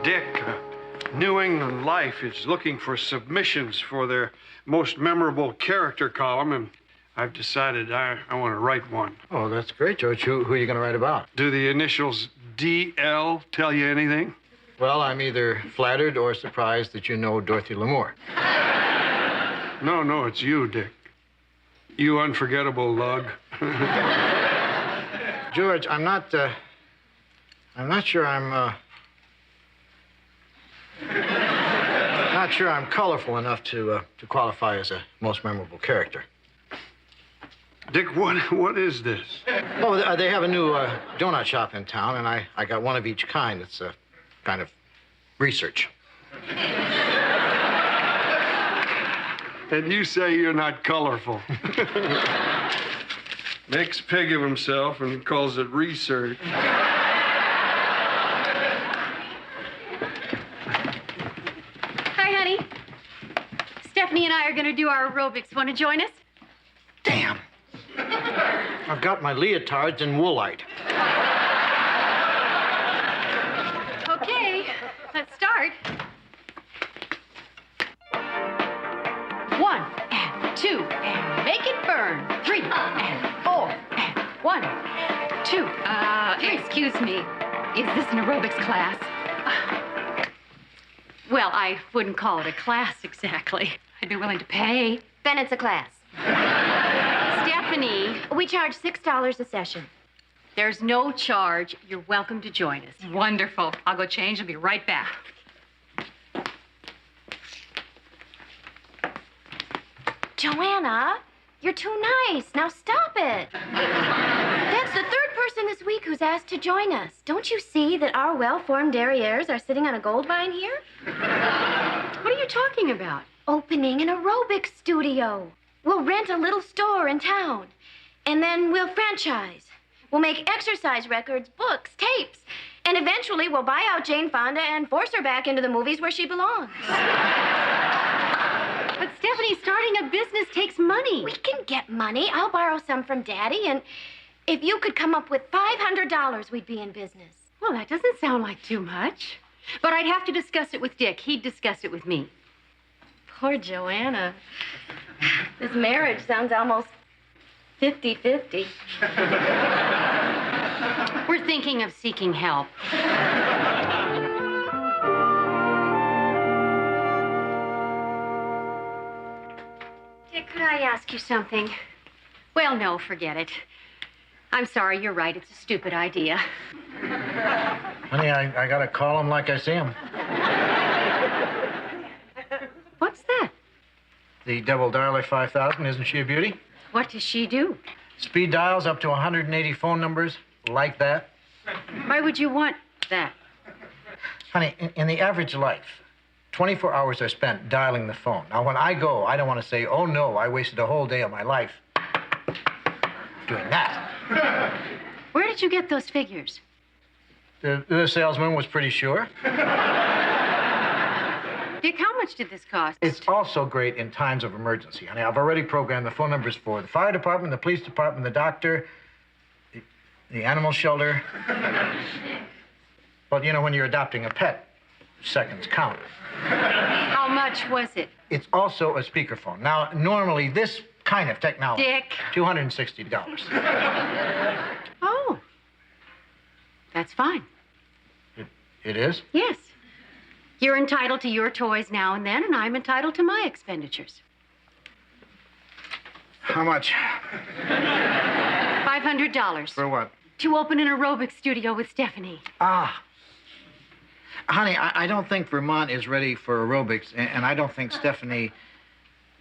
Dick, New England Life is looking for submissions for their most memorable character column, and I've decided I want to write one. Oh, that's great, George. Who are you going to write about? Do the initials DL tell you anything? Well, I'm either flattered or surprised that you know Dorothy Lamour. No, it's you, Dick. You unforgettable lug. George, I'm not sure I'm colorful enough to qualify as a most memorable character. Dick, what is this? Oh, they have a new donut shop in town, and I got one of each kind. It's a kind of research. And you say you're not colorful. Makes pig of himself and calls it research. Hi, honey. Stephanie and I are going to do our aerobics. Want to join us? Damn. I've got my leotards and woolite. Okay, let's start. 1 and 2 and make it burn. 3 and 4 and 1, 2. Excuse me. Is this an aerobics class? Well, I wouldn't call it a class exactly. I'd be willing to pay. Then it's a class. Stephanie, We charge $6 a session. there's no charge. You're welcome to join us. Wonderful. I'll go change and be right back. Joanna, you're too nice. Now stop it. That's the third person this week who's asked to join us. Don't you see that our well-formed derrieres are sitting on a gold mine here? What are you talking about? Opening an aerobics studio. We'll rent a little store in town, and then we'll franchise. We'll make exercise records, books, tapes, and eventually we'll buy out Jane Fonda and force her back into the movies where she belongs. But Stephanie, starting a business takes money. We can get money. I'll borrow some from Daddy, and if you could come up with $500, we'd be in business. Well, that doesn't sound like too much. But I'd have to discuss it with Dick. He'd discuss it with me. Poor Joanna. This marriage sounds almost 50-50. We're thinking of seeking help. Dick, could I ask you something? Well, no, forget it. I'm sorry, you're right. It's a stupid idea. Honey, I gotta call him like I see him. What's that? The double dialer 5000, isn't she a beauty? What does she do? Speed dials up to 180 phone numbers, like that. Why would you want that? Honey, in the average life, 24 hours are spent dialing the phone. Now, when I go, I don't want to say, oh, no, I wasted a whole day of my life doing that. Where did you get those figures? The salesman was pretty sure. Dick, how much did this cost? It's also great in times of emergency. Honey, I've already programmed the phone numbers for the fire department, the police department, the doctor, the animal shelter. Well, you know, when you're adopting a pet, seconds count. How much was it? It's also a speakerphone. Now, normally, this kind of technology... Dick. $260. Oh. That's fine. It is? Yes. You're entitled to your toys now and then, and I'm entitled to my expenditures. How much? $500. For what? To open an aerobics studio with Stephanie. Ah. Honey, I don't think Vermont is ready for aerobics, and I don't think Stephanie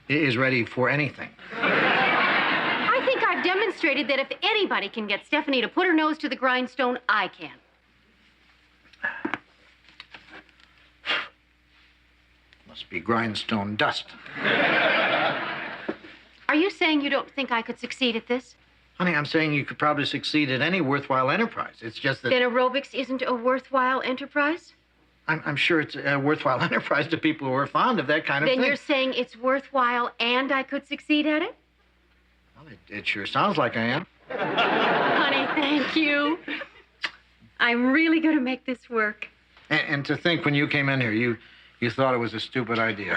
is ready for anything. I think I've demonstrated that if anybody can get Stephanie to put her nose to the grindstone, I can. Must be grindstone dust. Are you saying you don't think I could succeed at this? Honey, I'm saying you could probably succeed at any worthwhile enterprise. It's just that... Then aerobics isn't a worthwhile enterprise? I'm sure it's a worthwhile enterprise to people who are fond of that kind of thing. Then you're saying it's worthwhile and I could succeed at it? Well, it sure sounds like I am. Honey, thank you. I'm really going to make this work. And to think when you came in here, you thought it was a stupid idea.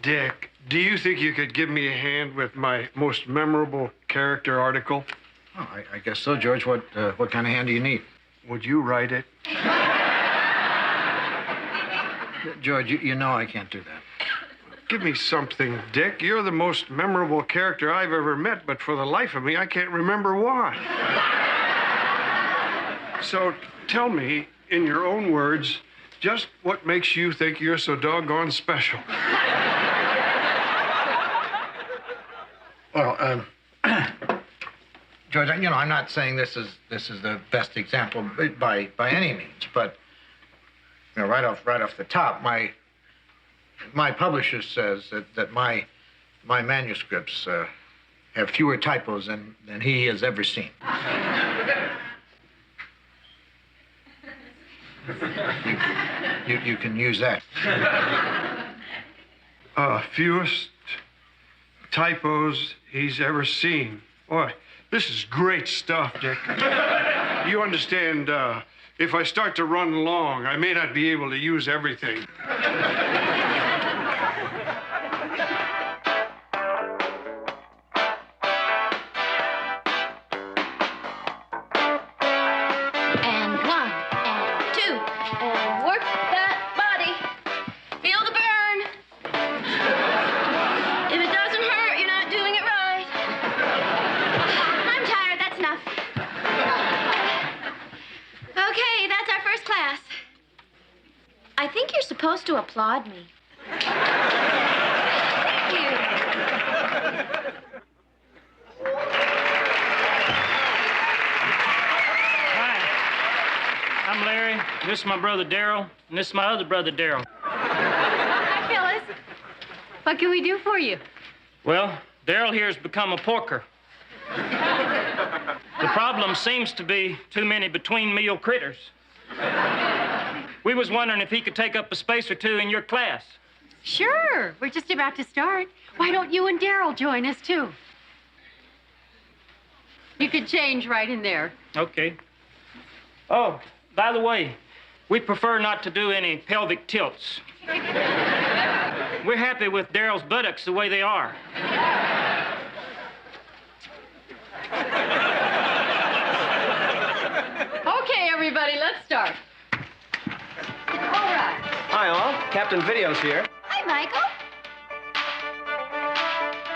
Dick, do you think you could give me a hand with my most memorable character article? Oh, I guess so, George. What kind of hand do you need? Would you write it? George, you know I can't do that. Give me something, Dick. You're the most memorable character I've ever met, but for the life of me, I can't remember why. So tell me, in your own words, just what makes you think you're so doggone special? Well, George, I'm not saying this is the best example by any means, but right off the top, my publisher says that my manuscripts have fewer typos than he has ever seen. You can use that. Fewest typos he's ever seen. Boy, this is great stuff, Dick. You understand, if I start to run long, I may not be able to use everything. Supposed to applaud me. Thank you. Hi, I'm Larry. This is my brother Darryl, and this is my other brother Darryl. Hi, Phyllis. What can we do for you? Well, Darryl here has become a porker. The problem seems to be too many between-meal critters. We was wondering if he could take up a space or two in your class. Sure. We're just about to start. Why don't you and Darryl join us, too? You could change right in there. Okay. Oh, by the way, we prefer not to do any pelvic tilts. We're happy with Darryl's buttocks the way they are. Okay, everybody, let's start. All right. Hi, all. Captain Video's here. Hi, Michael.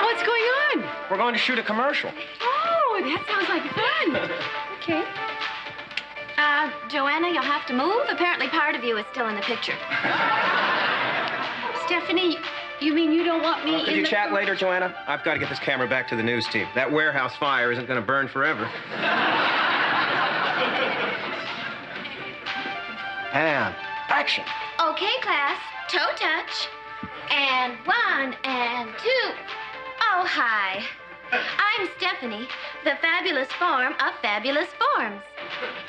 What's going on? We're going to shoot a commercial. Oh, that sounds like fun. Okay. Joanna, you'll have to move. Apparently part of you is still in the picture. Stephanie, you mean you don't want me Could you chat later, Joanna? I've got to get this camera back to the news team. That warehouse fire isn't going to burn forever. And action. Okay, class. Toe touch. And 1 and 2. Oh, hi. I'm Stephanie, the fabulous form of fabulous forms.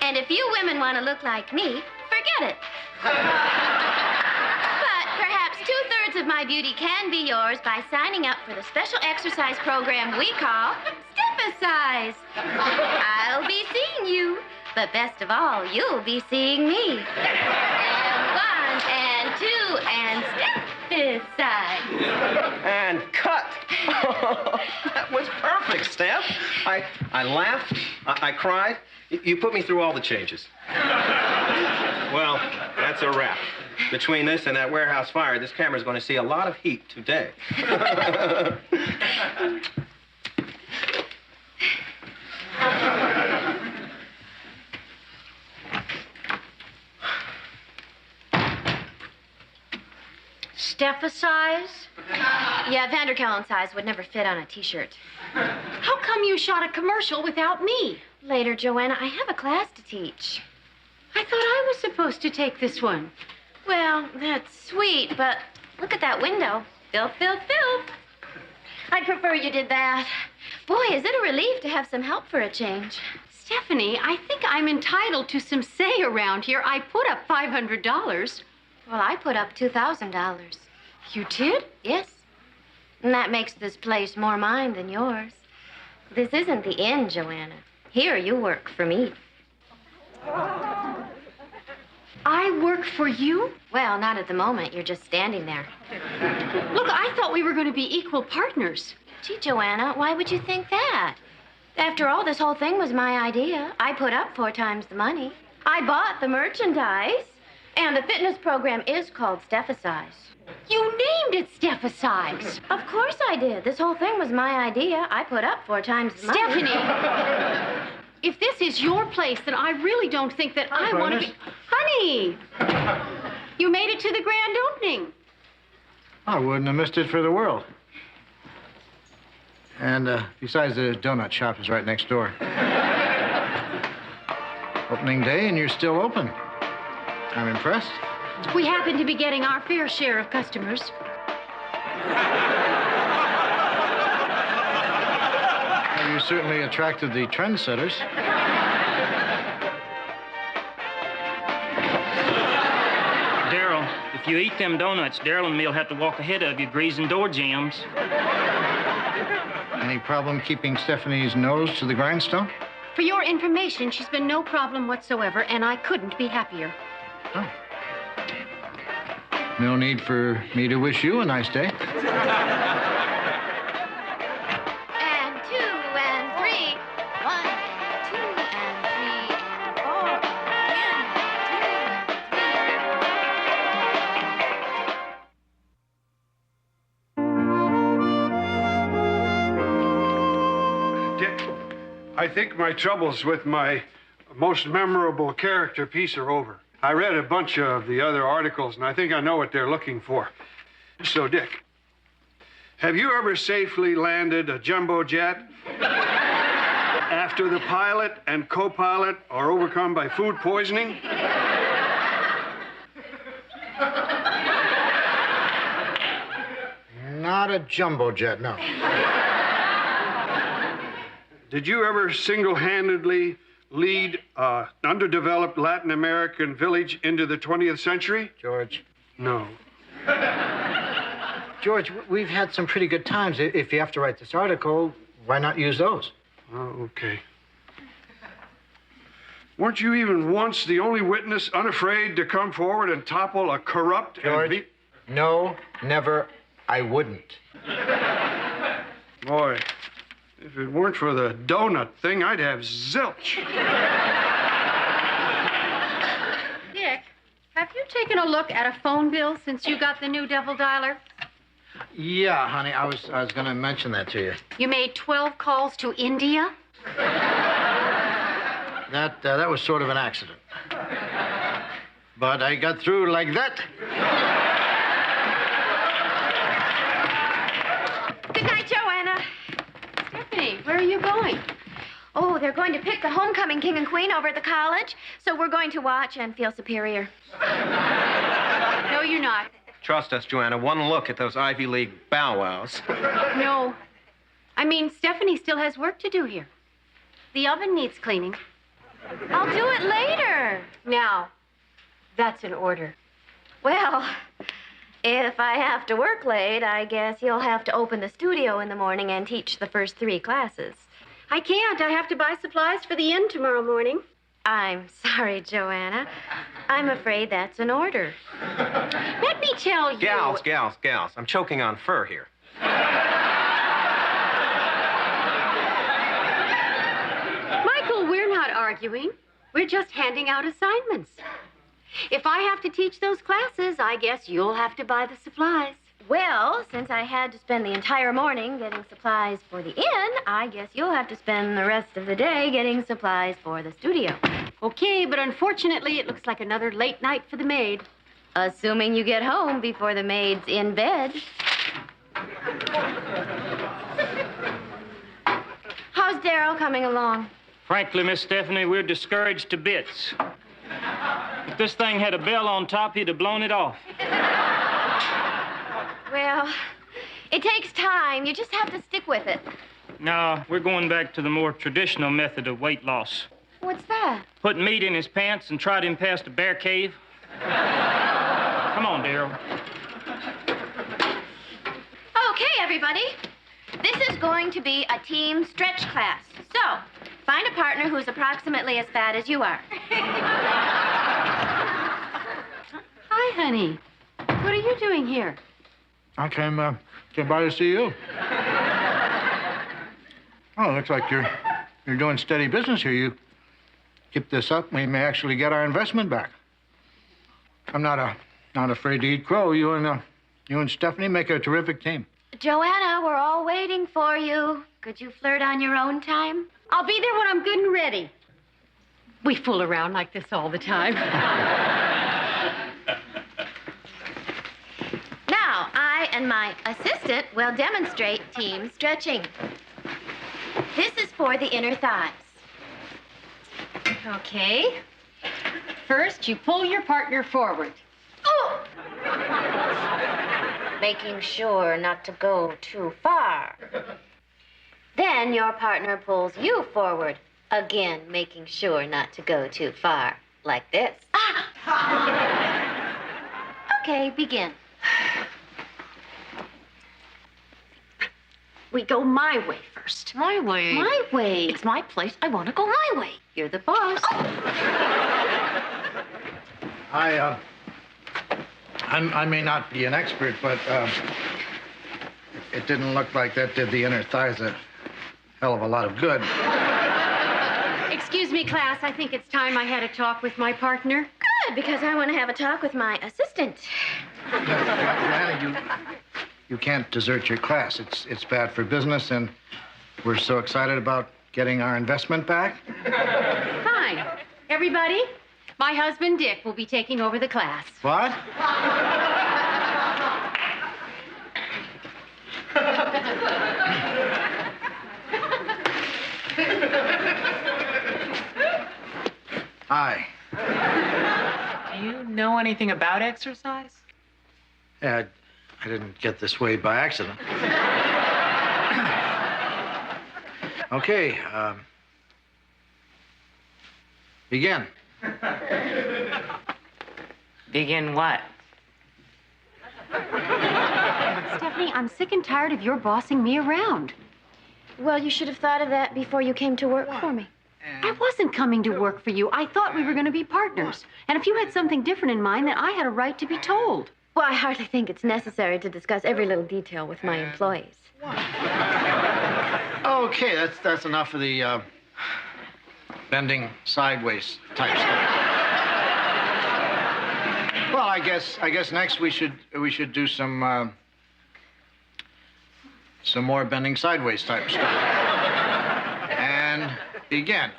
And if you women want to look like me, forget it. But perhaps 2/3 of my beauty can be yours by signing up for the special exercise program we call Step-A-Size. I'll be seeing you, but best of all, you'll be seeing me. And 1 and 2 and Step-A-Size. And cut. That was perfect, Steph. I laughed. I cried. You put me through all the changes. Well, that's a wrap. Between this and that warehouse fire, this camera's going to see a lot of heat today. Steph-A-Size? Yeah, Vanderkellen size would never fit on a T-shirt. How come you shot a commercial without me? Later, Joanna, I have a class to teach. I thought I was supposed to take this one. Well, that's sweet, but look at that window. Filth, filth, filth. I'd prefer you did that. Boy, is it a relief to have some help for a change. Stephanie, I think I'm entitled to some say around here. I put up $500. Well, I put up $2,000. You did? Yes. And that makes this place more mine than yours. This isn't the inn, Joanna. Here, you work for me. I work for you? Well, not at the moment. You're just standing there. Look, I thought we were going to be equal partners. Gee, Joanna, why would you think that? After all, this whole thing was my idea. I put up 4 times the money. I bought the merchandise. And the fitness program is called Stephicize. You named it Stephicize. Of course I did. This whole thing was my idea. I put up 4 times the money. Stephanie, if this is your place, then I really don't think that I want to be... Honey! You made it to the grand opening. I wouldn't have missed it for the world. And besides, the donut shop is right next door. Opening day, and you're still open. I'm impressed. We happen to be getting our fair share of customers. Well, you certainly attracted the trendsetters. Darryl, if you eat them donuts, Darryl and me'll have to walk ahead of you greasing door jams. Any problem keeping Stephanie's nose to the grindstone? For your information, she's been no problem whatsoever, and I couldn't be happier. Oh. No need for me to wish you a nice day. And 2 and 3. 1 and 2 and 3 and 4 and 2 and 3. Dick, I think my troubles with my most memorable character piece are over. I read a bunch of the other articles, and I think I know what they're looking for. So, Dick, have you ever safely landed a jumbo jet after the pilot and co-pilot are overcome by food poisoning? Not a jumbo jet, no. Did you ever single-handedly lead an underdeveloped Latin American village into the 20th century? George. No. George, we've had some pretty good times. If you have to write this article, why not use those? Oh, okay. Weren't you even once the only witness unafraid to come forward and topple a corrupt... George, no, never, I wouldn't. Boy, if it weren't for the donut thing, I'd have zilch. Dick, have you taken a look at a phone bill since you got the new devil dialer? Yeah, honey, I was going to mention that to you. You made 12 calls to India? That was sort of an accident. But I got through like that. Good night, Joanna. Stephanie, where are you going? Oh, they're going to pick the homecoming king and queen over at the college, so we're going to watch and feel superior. No, you're not. Trust us, Joanna. One look at those Ivy League bow wows. No. I mean, Stephanie still has work to do here. The oven needs cleaning. I'll do it later. Now, that's an order. Well, if I have to work late, I guess you'll have to open the studio in the morning and teach the first 3 classes. I can't. I have to buy supplies for the inn tomorrow morning. I'm sorry, Joanna. I'm afraid that's an order. Let me tell you... Gals. I'm choking on fur here. Michael, we're not arguing. We're just handing out assignments. If I have to teach those classes, I guess you'll have to buy the supplies. Well, since I had to spend the entire morning getting supplies for the inn, I guess you'll have to spend the rest of the day getting supplies for the studio. Okay, but unfortunately, it looks like another late night for the maid. Assuming you get home before the maid's in bed. How's Darryl coming along? Frankly, Miss Stephanie, we're discouraged to bits. If this thing had a bell on top, he'd have blown it off. Well, it takes time. You just have to stick with it. No, we're going back to the more traditional method of weight loss. What's that? Put meat in his pants and trot him past a bear cave. Come on, Darryl. Okay, everybody. This is going to be a team stretch class. So, Find a partner who's approximately as fat as you are. Hi, honey. What are you doing here? I came by to see you. Oh, looks like you're doing steady business here. You keep this up, we may actually get our investment back. I'm not afraid to eat crow. You and Stephanie make a terrific team. Joanna, we're all waiting for you. Could you flirt on your own time? I'll be there when I'm good and ready. We fool around like this all the time. Now, I and my assistant will demonstrate team stretching. This is for the inner thighs. Okay. First, you pull your partner forward. Oh! Making sure not to go too far. Then your partner pulls you forward. Again, making sure not to go too far. Like this. Ah! Okay, begin. We go my way first. My way. My way. It's my place. I want to go my way. You're the boss. I may not be an expert, but it didn't look like that did the inner thighs a hell of a lot of good. Excuse me, class. I think it's time I had a talk with my partner. Good, because I want to have a talk with my assistant. Joanna, you can't desert your class. It's bad for business, and we're so excited about getting our investment back. Fine. Everybody, my husband, Dick, will be taking over the class. What? Hi. Do you know anything about exercise? Yeah, I didn't get this way by accident. Okay, begin. Begin what? Stephanie, I'm sick and tired of your bossing me around. Well, you should have thought of that before you came to work for me. I wasn't coming to work for you. I thought we were going to be partners. And if you had something different in mind, then I had a right to be told. Well, I hardly think it's necessary to discuss every little detail with my employees. Okay, that's enough of the bending sideways type stuff. Well, I guess next we should do some more bending sideways type stuff. And begin.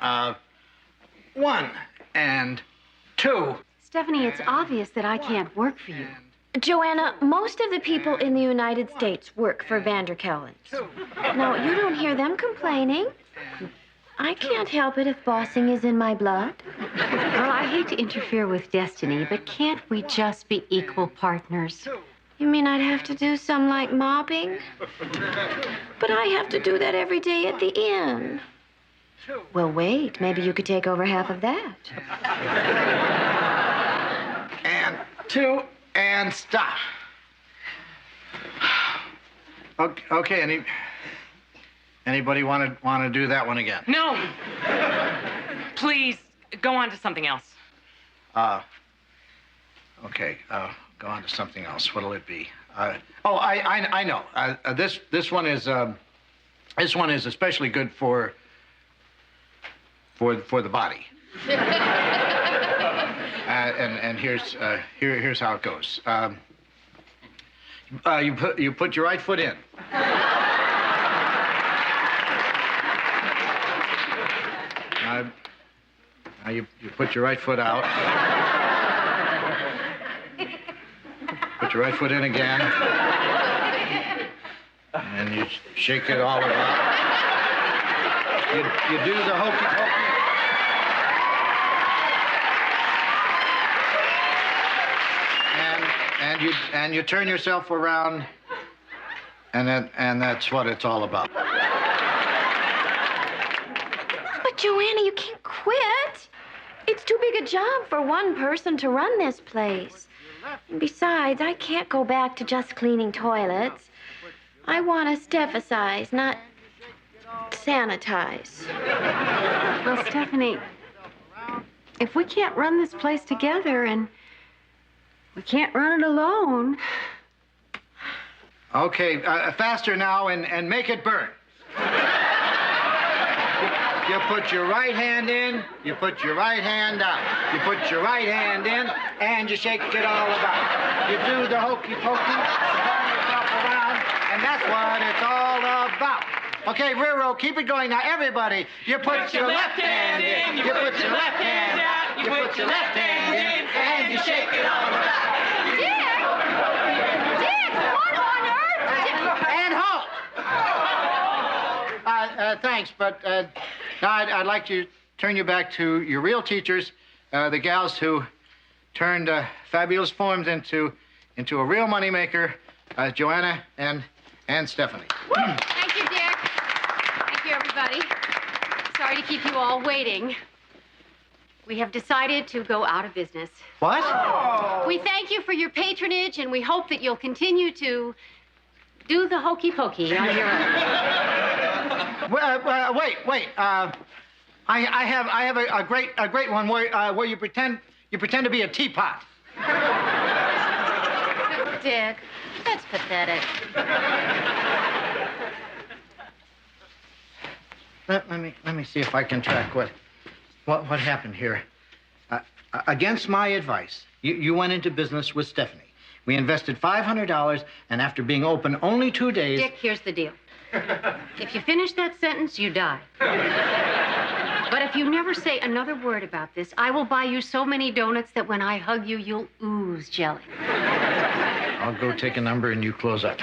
1 and 2. Stephanie, it's obvious that I can't work for you. Joanna, most of the people in the United States work for Vanderkellens. No, you don't hear them complaining. I can't help it if bossing is in my blood. Well, I hate to interfere with destiny, but can't we just be equal partners? You mean I'd have to do some like mopping? But I have to do that every day at the inn. Well, wait. Maybe you could take over half of that. And 2 and stop. Okay. Anybody want to do that one again? No. Please, go on to something else. Okay. Go on to something else. What'll it be? I know. This one is especially good for the body. And here's how it goes. You put your right foot in. Now you put your right foot out. Put your right foot in again. And you shake it all about. You do the hokey pokey. And you turn yourself around, and that's what it's all about. But Joanna, you can't quit. It's too big a job for one person to run this place. And besides, I can't go back to just cleaning toilets. I want to stephicize, not sanitize. Well, Stephanie, if we can't run this place together and we can't run it alone. Okay, faster now and make it burn. You put your right hand in, you put your right hand out. You put your right hand in, and you shake it all about. You do the hokey pokey, turn yourself around, and that's what it's all about. Okay, Riro, keep it going now, everybody. You put your left hand in, you put your left hand out, you put your left hand in, and you shake it all about. Dick, what on earth? And halt! Thanks, but now I'd like to turn you back to your real teachers, the gals who turned fabulous forms into a real moneymaker, Joanna and Stephanie. Thank you, Dick. Thank you, everybody. Sorry to keep you all waiting. We have decided to go out of business. What? We thank you for your patronage, and we hope that you'll continue to do the hokey pokey on your own. Wait. I have a great one where you pretend to be a teapot. Dick, that's pathetic. Let me see if I can track what happened here. Against my advice, you went into business with Stephanie. We invested $500, and after being open only 2 days... Dick, here's the deal. If you finish that sentence, you die. But if you never say another word about this, I will buy you so many donuts that when I hug you, you'll ooze jelly. I'll go take a number and you close up.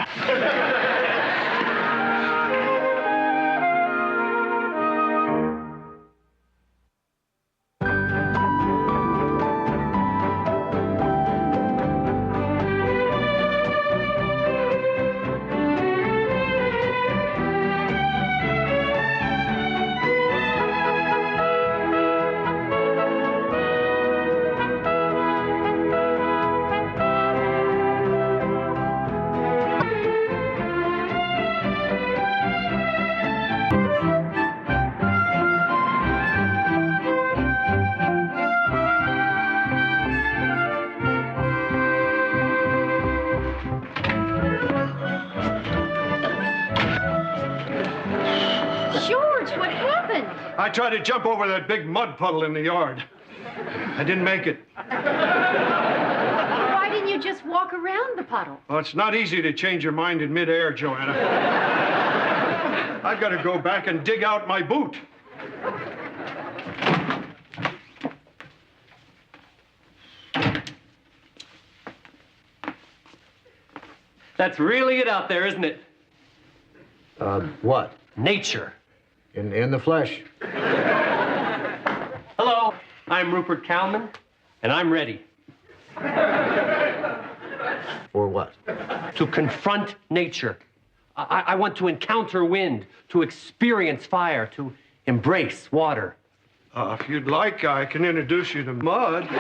I tried to jump over that big mud puddle in the yard. I didn't make it. Why didn't you just walk around the puddle? Well, it's not easy to change your mind in midair, Joanna. I've got to go back and dig out my boot. That's really it out there, isn't it? What? Nature. In the flesh. Hello, I'm Rupert Kalman, and I'm ready. For what? To confront nature. I want to encounter wind, to experience fire, to embrace water. If you'd like, I can introduce you to mud.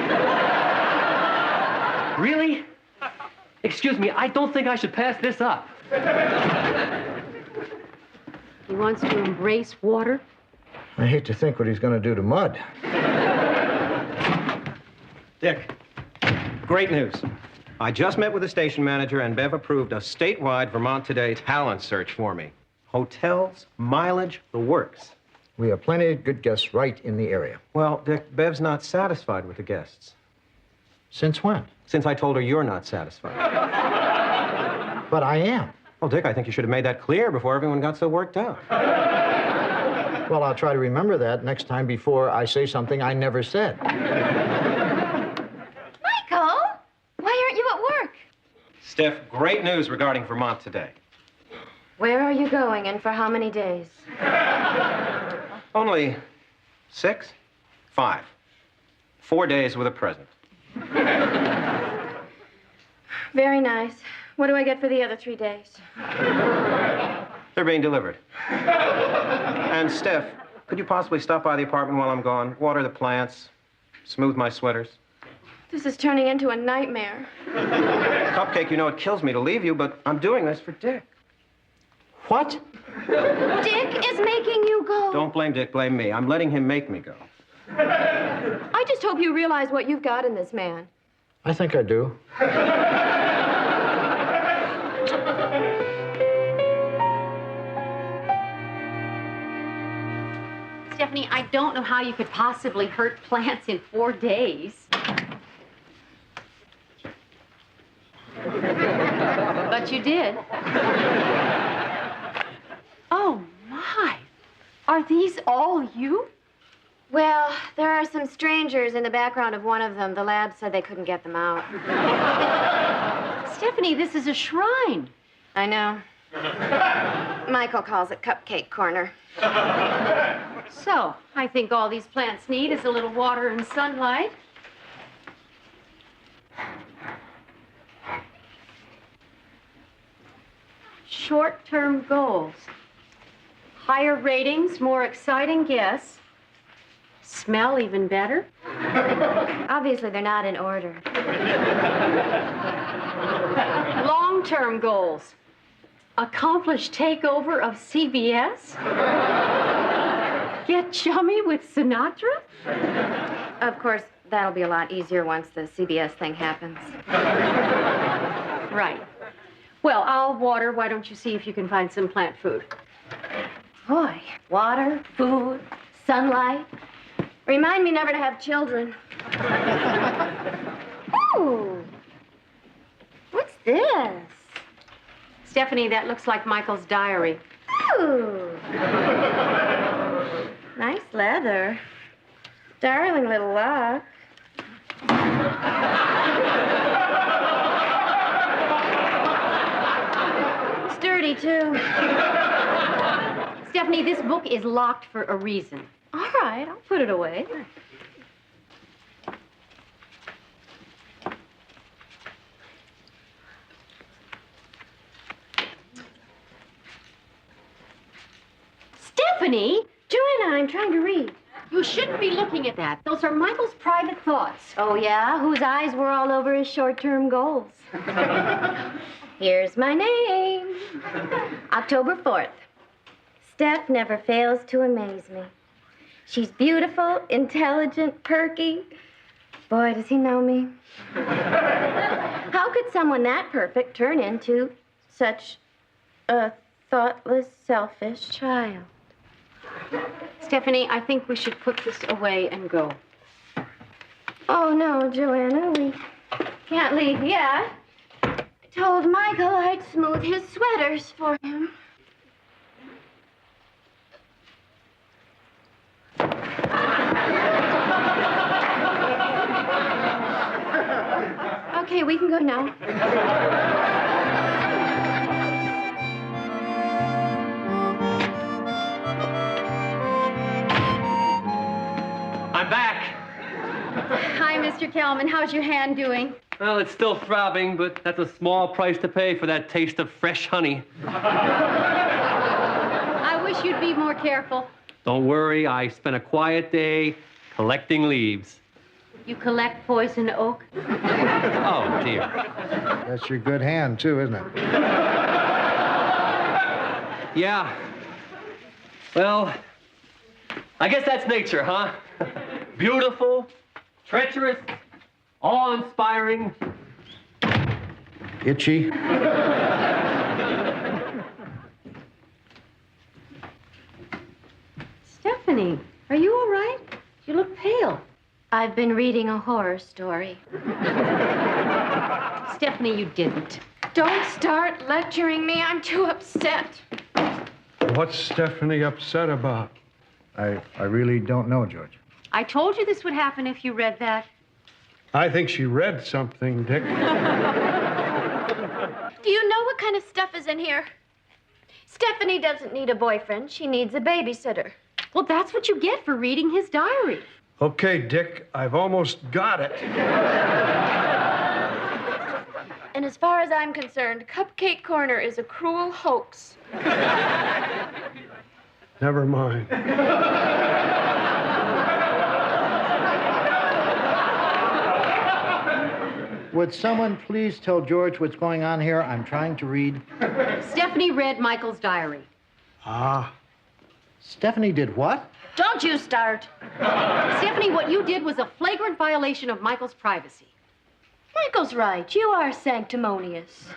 Really? Excuse me, I don't think I should pass this up. He wants to embrace water? I hate to think what he's going to do to mud. Dick, great news. I just met with the station manager, and Bev approved a statewide Vermont Today talent search for me. Hotels, mileage, the works. We have plenty of good guests right in the area. Well, Dick, Bev's not satisfied with the guests. Since when? Since I told her you're not satisfied. But I am. Well, Dick, I think you should have made that clear before everyone got so worked out. Well, I'll try to remember that next time before I say something I never said. Michael, why aren't you at work? Steph, great news regarding Vermont Today. Where are you going and for how many days? Only 6? 5. 4 days with a present. Very nice. What do I get for the other 3 days? They're being delivered. And Steph, could you possibly stop by the apartment while I'm gone? Water the plants, smooth my sweaters. This is turning into a nightmare. Cupcake, you know it kills me to leave you, but I'm doing this for Dick. What? Dick is making go. Don't blame Dick, blame me. I'm letting him make me go. I just hope you realize what you've got in this man. I think I do. Stephanie, I don't know how you could possibly hurt plants in 4 days. But you did. Oh, my. Are these all you? Well, there are some strangers in the background of one of them. The lab said they couldn't get them out. Stephanie, this is a shrine. I know. Michael calls it Cupcake Corner. So, I think all these plants need is a little water and sunlight. Short-term goals. Higher ratings, more exciting guests. Smell even better. Obviously, they're not in order. Long-term goals. Accomplish takeover of CBS. Get chummy with Sinatra. Of course, that'll be a lot easier once the CBS thing happens. Right. Well, I'll water. Why don't you see if you can find some plant food? Boy, water, food, sunlight. Remind me never to have children. Ooh. What's this? Stephanie, that looks like Michael's diary. Ooh. Nice leather. Darling little lock. Sturdy, too. Stephanie, this book is locked for a reason. All right, I'll put it away. Stephanie, Joanna, I'm trying to read. you shouldn't be looking at that. Those are Michael's private thoughts. Oh, yeah? Whose eyes were all over his short-term goals. Here's my name. October 4th. Steph never fails to amaze me. She's beautiful, intelligent, perky. Boy, does he know me. How could someone that perfect turn into such a thoughtless, selfish child? Stephanie, I think we should put this away and go. Oh, no, Joanna, we can't leave yet. I told Michael I'd smooth his sweaters for him. Okay, we can go now. I'm back. Hi, Mr. Kelman. How's your hand doing? Well, it's still throbbing, but that's a small price to pay for that taste of fresh honey. I wish you'd be more careful. Don't worry, I spent a quiet day collecting leaves. You collect poison oak? Oh, dear. That's your good hand, too, isn't it? Yeah. Well, I guess that's nature, huh? Beautiful, treacherous, awe-inspiring. Itchy. Stephanie, are you all right? You look pale. I've been reading a horror story. Stephanie, you didn't. Don't start lecturing me. I'm too upset. What's Stephanie upset about? I really don't know, George. I told you this would happen if you read that. I think she read something, Dick. Do you know what kind of stuff is in here? Stephanie doesn't need a boyfriend. She needs a babysitter. Well, that's what you get for reading his diary. Okay, Dick, I've almost got it. And as far as I'm concerned, Cupcake Corner is a cruel hoax. Never mind. Would someone please tell George what's going on here? I'm trying to read. Stephanie read Michael's diary. Ah. Stephanie did what? Don't you start. Stephanie, what you did was a flagrant violation of Michael's privacy. Michael's right. You are sanctimonious.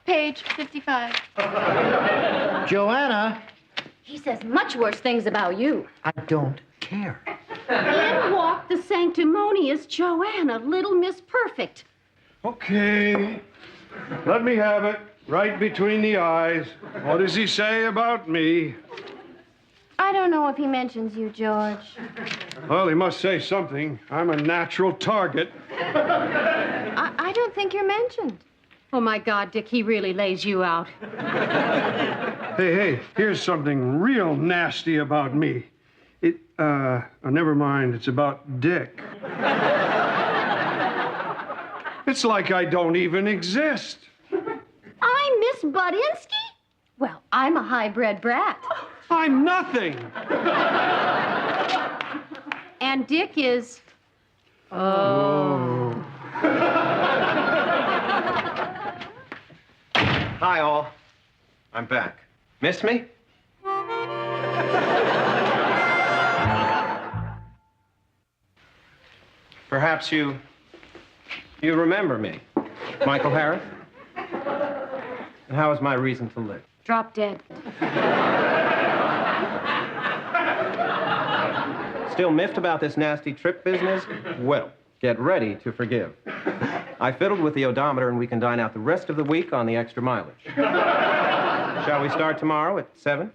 Page 55. Joanna, He says much worse things about you. I don't care. In walked the sanctimonious Joanna, little Miss Perfect. Okay. Let me have it. Right between the eyes. What does he say about me? I don't know if he mentions you, George. Well, he must say something. I'm a natural target. I don't think you're mentioned. Oh, my God, Dick, he really lays you out. Hey, here's something real nasty about me. Never mind. It's about Dick. It's like I don't even exist. I'm Miss Budinsky? Well, I'm a high-bred brat. I'm nothing. And Dick is... Oh. Hi, all. I'm back. Missed me? Perhaps you remember me. Michael Harris? And how is my reason to live? Drop dead. Still miffed about this nasty trip business? Well, get ready to forgive. I fiddled with the odometer and we can dine out the rest of the week on the extra mileage. Shall we start tomorrow at 7?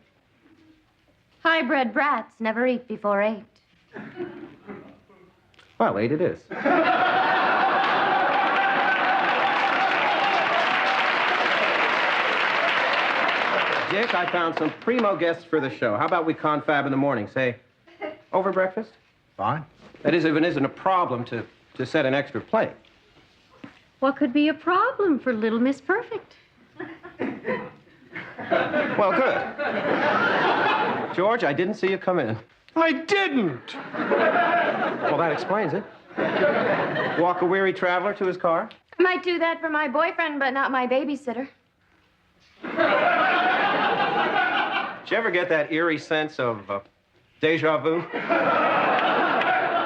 High-bred brats never eat before 8. Well, 8 it is. Dick, I found some primo guests for the show. How about we confab in the morning? Say, over breakfast? Fine. That is, if it isn't a problem to set an extra plate. What could be a problem for little Miss Perfect? Well, good. George, I didn't see you come in. I didn't. Well, that explains it. Walk a weary traveler to his car? I might do that for my boyfriend, but not my babysitter. Did you ever get that eerie sense of deja vu?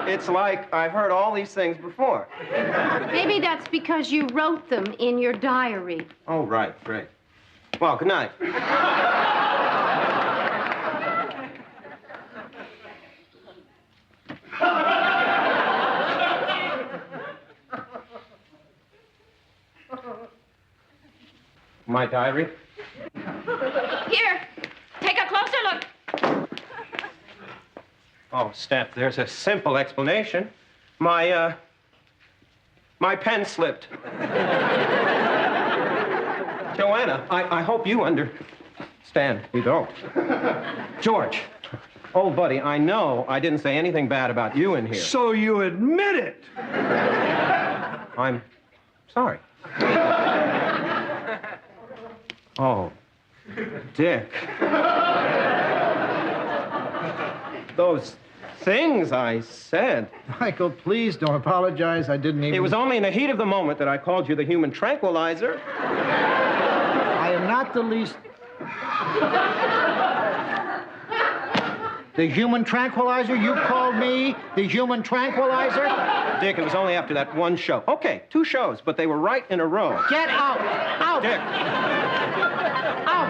It's like I've heard all these things before. Maybe that's because you wrote them in your diary. Oh, right, great. Well, good night. My diary? Here, take a closer look. Oh, Steph, there's a simple explanation. My pen slipped. Joanna, I hope you understand. You don't. George, old buddy, I know I didn't say anything bad about you in here. So you admit it? I'm sorry. Oh, Dick. Those things I said. Michael, please don't apologize. I didn't even... It was only in the heat of the moment that I called you the human tranquilizer. I am not the least... The human tranquilizer? You called me the human tranquilizer? Dick, it was only after that one show. Okay, 2 shows, but they were right in a row. Get out! Out! Dick. Out!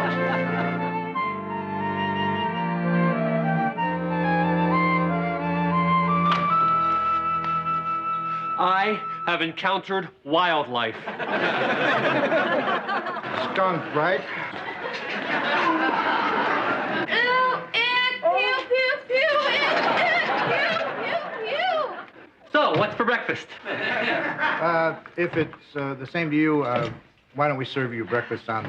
I have encountered wildlife. Skunk, right? So, what's for breakfast? If it's the same to you, why don't we serve you breakfast on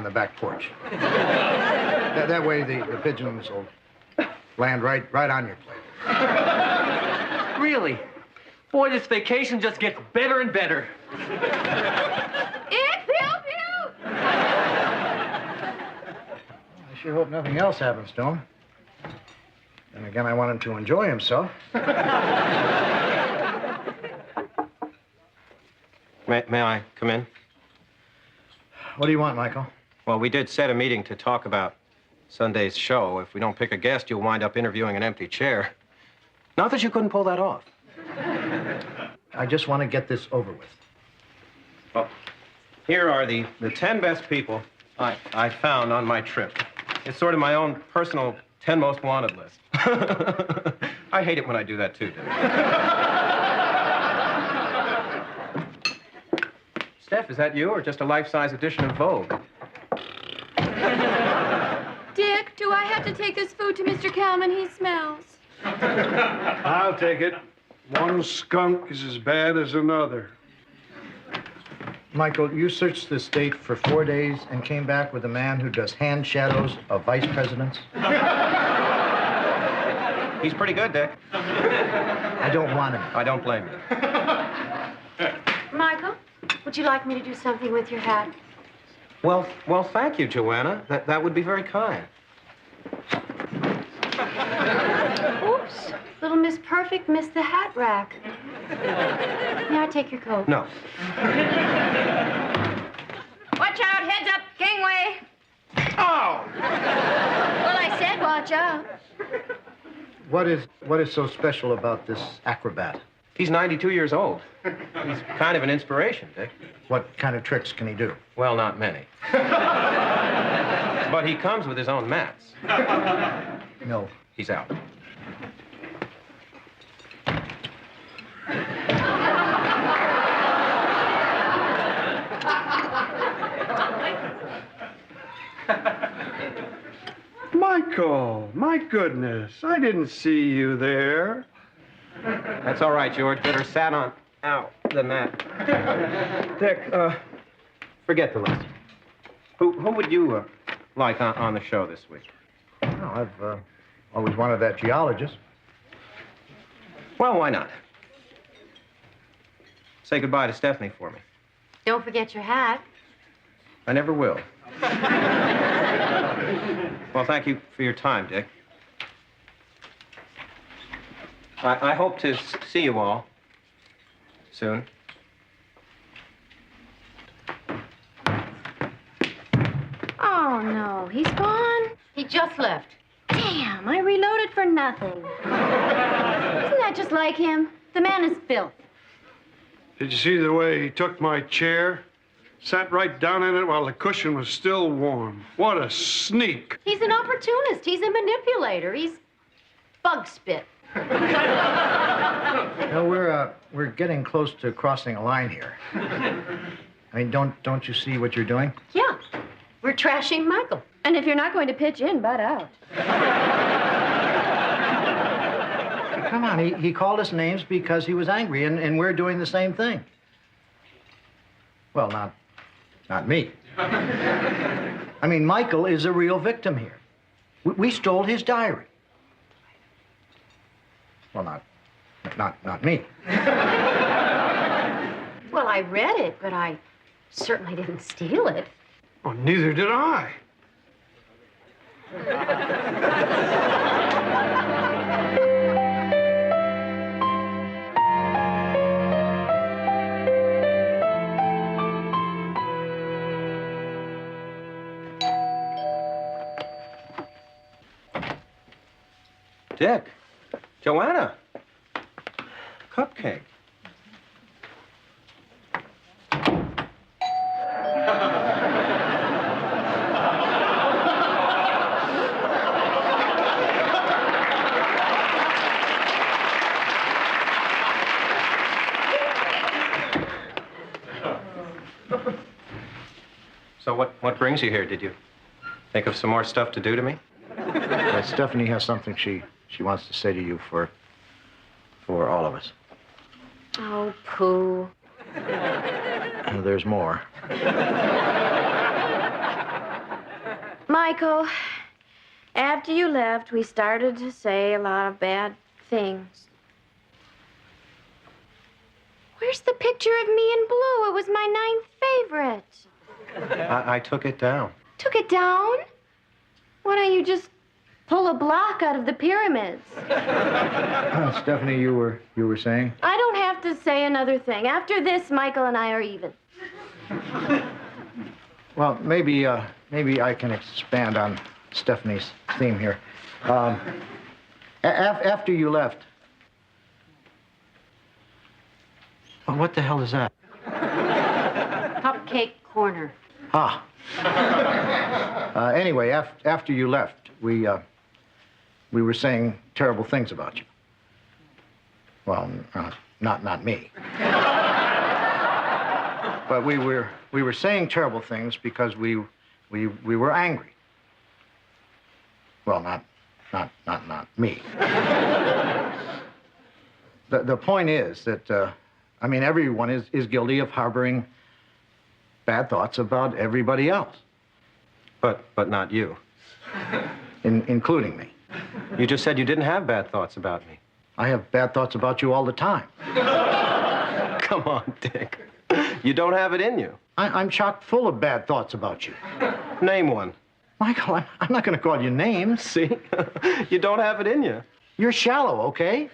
the back porch? That way the pigeons will land right on your plate. Really? Boy, this vacation just gets better and better. I sure hope nothing else happens to him. And again, I want him to enjoy himself. May I come in? What do you want, Michael? Well, we did set a meeting to talk about Sunday's show. If we don't pick a guest, you'll wind up interviewing an empty chair. Not that you couldn't pull that off. I just want to get this over with. Well, here are the 10 best people I found on my trip. It's sort of my own personal 10 most wanted list. I hate it when I do that, too, Dick. Steph, is that you or just a life-size edition of Vogue? Dick, do I have to take this food to Mr. Kalman? He smells. I'll take it. One skunk is as bad as another. Michael, you searched the state for 4 days and came back with a man who does hand shadows of vice presidents? He's pretty good, Dick. I don't want him. I don't blame you. Michael, would you like me to do something with your hat? Well, thank you, Joanna. That would be very kind. Oops. Little Miss Perfect missed the hat rack. May I take your coat? No. Watch out, heads up, gangway. Oh! Well, I said watch out. What is so special about this acrobat? He's 92 years old. He's kind of an inspiration, Dick. What kind of tricks can he do? Well, not many. But he comes with his own mats. No. He's out. Michael, my goodness, I didn't see you there. That's all right, George. Better sat on the mat. Dick, forget the list. Who would you like on the show this week? Well, I've always wanted that geologist. Well, why not? Say goodbye to Stephanie for me. Don't forget your hat. I never will. Well, thank you for your time, Dick. I hope to see you all soon. Oh, no, he's gone? He just left. Damn, I reloaded for nothing. Isn't that just like him? The man is filth. Did you see the way he took my chair? Sat right down in it while the cushion was still warm. What a sneak. He's an opportunist. He's a manipulator. He's bug spit. No, we're getting close to crossing a line here. I mean, don't you see what you're doing? Yeah, we're trashing Michael. And if you're not going to pitch in, butt out. Come on, he called us names because he was angry, and we're doing the same thing. Well, not me. I mean, Michael is a real victim here. We stole his diary. Well, not me. Well, I read it, but I certainly didn't steal it. Well, neither did I. Dick, Joanna, cupcake. So what brings you here? Did you think of some more stuff to do to me? Stephanie has something she wants to say to you for all of us. Oh, pooh. There's more. Michael, after you left, we started to say a lot of bad things. Where's the picture of me in blue? It was my 9th favorite. I took it down. Took it down? Why don't you just pull a block out of the pyramids? Stephanie, you were saying? I don't have to say another thing. After this, Michael and I are even. Well, maybe I can expand on Stephanie's theme here. After you left... Well, what the hell is that? Cupcake corner. Ah. Anyway, after you left, we were saying terrible things about you. Well, not me. But we were saying terrible things because we were angry. Well, not me. The point is that everyone is guilty of harboring bad thoughts about everybody else. But not you. Including me. You just said you didn't have bad thoughts about me. I have bad thoughts about you all the time. Come on, Dick. You don't have it in you. I'm chock full of bad thoughts about you. Name one. Michael, I'm not going to call you names. See? You don't have it in you. You're shallow, okay?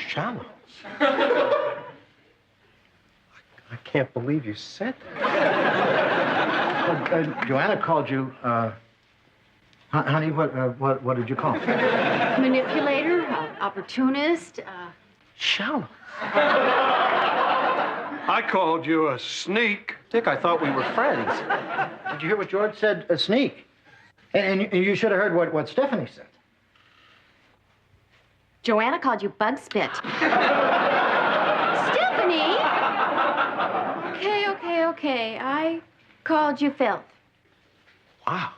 Shallow? I can't believe you said that. Joanna called you, honey, what did you call me? Manipulator, opportunist, Shallow. I called you a sneak. Dick, I thought we were friends. Did you hear what George said? A sneak. And you should have heard what Stephanie said. Joanna called you bug spit. Stephanie! Okay. I called you filth. Wow.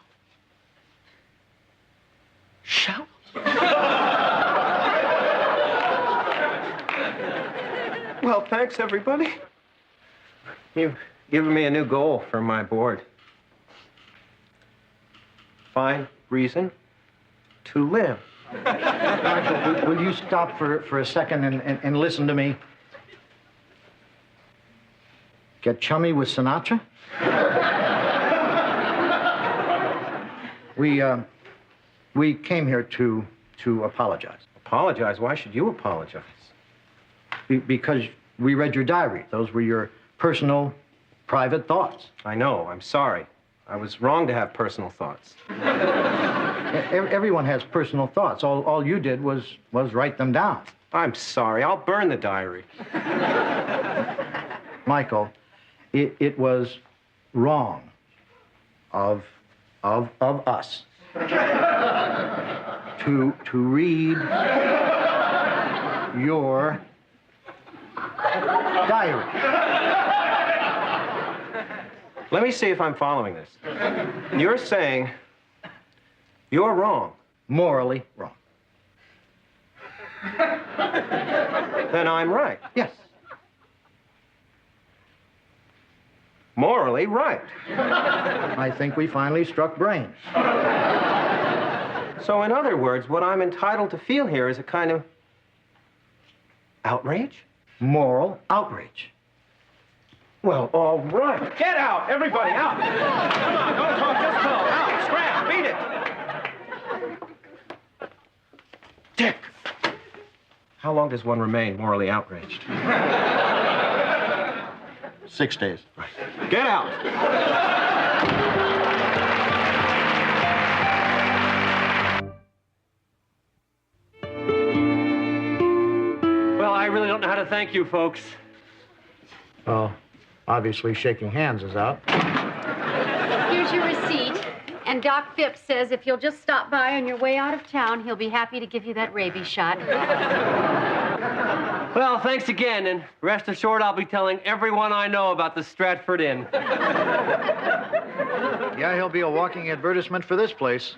Shallow. Well, thanks, everybody. You've given me a new goal for my board. Find reason to live. Michael, will you stop for a second and listen to me? Get chummy with Sinatra? We came here to apologize. Apologize? Why should you apologize? Because we read your diary. Those were your personal, private thoughts. I know. I'm sorry. I was wrong to have personal thoughts. Everyone has personal thoughts. All you did was write them down. I'm sorry. I'll burn the diary. Michael, it was wrong of us to read your diary. Let me see if I'm following this. You're saying you're wrong. Morally wrong. Then I'm right. Yes. Morally right. I think we finally struck brains. So in other words, what I'm entitled to feel here is a kind of outrage? Moral outrage. Well, all right. Get out! Everybody out! Come on, don't talk, just talk. Out, scrap, beat it! Dick! How long does one remain morally outraged? 6 days. Right. Get out! Well, I really don't know how to thank you, folks. Well, obviously shaking hands is out. Here's your receipt. And Doc Phipps says if you'll just stop by on your way out of town, he'll be happy to give you that rabies shot. Well, thanks again, and rest assured I'll be telling everyone I know about the Stratford Inn. Yeah, he'll be a walking advertisement for this place.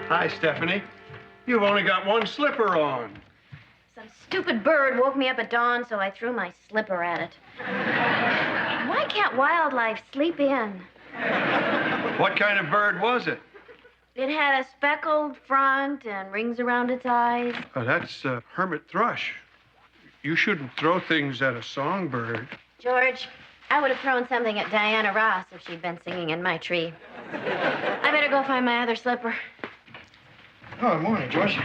Hi, Stephanie. You've only got one slipper on. Some stupid bird woke me up at dawn, so I threw my slipper at it. Why can't wildlife sleep in? What kind of bird was it? It had a speckled front and rings around its eyes. Oh, that's a hermit thrush. You shouldn't throw things at a songbird. George, I would have thrown something at Diana Ross if she'd been singing in my tree. I better go find my other slipper. Oh, morning, George.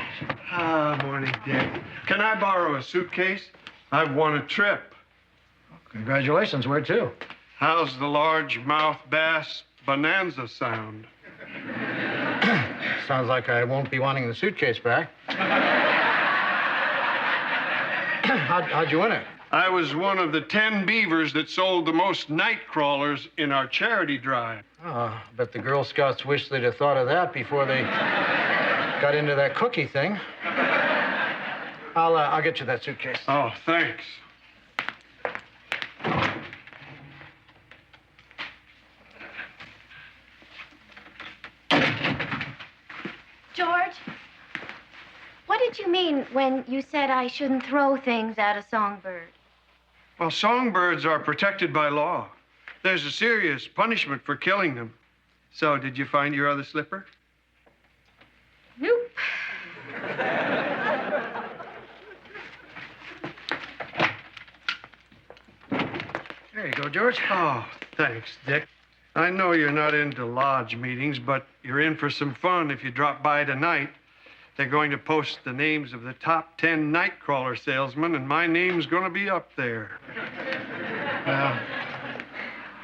Morning, Dick. Can I borrow a suitcase? I've won a trip. Congratulations, where to? How's the largemouth bass bonanza sound? Sounds like I won't be wanting the suitcase back. How'd you win it? I was one of the 10 beavers that sold the most night crawlers in our charity drive. Oh, but the Girl Scouts wish they'd have thought of that before they got into that cookie thing. I'll get you that suitcase. Oh, thanks. George, what did you mean when you said I shouldn't throw things at a songbird? Well, songbirds are protected by law. There's a serious punishment for killing them. So, did you find your other slipper? Nope. There you go, George. Oh, thanks, Dick. I know you're not into lodge meetings, but you're in for some fun if you drop by tonight. They're going to post the names of the top 10 nightcrawler salesmen, and my name's going to be up there. Well,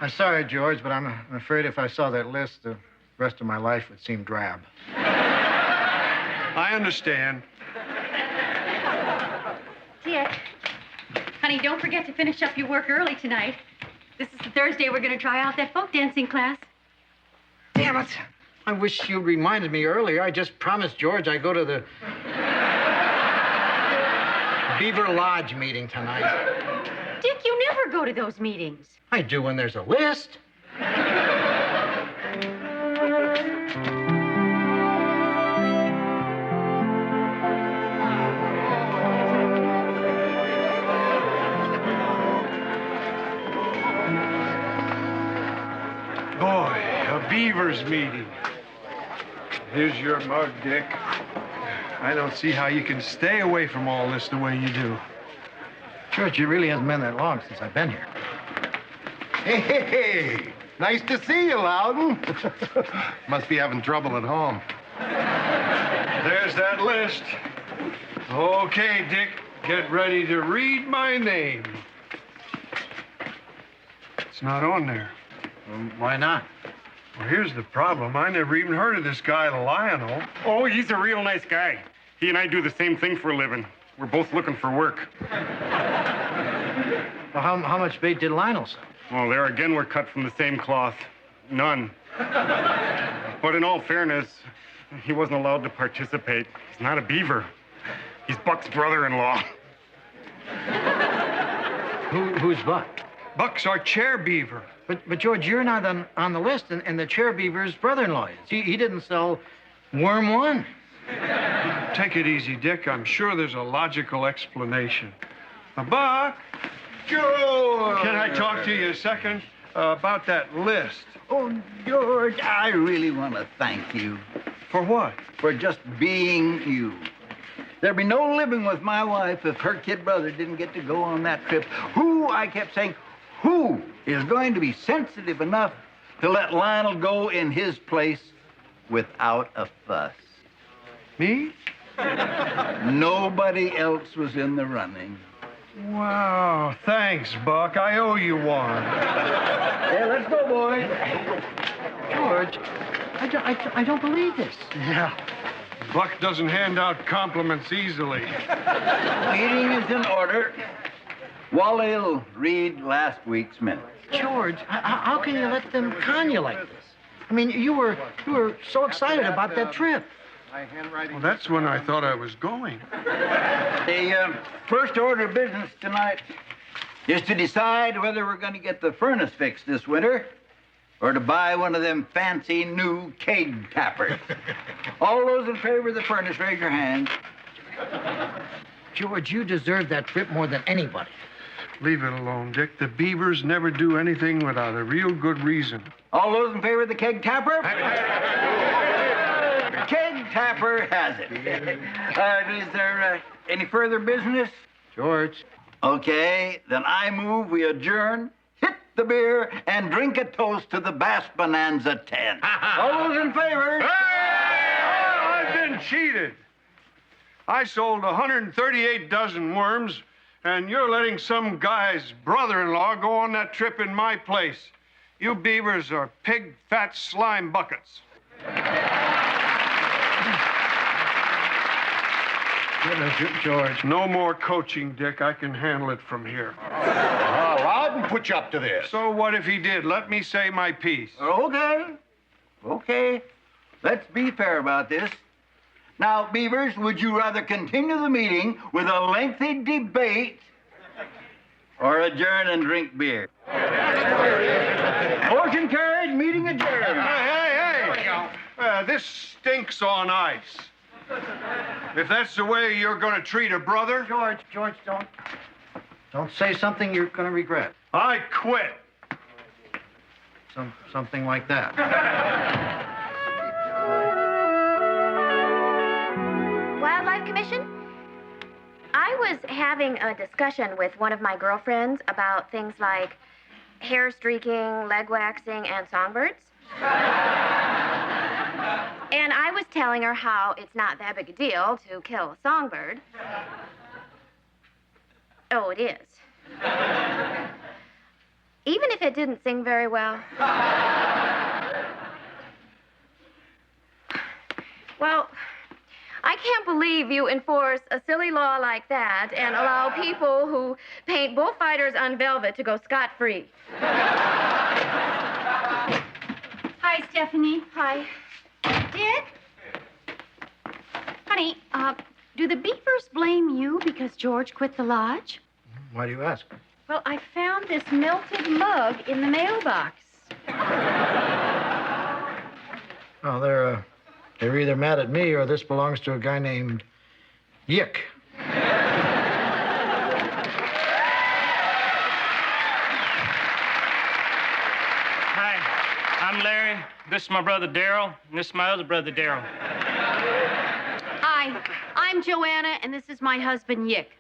I'm sorry, George, but I'm afraid if I saw that list, the rest of my life would seem drab. I understand. Dick, honey, don't forget to finish up your work early tonight. This is the Thursday we're going to try out that folk dancing class. Damn it. I wish you'd reminded me earlier. I just promised George I'd go to the Beaver Lodge meeting tonight. Dick, you never go to those meetings. I do when there's a list. Boy, a beavers meeting. Here's your mug, Dick. I don't see how you can stay away from all this the way you do. George, it really hasn't been that long since I've been here. Hey, nice to see you, Loudon. Must be having trouble at home. There's that list. Okay, Dick, get ready to read my name. It's not on there. Why not? Well, here's the problem. I never even heard of this guy, Lionel. Oh, he's a real nice guy. He and I do the same thing for a living. We're both looking for work. Well, how much bait did Lionel sell? Well, there again, we're cut from the same cloth. None. But in all fairness, he wasn't allowed to participate. He's not a beaver. He's Buck's brother-in-law. Who's Buck? Buck's our chair beaver. But George, you're not on the list, and the chair beaver's brother-in-law is. He didn't sell worm one. Take it easy, Dick. I'm sure there's a logical explanation. Buck! George! Can I talk to you a second about that list? Oh, George, I really want to thank you. For what? For just being you. There'd be no living with my wife if her kid brother didn't get to go on that trip. I kept saying, who is going to be sensitive enough to let Lionel go in his place without a fuss? Me? Nobody else was in the running. Wow, thanks, Buck. I owe you one. Hey, let's go, boys. George, I don't believe this. Yeah. Buck doesn't hand out compliments easily. Meeting is in order. Wally'll read last week's minutes. George, how can you let them con you like this? I mean, you were so excited about that trip. Well, that's when I thought I was going. The first order of business tonight is to decide whether we're going to get the furnace fixed this winter or to buy one of them fancy new keg tappers? All those in favor of the furnace, raise your hands. George, you deserve that trip more than anybody. Leave it alone, Dick. The Beavers never do anything without a real good reason. All those in favor of the keg tapper? Keg tapper has it. Is there any further business? George. Okay, then I move we adjourn, hit the beer, and drink a toast to the Bass Bonanza 10. All those in favor? Hey! I've been cheated. I sold 138 dozen worms, and you're letting some guy's brother-in-law go on that trip in my place. You Beavers are pig fat slime buckets. George. No more coaching, Dick. I can handle it from here. Loudon put you up to this. So what if he did? Let me say my piece. Okay. Let's be fair about this. Now, Beavers, would you rather continue the meeting with a lengthy debate or adjourn and drink beer? Motion carried, meeting adjourned. Hey. This stinks on ice. If that's the way you're going to treat a brother... George, don't say something you're going to regret. I quit. Something like that. Wildlife Commission? I was having a discussion with one of my girlfriends about things like hair streaking, leg waxing, and songbirds. And I was telling her how it's not that big a deal to kill a songbird. Oh, it is. Even if it didn't sing very well. Well, I can't believe you enforce a silly law like that and allow people who paint bullfighters on velvet to go scot-free. Hi, Stephanie. Hi. Dick? Honey, do the Beavers blame you because George quit the lodge? Why do you ask? Well, I found this melted mug in the mailbox. Oh, they're either mad at me or this belongs to a guy named Yick. Hi, I'm Larry. This is my brother Darryl, and this is my other brother Darryl. Hi, I'm Joanna, and this is my husband, Yick.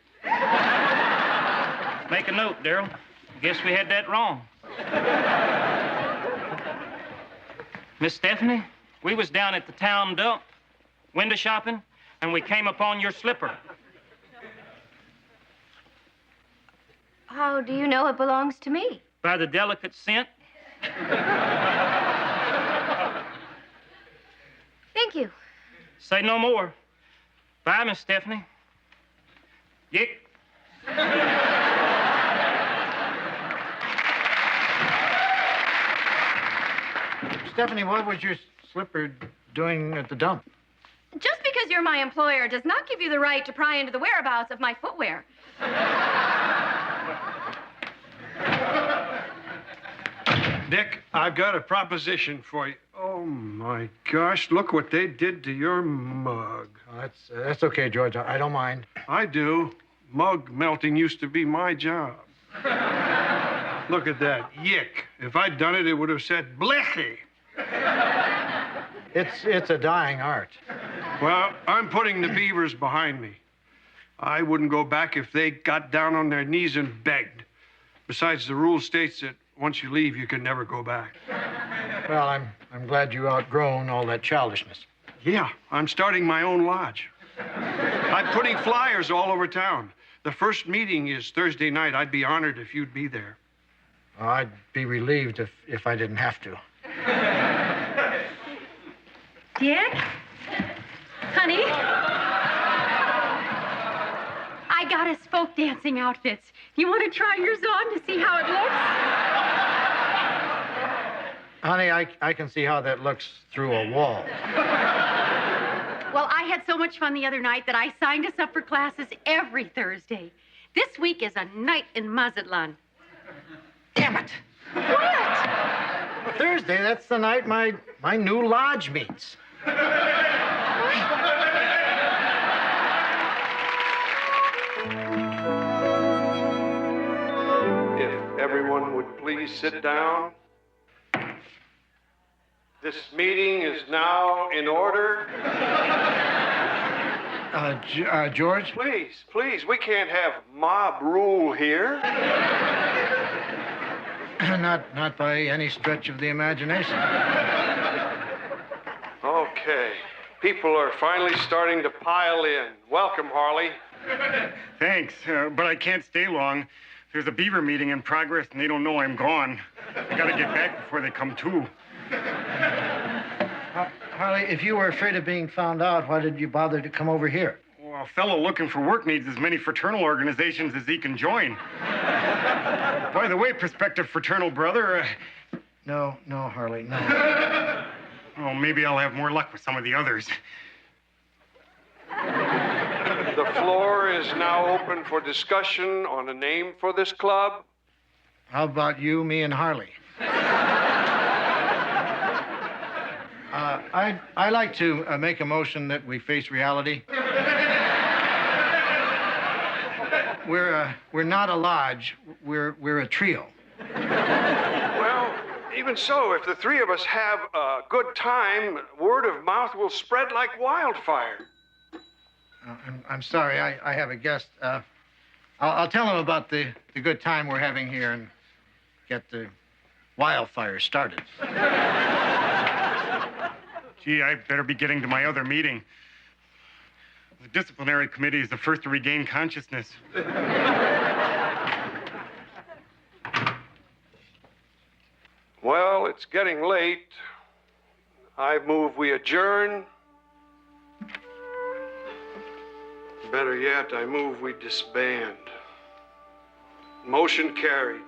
Make a note, Darryl. Guess we had that wrong. Miss Stephanie, we was down at the town dump, window shopping, and we came upon your slipper. How do you know it belongs to me? By the delicate scent. Thank you. Say no more. Bye, Miss Stephanie. Yick. Stephanie, what was your slipper doing at the dump? Just because you're my employer does not give you the right to pry into the whereabouts of my footwear. Dick, I've got a proposition for you. Oh, my gosh, look what they did to your mug. Oh, that's okay, George. I don't mind. I do. Mug melting used to be my job. Look at that. Yick. If I'd done it, it would have said blechy. It's a dying art. Well, I'm putting the Beavers behind me. I wouldn't go back if they got down on their knees and begged. Besides, the rule states that once you leave, you can never go back. Well, I'm glad you outgrown all that childishness. Yeah, I'm starting my own lodge. I'm putting flyers all over town. The first meeting is Thursday night. I'd be honored if you'd be there. Oh, I'd be relieved if I didn't have to. Dick? Honey? I got us folk dancing outfits. You want to try yours on to see how it looks? Honey, I can see how that looks through a wall. Well, I had so much fun the other night that I signed us up for classes every Thursday. This week is a night in Mazatlan. Damn it! What? Thursday, that's the night my new lodge meets. If everyone would please sit down. This meeting is now in order. George? Please, we can't have mob rule here. Not by any stretch of the imagination. Okay. People are finally starting to pile in. Welcome, Harley. Thanks, but I can't stay long. There's a beaver meeting in progress, and they don't know I'm gone. I gotta get back before they come to. Harley, if you were afraid of being found out, why did you bother to come over here? Well, a fellow looking for work needs as many fraternal organizations as he can join. By the way, prospective fraternal brother... No, Harley, no. Well, maybe I'll have more luck with some of the others. The floor is now open for discussion on a name for this club. How about you, me, and Harley? I'd like to make a motion that we face reality. We're not a lodge. We're a trio. Well, even so, if the three of us have a good time, word of mouth will spread like wildfire. I'm sorry, I have a guest. I'll tell him about the good time we're having here and get the wildfire started. Gee, I better be getting to my other meeting. The disciplinary committee is the first to regain consciousness. Well, it's getting late. I move we adjourn. Better yet, I move we disband. Motion carried.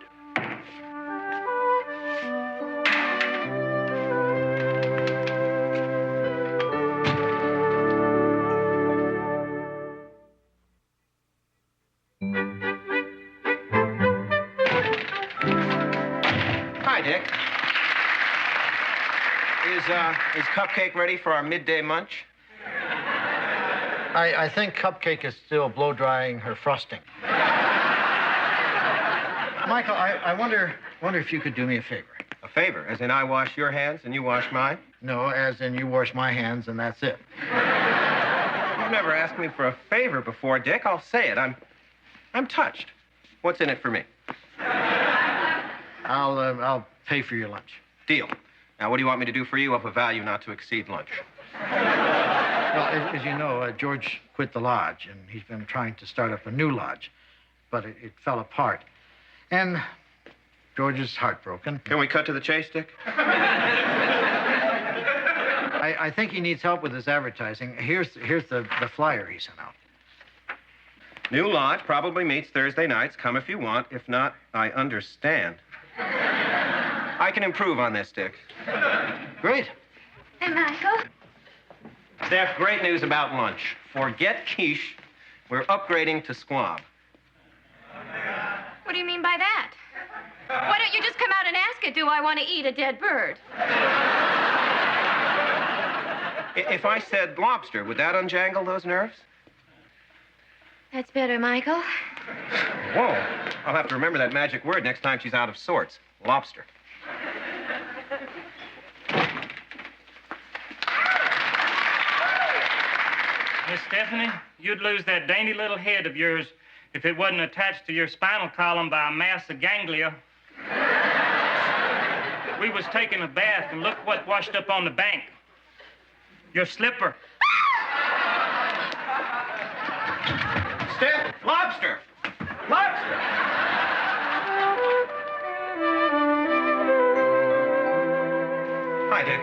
Hi, Dick. Is Cupcake ready for our midday munch? I think Cupcake is still blow-drying her frosting. Michael, I wonder if you could do me a favor. A favor? As in I wash your hands and you wash mine? No, as in you wash my hands and that's it. You've never asked me for a favor before, Dick. I'll say it. I'm touched. What's in it for me? I'll pay for your lunch. Deal. Now, what do you want me to do for you of a value not to exceed lunch? Well, as you know, George quit the lodge, and he's been trying to start up a new lodge, but it fell apart. And George is heartbroken. Can we cut to the chase, Dick? I think he needs help with his advertising. Here's the flyer he sent out. New lodge probably meets Thursday nights. Come if you want. If not, I understand. I can improve on this, Dick. Great. Hey, Michael. Steph, great news about lunch. Forget quiche. We're upgrading to squab. What do you mean by that? Why don't you just come out and ask it, do I want to eat a dead bird? If I said lobster, would that unjangle those nerves? That's better, Michael. Whoa. I'll have to remember that magic word next time she's out of sorts. Lobster. Miss Stephanie, you'd lose that dainty little head of yours if it wasn't attached to your spinal column by a mass of ganglia. We was taking a bath, and look what washed up on the bank. Your slipper. Steph, lobster! Lobster! Hi, Dick.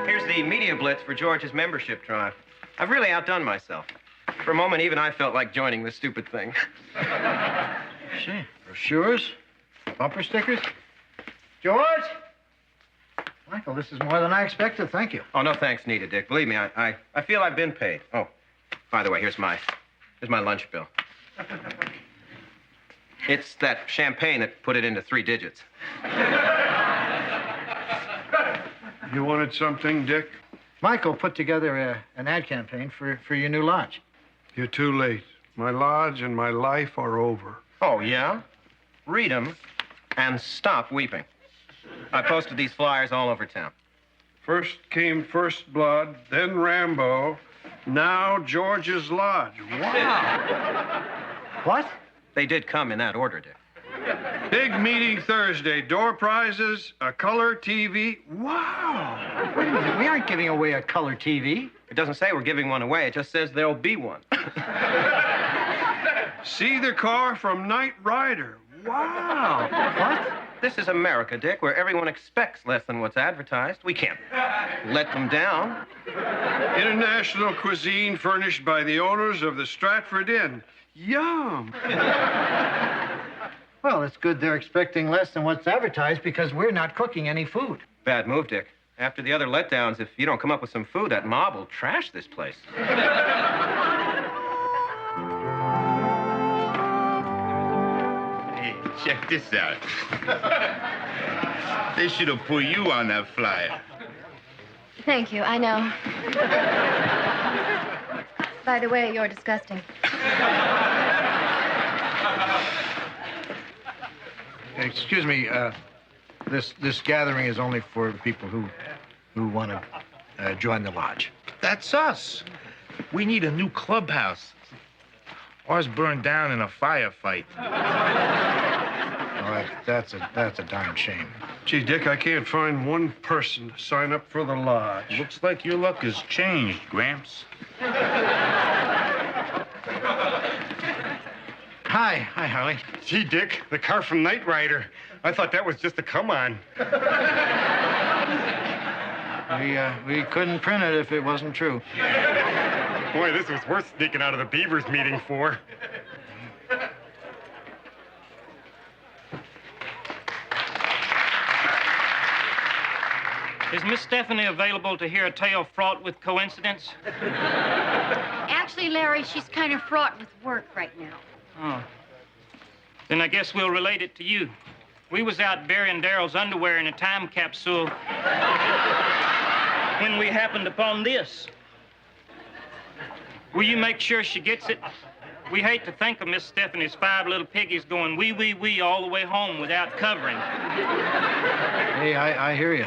Here's the media blitz for George's membership drive. I've really outdone myself. For a moment, even I felt like joining this stupid thing. See, brochures, bumper stickers. George? Michael, this is more than I expected. Thank you. Oh, no thanks needed, Dick. Believe me, I feel I've been paid. Oh, by the way, here's my lunch bill. It's that champagne that put it into 3 digits. You wanted something, Dick? Michael put together an ad campaign for your new lodge. You're too late. My lodge and my life are over. Oh, yeah? Read them and stop weeping. I posted these flyers all over town. First came First Blood, then Rambo, now George's Lodge. Wow. What? They did come in that order, Dick. Big meeting Thursday. Door prizes, a color TV. Wow. Wait a minute, we aren't giving away a color TV. It doesn't say we're giving one away. It just says there'll be one. See the car from Knight Rider. Wow. What? This is America, Dick, where everyone expects less than what's advertised. We can't let them down. International cuisine furnished by the owners of the Stratford Inn. Yum. Well, it's good they're expecting less than what's advertised because we're not cooking any food. Bad move, Dick. After the other letdowns, if you don't come up with some food, that mob will trash this place. Hey, check this out. They should have put you on that flyer. Thank you, I know. By the way, you're disgusting. Excuse me, this gathering is only for people who want to join the lodge. That's us. We need a new clubhouse. Ours burned down in a firefight. Oh, that's a darn shame. Gee, Dick, I can't find one person to sign up for the lodge. Looks like your luck has changed, Gramps. Hi, Harley. Gee, Dick, the car from Knight Rider. I thought that was just a come-on. We couldn't print it if it wasn't true. Boy, this was worth sneaking out of the Beavers meeting for. Is Miss Stephanie available to hear a tale fraught with coincidence? Actually, Larry, she's kind of fraught with work right now. Oh. Then I guess we'll relate it to you. We was out burying Darryl's underwear in a time capsule when we happened upon this. Will you make sure she gets it? We hate to think of Miss Stephanie's 5 little piggies going wee, wee, wee all the way home without covering. Hey, I hear you.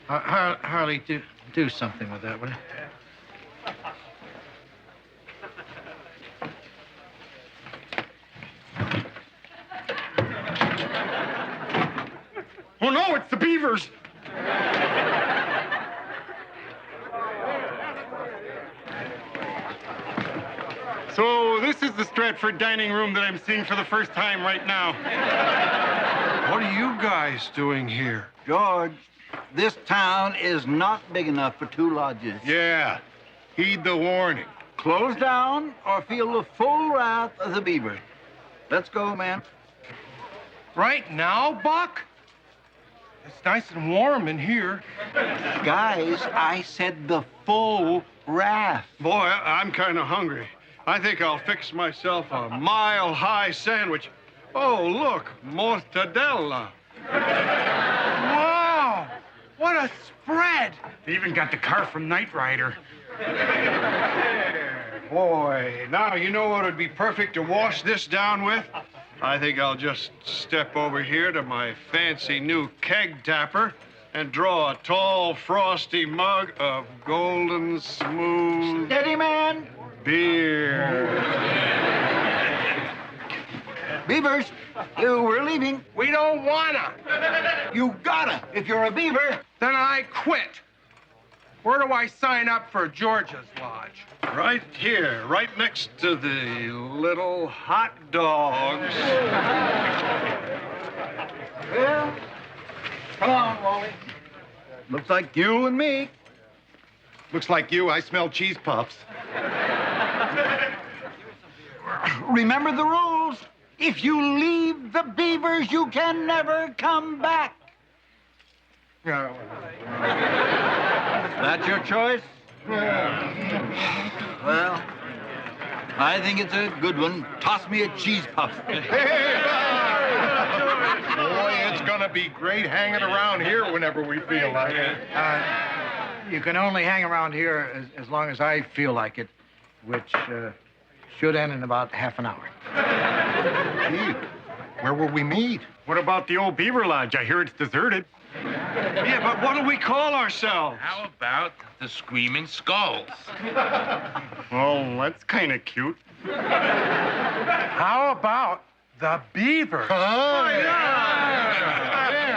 Harley, do something with that, will you? Oh, no, it's the Beavers. So this is the Stratford dining room that I'm seeing for the first time right now. What are you guys doing here? George, this town is not big enough for 2 lodges. Yeah. Heed the warning. Close down or feel the full wrath of the beaver. Let's go, man. Right now, Buck? It's nice and warm in here. Guys, I said the full wrath. Boy, I'm kind of hungry. I think I'll fix myself a mile-high sandwich. Oh, look, mortadella. Wow! What a spread! They even got the car from Knight Rider. Boy, now you know what would be perfect to wash this down with? I think I'll just step over here to my fancy new keg tapper and draw a tall, frosty mug of golden smooth... Steady, man. Beer. Beavers, we're leaving. We don't wanna. You gotta. If you're a beaver. Then I quit. Where do I sign up for George's Lodge? Right here, right next to the little hot dogs. Well, come on, Wally. Looks like you and me. Looks like you. I smell cheese puffs. Remember the rules. If you leave the beavers, you can never come back. That's your choice? Well, I think it's a good one. Toss me a cheese puff. Boy, it's be great hanging around here whenever we feel like it. You can only hang around here as long as I feel like it, which should end in about half an hour. Gee, where will we meet? What about the old beaver lodge? I hear it's deserted. Yeah, but what do we call ourselves? How about the Screaming Skulls? Well, that's kind of cute. How about the beaver?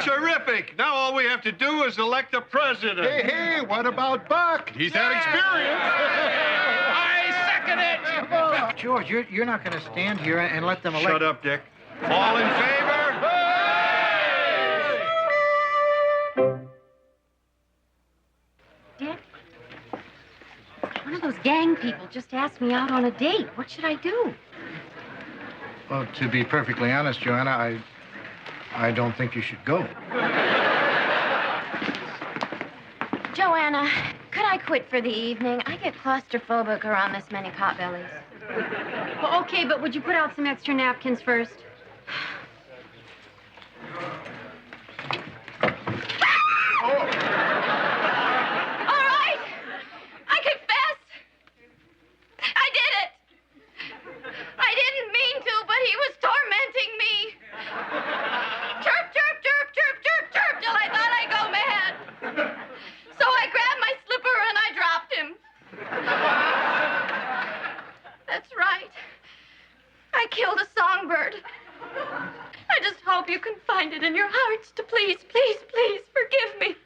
Terrific. Now all we have to do is elect a president. Hey, what about Buck? He's had experience. I second it! George, you're not going to stand here and let them elect... Shut up, Dick. All in favor? Dick, one of those gang people just asked me out on a date. What should I do? Well, to be perfectly honest, Joanna, I don't think you should go. Joanna, could I quit for the evening? I get claustrophobic around this many potbellies. Well, okay, but would you put out some extra napkins first? All right. I confess. I did it. I didn't mean to, but he was tormenting me. Chirp, chirp, chirp, chirp, chirp, chirp, till I thought I'd go mad. So I grabbed my slipper and I dropped him. That's right. I killed a songbird. I just hope you can find it in your hearts to please, please, please forgive me.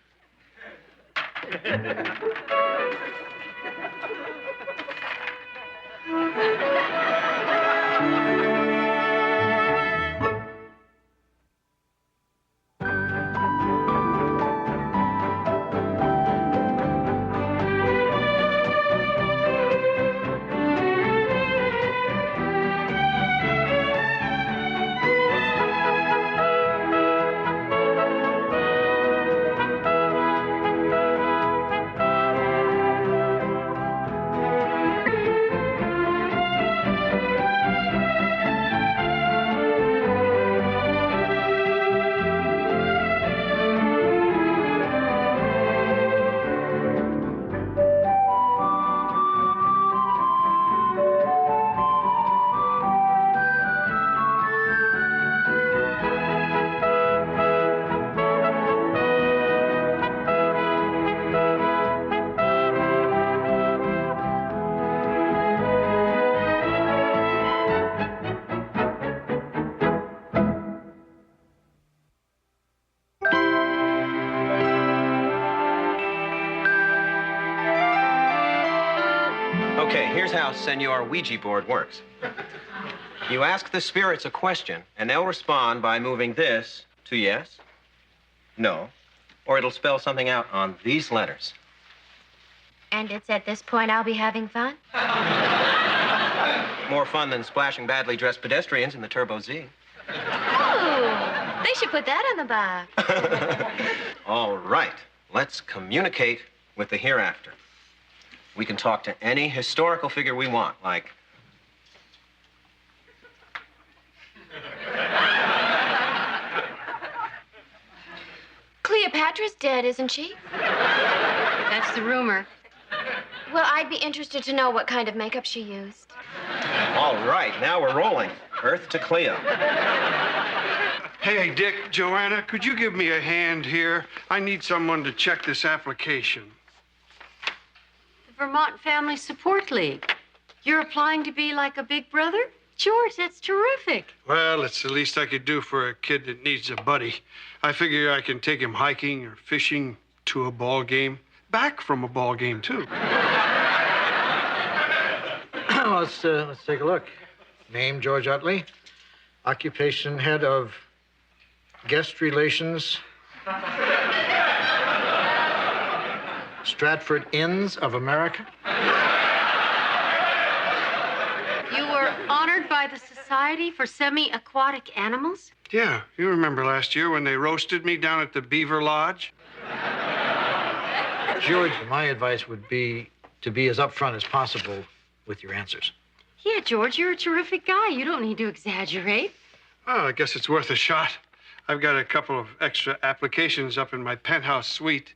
Okay, here's how Senor Ouija board works. You ask the spirits a question, and they'll respond by moving this to yes, no, or it'll spell something out on these letters. And it's at this point I'll be having fun? More fun than splashing badly dressed pedestrians in the Turbo Z. Ooh, they should put that on the box. All right, let's communicate with the hereafter. We can talk to any historical figure we want, like... Cleopatra's dead, isn't she? That's the rumor. Well, I'd be interested to know what kind of makeup she used. All right, now we're rolling. Earth to Cleo. Hey, Dick, Joanna, could you give me a hand here? I need someone to check this application. The Vermont Family Support League. You're applying to be like a big brother? George, that's terrific. Well, it's the least I could do for a kid that needs a buddy. I figure I can take him hiking or fishing, to a ball game, back from a ball game, too. Let's take a look. Name, George Utley. Occupation, head of guest relations. Stratford Inns of America. You were honored by the Society for Semi-Aquatic Animals? Yeah, you remember last year when they roasted me down at the Beaver Lodge? George, my advice would be to be as upfront as possible with your answers. Yeah, George, you're a terrific guy. You don't need to exaggerate. Well, I guess it's worth a shot. I've got a couple of extra applications up in my penthouse suite.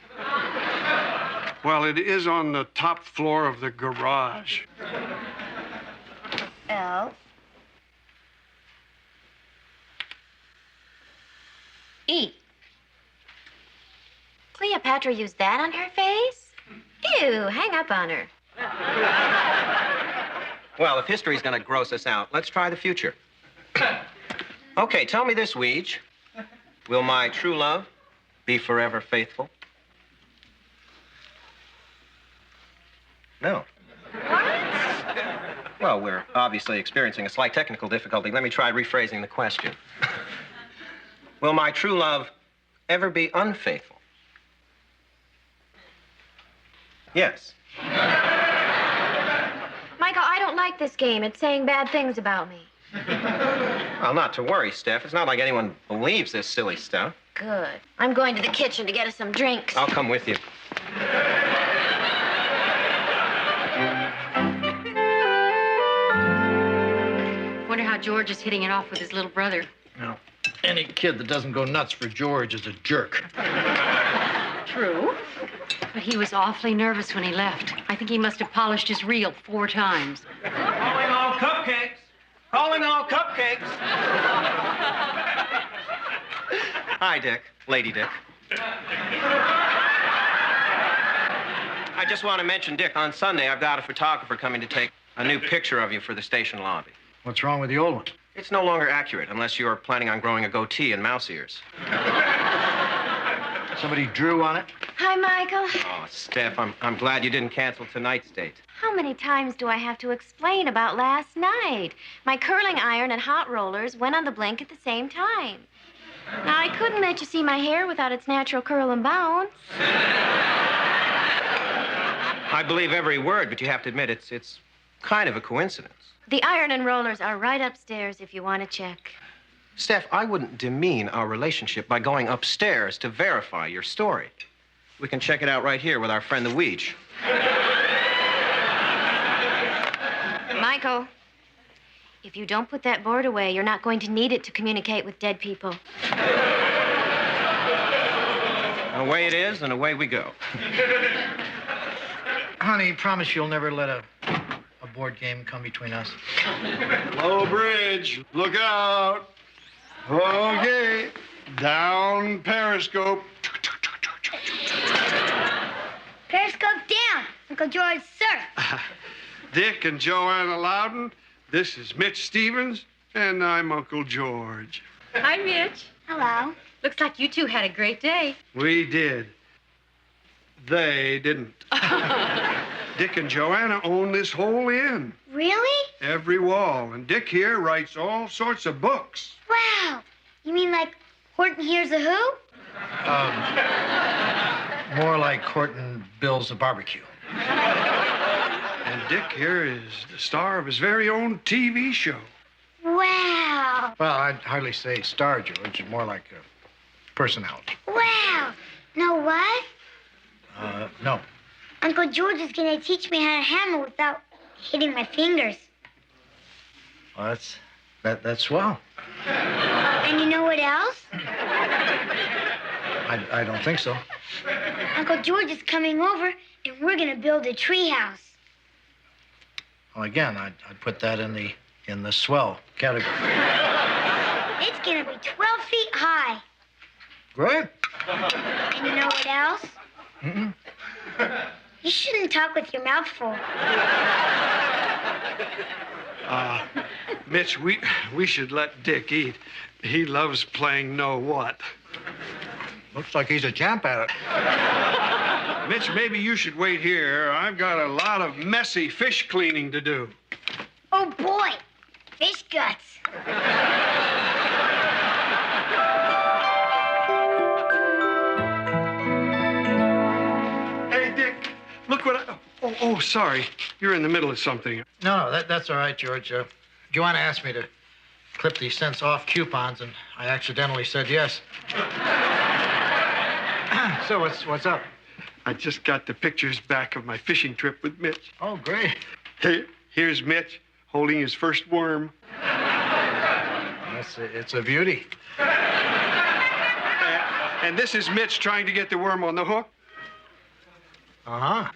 Well, it is on the top floor of the garage. L. E. Cleopatra used that on her face? Ew, hang up on her. Well, if history's going to gross us out, let's try the future. Okay, tell me this, Weege. Will my true love be forever faithful? No. Well, we're obviously experiencing a slight technical difficulty. Let me try rephrasing the question. Will my true love ever be unfaithful? Yes. Michael, I don't like this game. It's saying bad things about me. Well, not to worry, Steph. It's not like anyone believes this silly stuff. Good. I'm going to the kitchen to get us some drinks. I'll come with you. Wonder how George is hitting it off with his little brother. Now, any kid that doesn't go nuts for George is a jerk. True. But he was awfully nervous when he left. I think he must have polished his reel 4 times. Calling all cupcakes. Calling all cupcakes. Hi, Dick. Lady Dick. I just want to mention, Dick, on Sunday, I've got a photographer coming to take a new picture of you for the station lobby. What's wrong with the old one? It's no longer accurate unless you're planning on growing a goatee and mouse ears. Somebody drew on it? Hi, Michael. Oh, Steph, I'm glad you didn't cancel tonight's date. How many times do I have to explain about last night? My curling iron and hot rollers went on the blink at the same time. Now, I couldn't let you see my hair without its natural curl and bounce. I believe every word, but you have to admit it's kind of a coincidence. The iron and rollers are right upstairs if you want to check. Steph, I wouldn't demean our relationship by going upstairs to verify your story. We can check it out right here with our friend the Weege. Michael, if you don't put that board away, you're not going to need it to communicate with dead people. Away it is, and away we go. Honey, promise you'll never let a board game come between us. Low bridge, look out. Okay, down Periscope. Periscope down, Uncle George, sir. Dick and Joanna Loudon, this is Mitch Stevens, and I'm Uncle George. Hi, Mitch. Hello. Looks like you two had a great day. We did. They didn't. Dick and Joanna own this whole inn. Really? Every wall. And Dick here writes all sorts of books. Wow. You mean like Horton Hears a Who? More like Horton Builds a Barbecue. And Dick here is the star of his very own TV show. Wow. Well, I'd hardly say star, George. More like a personality. Wow. Know what? No. Uncle George is going to teach me how to hammer without hitting my fingers. Well, that's swell. And you know what else? I don't think so. Uncle George is coming over, and we're going to build a treehouse. Well, again, I'd put that in the swell category. It's going to be 12 feet high. Great. And you know what else? Mm-mm. You shouldn't talk with your mouth full. Mitch, we should let Dick eat. He loves playing know what. Looks like he's a champ at it. Mitch, maybe you should wait here. I've got a lot of messy fish cleaning to do. Oh, boy. Fish guts. Hey, Dick, look what I... Oh, sorry. You're in the middle of something. No, that's all right, George. Joanna asked me to clip these cents off coupons, and I accidentally said yes. So what's up? I just got the pictures back of my fishing trip with Mitch. Oh, great. Here's Mitch holding his first worm. It's a beauty. And this is Mitch trying to get the worm on the hook. Uh-huh.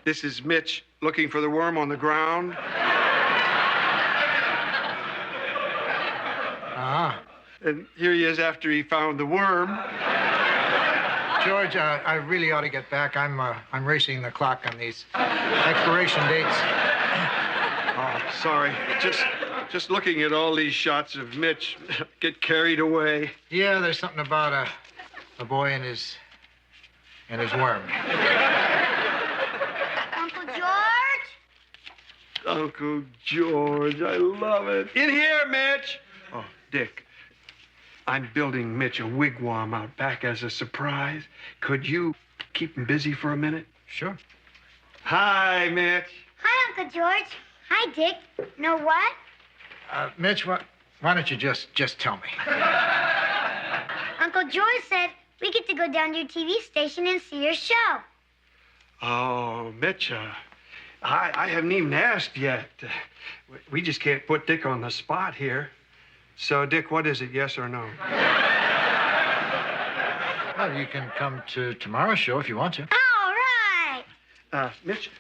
This is Mitch looking for the worm on the ground. Uh-huh. And here he is after he found the worm. George, I really ought to get back. I'm racing the clock on these expiration dates. Oh, sorry. Just looking at all these shots of Mitch get carried away. Yeah, there's something about a boy and his worm. Uncle George? Uncle George, I love it. In here, Mitch. Oh, Dick, I'm building Mitch a wigwam out back as a surprise. Could you keep him busy for a minute? Sure. Hi, Mitch. Hi, Uncle George. Hi, Dick. Know what? Mitch, why don't you just tell me? Uncle George said we get to go down to your TV station and see your show. Oh, Mitch, I haven't even asked yet. We just can't put Dick on the spot here. So, Dick, what is it, yes or no? Well, you can come to tomorrow's show if you want to. All right. Mitch,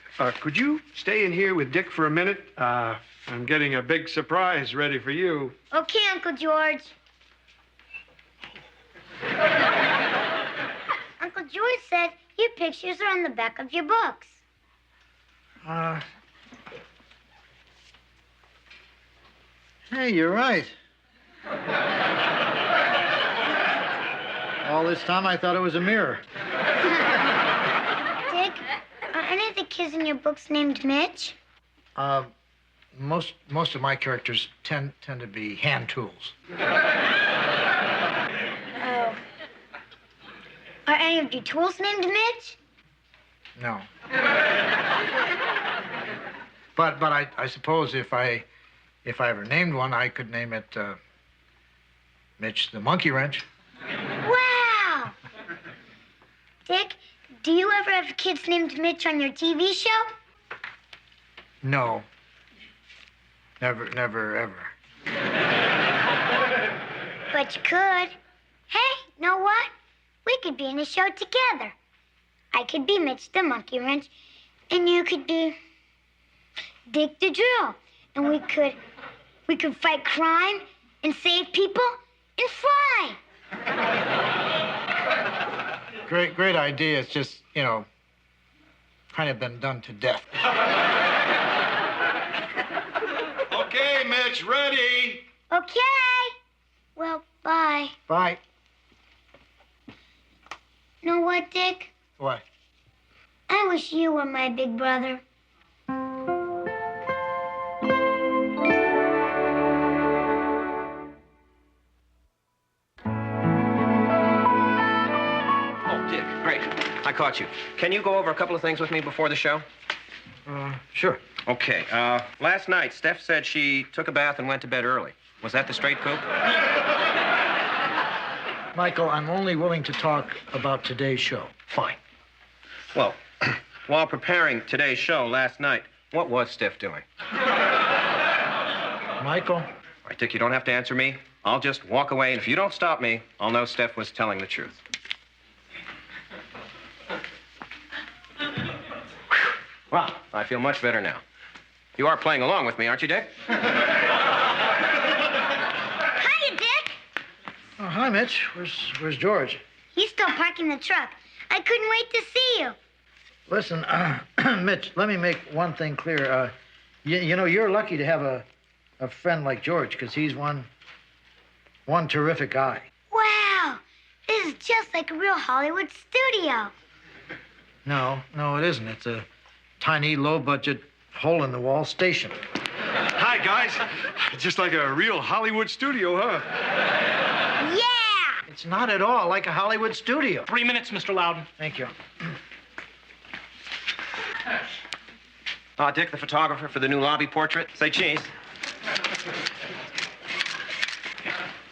could you stay in here with Dick for a minute? I'm getting a big surprise ready for you. Okay, Uncle George. Uncle George said your pictures are on the back of your books. Hey, you're right. All this time I thought it was a mirror. Dick, are any of the kids in your books named Mitch? Most of my characters tend to be hand tools. Oh. Are any of your tools named Mitch? No. But I suppose if I ever named one, I could name it Mitch the Monkey Wrench. Wow! Dick, do you ever have kids named Mitch on your TV show? No. Never, ever. But you could. Hey, know what? We could be in a show together. I could be Mitch the Monkey Wrench, and you could be Dick the Drill. And we could fight crime and save people and fly. Great idea. It's just, kind of been done to death. Okay, Mitch, ready. Okay. Well, bye. Bye. Know what, Dick? What? I wish you were my big brother. Great. I caught you. Can you go over a couple of things with me before the show? Sure. Okay. Last night, Steph said she took a bath and went to bed early. Was that the straight coop? Michael, I'm only willing to talk about today's show. Fine. Well, while preparing today's show last night, what was Steph doing? Michael? All right, Dick, you don't have to answer me. I'll just walk away, and if you don't stop me, I'll know Steph was telling the truth. Well, I feel much better now. You are playing along with me, aren't you, Dick? Hiya, Dick. Oh, hi, Mitch. Where's George? He's still parking the truck. I couldn't wait to see you. Listen, Mitch, let me make one thing clear. You're lucky to have a friend like George, because he's one terrific guy. Wow. This is just like a real Hollywood studio. No, it isn't. It's a tiny, low-budget, hole-in-the-wall station. Hi, guys. Just like a real Hollywood studio, huh? Yeah! It's not at all like a Hollywood studio. 3 minutes, Mr. Loudon. Thank you. Dick, the photographer for the new lobby portrait. Say cheese.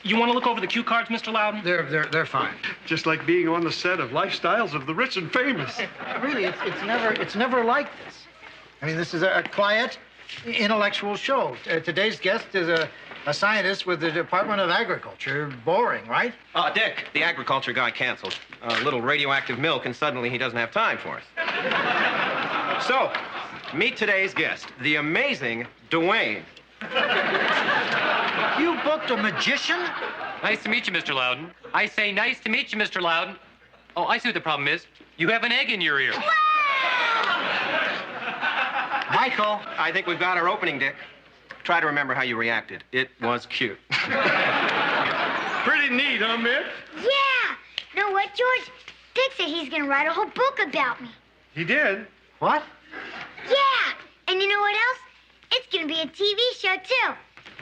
You want to look over the cue cards, Mr. Loudon? They're fine. Just like being on the set of Lifestyles of the Rich and Famous. Really, it's never like this. I mean, this is a quiet, intellectual show. Today's guest is A scientist with the Department of Agriculture. Boring, right? Dick, the agriculture guy canceled. A little radioactive milk, and suddenly he doesn't have time for us. So, meet today's guest, the amazing Dwayne. You booked a magician? Nice to meet you, Mr. Loudon. I say nice to meet you, Mr. Loudon. Oh, I see what the problem is. You have an egg in your ear. Michael, I think we've got our opening, Dick. Try to remember how you reacted. It was cute. Pretty neat, huh, Mitch? Yeah. Know what, George? Dick said he's going to write a whole book about me. He did? What? Yeah. And you know what else? It's going to be a TV show, too.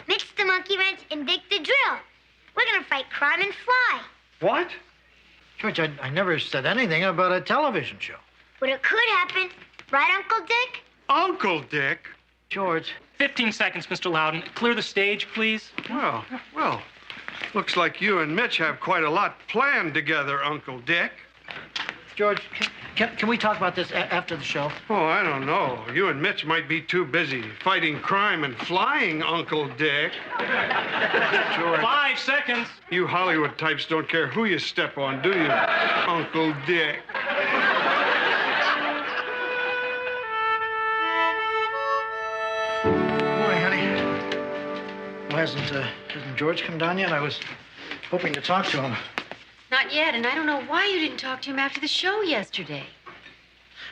Mitch the Monkey Wrench and Dick the Drill. We're going to fight crime and fly. What? George, I never said anything about a television show. But it could happen. Right, Uncle Dick? Uncle Dick? George. 15 seconds, Mr. Loudon. Clear the stage, please. Well, looks like you and Mitch have quite a lot planned together, Uncle Dick. George, can we talk about this after the show? Oh, I don't know. You and Mitch might be too busy fighting crime and flying, Uncle Dick. George. 5 seconds. You Hollywood types don't care who you step on, do you, Uncle Dick? Morning, honey. Well, hasn't George come down yet? I was hoping to talk to him. Not yet, and I don't know why you didn't talk to him after the show yesterday.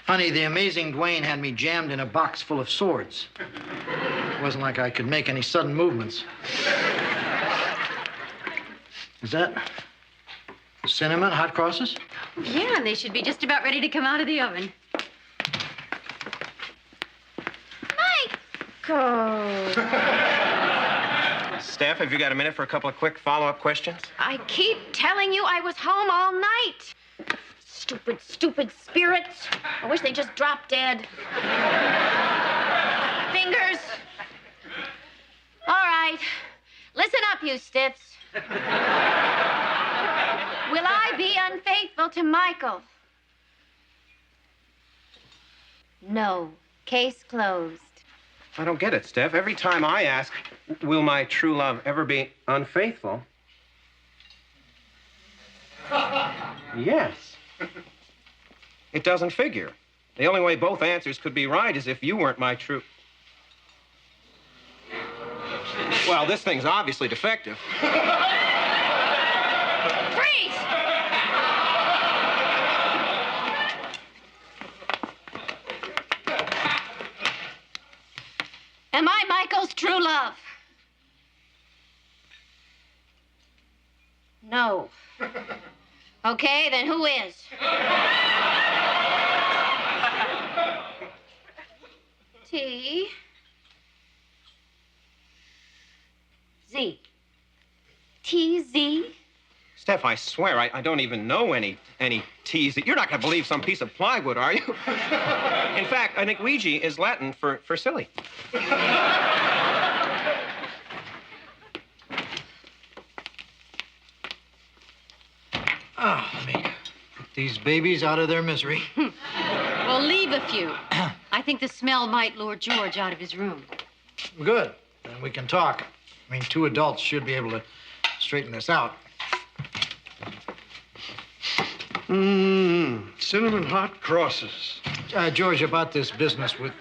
Honey, the amazing Dwayne had me jammed in a box full of swords. It wasn't like I could make any sudden movements. Is that cinnamon hot crosses? Yeah, and they should be just about ready to come out of the oven. Steph, have you got a minute for a couple of quick follow-up questions? I keep telling you I was home all night. Stupid, stupid spirits. I wish they just dropped dead. Fingers. All right. Listen up, you stiffs. Will I be unfaithful to Michael? No. Case closed. I don't get it, Steph. Every time I ask, will my true love ever be unfaithful? Yes. It doesn't figure. The only way both answers could be right is if you weren't my true... Well, this thing's obviously defective. Freeze! Am I Michael's true love? No. Okay, then who is? T. Z. T-Z? Steph, I swear, I don't even know any T's. You're not going to believe some piece of plywood, are you? In fact, I think Ouija is Latin for silly. Oh, let me get these babies out of their misery. Well, leave a few. I think the smell might lure George out of his room. Good. Then we can talk. I mean, two adults should be able to straighten this out. Cinnamon hot crosses. George, about this business with...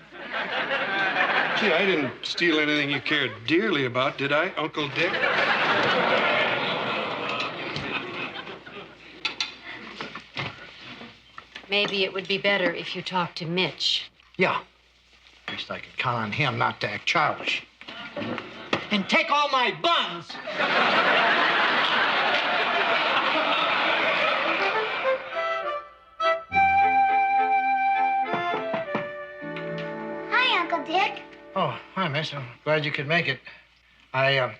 Gee, I didn't steal anything you cared dearly about, did I, Uncle Dick? Maybe it would be better if you talked to Mitch. Yeah. At least I could count on him not to act childish. And take all my buns! Hi, Uncle Dick. Oh, hi, miss. I'm glad you could make it. I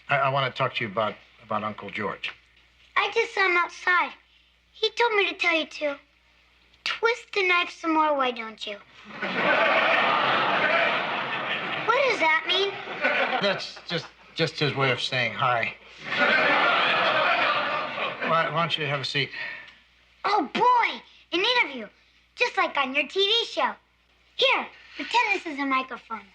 want to talk to you about Uncle George. I just saw him outside. He told me to tell you to. Twist the knife some more, why don't you? What does that mean? That's just his way of saying hi. Why don't you have a seat? Oh, boy, an interview. Just like on your TV show. Here, pretend this is a microphone.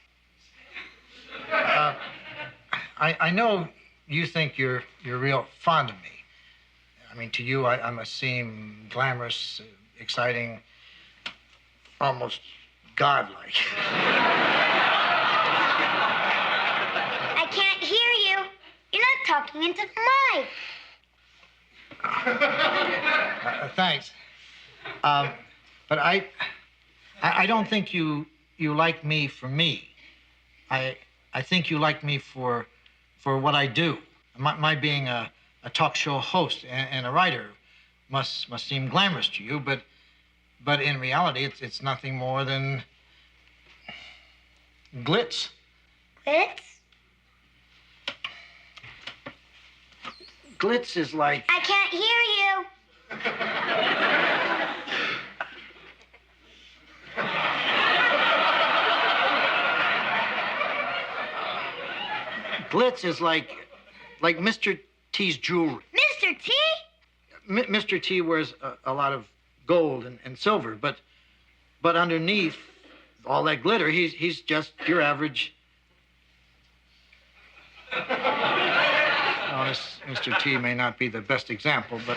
I know you think you're real fond of me. I mean, to you, I must seem glamorous, exciting, almost godlike. I can't hear you. You're not talking into the mic. Thanks. But I don't think you like me for me. I think you like me for what I do. My being a talk show host and a writer must seem glamorous to you, but in reality, it's nothing more than glitz. Glitz? Glitz is like... I can't hear you. Glitz is like Mr. T's jewelry. Mr. T? Mr. T wears a lot of gold and silver, but underneath all that glitter, he's just your average. Honest, Mr. T may not be the best example, but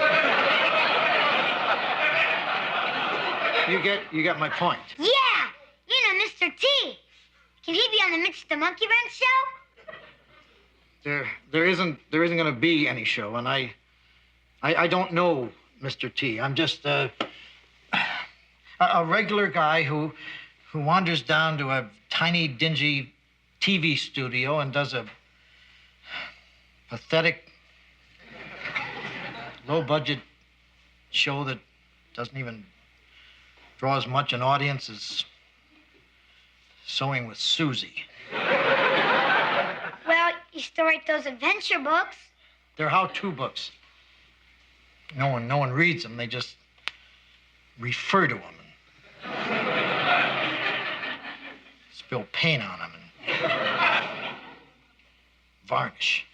you get my point. Yeah, you know Mr. T. Can he be on the Mitch the Monkey Wrench show? There isn't going to be any show, and I don't know Mr. T. I'm just a regular guy who wanders down to a tiny, dingy TV studio and does a pathetic, low-budget show that doesn't even draw as much an audience as Sewing with Susie. Well, you still write those adventure books. They're how-to books. No one reads them. They just refer to them and spill paint on them and varnish.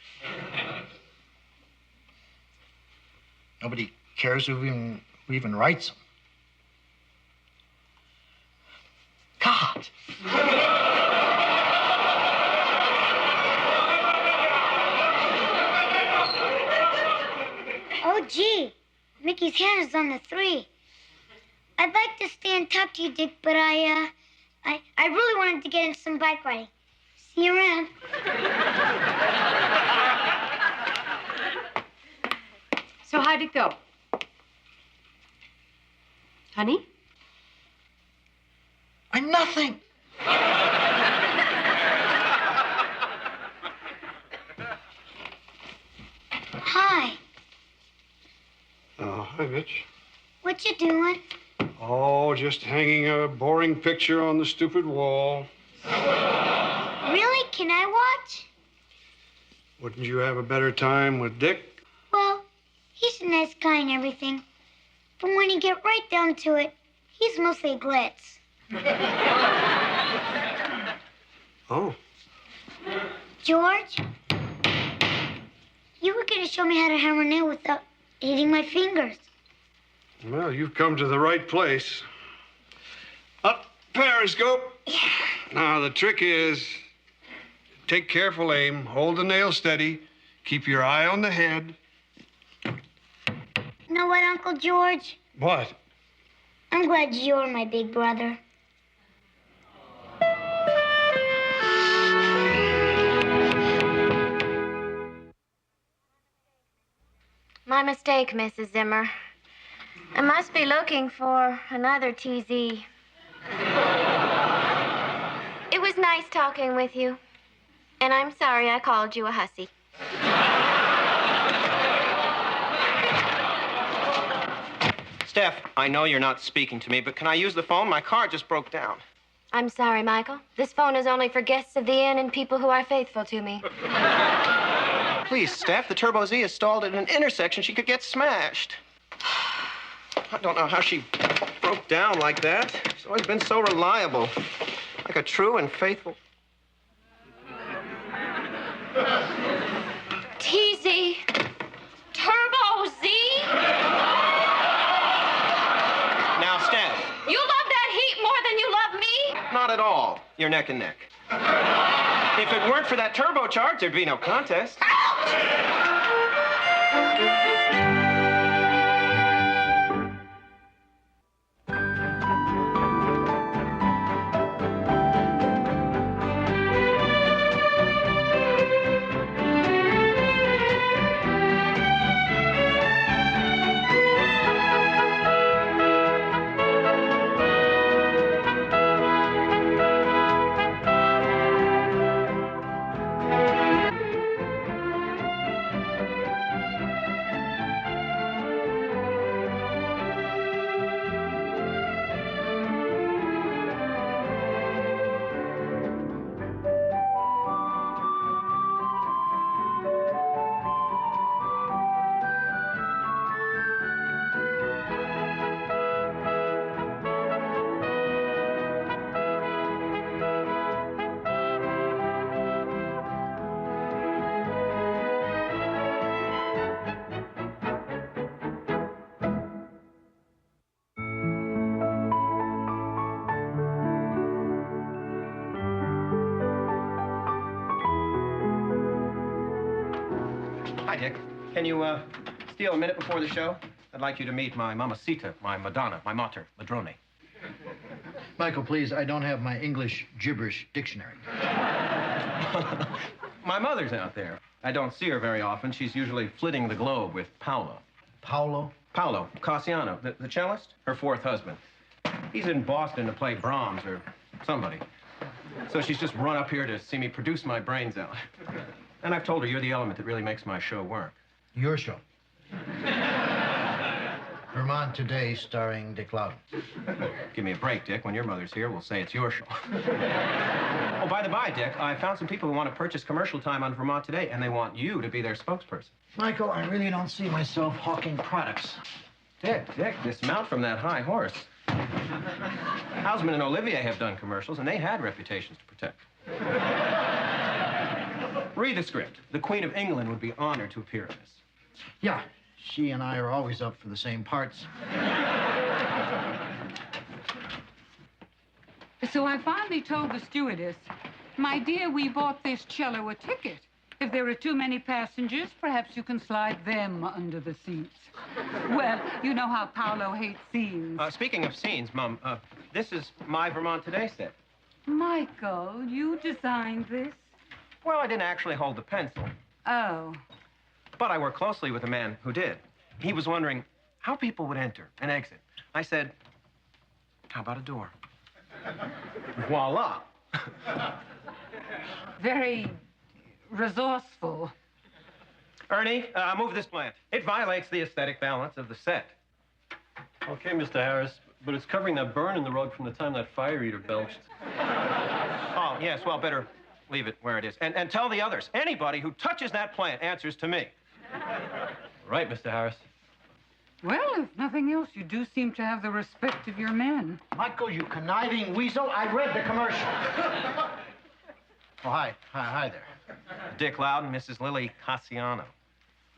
Nobody cares who even writes them. God. Oh, gee. Mickey's hand is on the 3. I'd like to stay and talk to you, Dick, but I really wanted to get into some bike riding. See you around. So how'd it go? Honey? I'm nothing. Hi. Oh, hi, Mitch. What you doing? Oh, just hanging a boring picture on the stupid wall. Really? Can I watch? Wouldn't you have a better time with Dick? Well, he's a nice guy and everything. But when you get right down to it, he's mostly a glitz. Oh. George? You were going to show me how to hammer a nail without hitting my fingers. Well, you've come to the right place. Up, periscope. Now, the trick is take careful aim, hold the nail steady, keep your eye on the head. You know what, Uncle George? What? I'm glad you're my big brother. My mistake, Mrs. Zimmer. I must be looking for another TZ. It was nice talking with you. And I'm sorry I called you a hussy. Steph, I know you're not speaking to me, but can I use the phone? My car just broke down. I'm sorry, Michael. This phone is only for guests of the inn and people who are faithful to me. Please, Steph, the Turbo Z is stalled at an intersection. She could get smashed. I don't know how she broke down like that. She's always been so reliable. Like a true and faithful... TZ. Turbo Z. Now, Steph. You love that heat more than you love me? Not at all. You're neck and neck. If it weren't for that turbocharge, there'd be no contest. Hi, Dick. Can you, steal a minute before the show? I'd like you to meet my mamacita, my Madonna, my mater, Madrone. Michael, please, I don't have my English gibberish dictionary. My mother's out there. I don't see her very often. She's usually flitting the globe with Paolo. Paolo? Paolo Cassiano, the cellist, her fourth husband. He's in Boston to play Brahms or somebody. So she's just run up here to see me produce my brains out. And I've told her you're the element that really makes my show work. Your show? Vermont Today, starring Dick Loudon. Give me a break, Dick. When your mother's here, we'll say it's your show. Oh, by the by, Dick, I found some people who want to purchase commercial time on Vermont Today, and they want you to be their spokesperson. Michael, I really don't see myself hawking products. Dick, dismount from that high horse. Hausman and Olivier have done commercials, and they had reputations to protect. Read the script. The Queen of England would be honored to appear in this. Yeah, she and I are always up for the same parts. So I finally told the stewardess, my dear, we bought this cello a ticket. If there are too many passengers, perhaps you can slide them under the seats. Well, you know how Paolo hates scenes. Speaking of scenes, Mum, this is my Vermont Today set. Michael, you designed this? Well, I didn't actually hold the pencil. Oh. But I worked closely with a man who did. He was wondering how people would enter and exit. I said, how about a door? Voila. Very resourceful. Ernie, move this plant. It violates the aesthetic balance of the set. Okay, Mr. Harris, but it's covering that burn in the road from the time that fire eater belched. Oh, yes, well, better leave it where it is. And tell the others, anybody who touches that plant answers to me. Right, Mr. Harris. Well, if nothing else, you do seem to have the respect of your men. Michael, you conniving weasel, I read the commercial. Oh, hi there. Dick Loudon, Mrs. Lily Cassiano.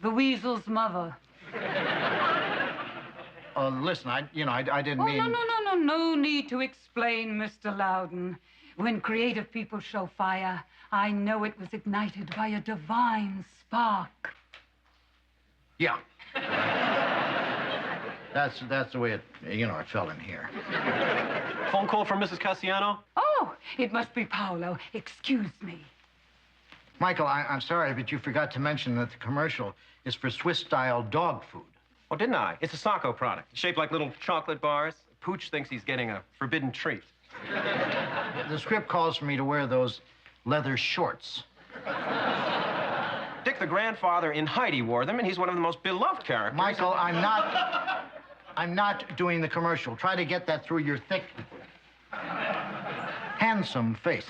The weasel's mother. Listen, I didn't mean... No need to explain, Mr. Loudon. When creative people show fire, I know it was ignited by a divine spark. Yeah. That's the way it, it fell in here. Phone call from Mrs. Cassiano? Oh, it must be Paolo. Excuse me. Michael, I'm sorry, but you forgot to mention that the commercial is for Swiss-style dog food. Oh, didn't I? It's a Sacco product, shaped like little chocolate bars. Pooch thinks he's getting a forbidden treat. The script calls for me to wear those leather shorts. Dick, the grandfather in Heidi wore them, and he's one of the most beloved characters. Michael, I'm not doing the commercial. Try to get that through your thick, handsome face.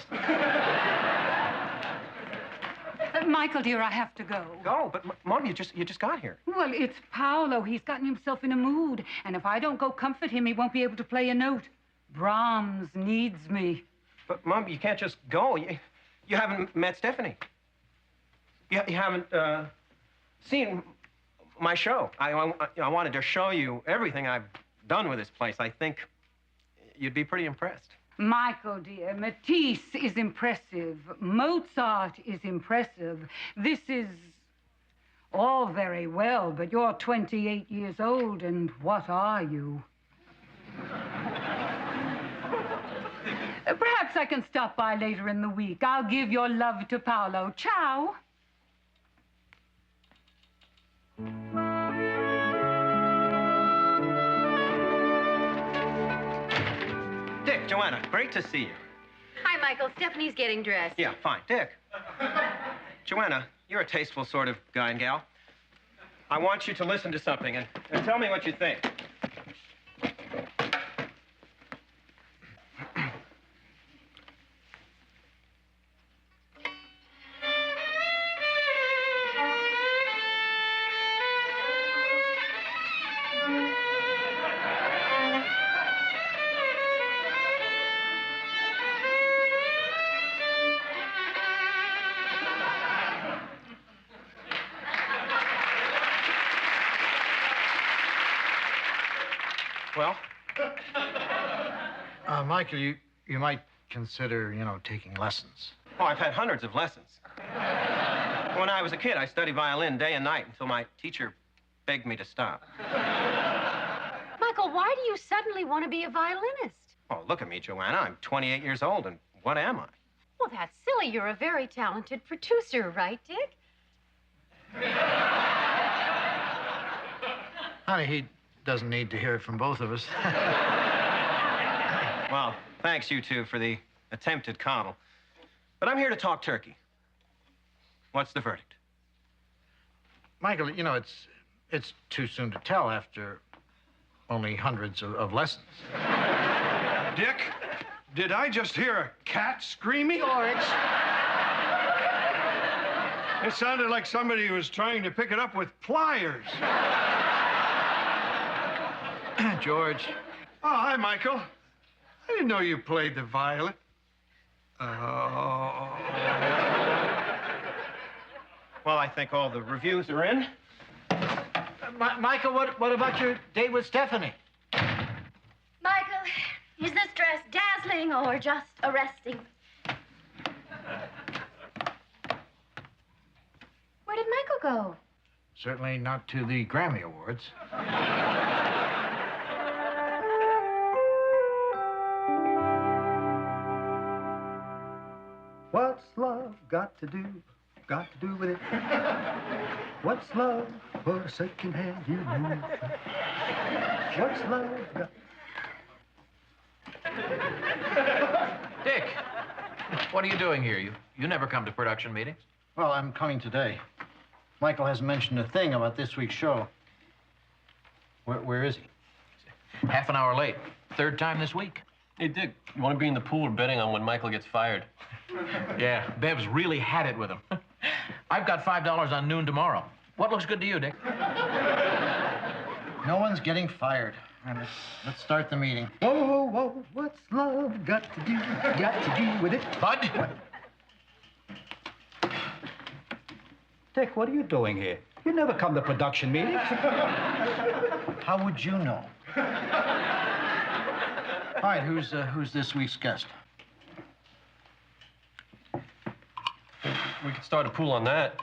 Michael, dear, I have to go. Go? But, Mom, you just got here. Well, it's Paolo. He's gotten himself in a mood. And if I don't go comfort him, he won't be able to play a note. Brahms needs me. But, Mom, you can't just go. You haven't met Stephanie. You haven't seen my show. I wanted to show you everything I've done with this place. I think you'd be pretty impressed. Michael, dear, Matisse is impressive. Mozart is impressive. This is all very well, but you're 28 years old, and what are you? Perhaps I can stop by later in the week. I'll give your love to Paolo. Ciao. Dick, Joanna, great to see you. Hi, Michael. Stephanie's getting dressed. Yeah, fine. Dick. Joanna, you're a tasteful sort of guy and gal. I want you to listen to something and tell me what you think. Well? Michael, you might consider, taking lessons. Oh, I've had hundreds of lessons. When I was a kid, I studied violin day and night until my teacher begged me to stop. Michael, why do you suddenly want to be a violinist? Oh, look at me, Joanna. I'm 28 years old, and what am I? Well, that's silly. You're a very talented producer, right, Dick? Honey, he doesn't need to hear it from both of us. Well, thanks, you two, for the attempted coddle. But I'm here to talk turkey. What's the verdict? Michael, it's too soon to tell after only hundreds of lessons. Dick, did I just hear a cat screaming? George. It sounded like somebody was trying to pick it up with pliers. George. Oh, hi, Michael. I didn't know you played the violin. Oh. Well, I think all the reviews are in. Michael, what about your date with Stephanie? Michael, is this dress dazzling or just arresting? Where did Michael go? Certainly not to the Grammy Awards. What's love got to do with it? What's love but a second-hand human? What's love got... Dick, what are you doing here? You never come to production meetings. Well, I'm coming today. Michael hasn't mentioned a thing about this week's show. Where is he? Half an hour late. Third time this week. Hey, Dick, you want to be in the pool betting on when Michael gets fired? Yeah, Bev's really had it with him. I've got $5 on noon tomorrow. What looks good to you, Dick? No one's getting fired. Let's start the meeting. Whoa, what's love got to do with it? Bud? What? Dick, what are you doing here? You never come to production meetings. How would you know? All right, who's this week's guest? We could start a pool on that.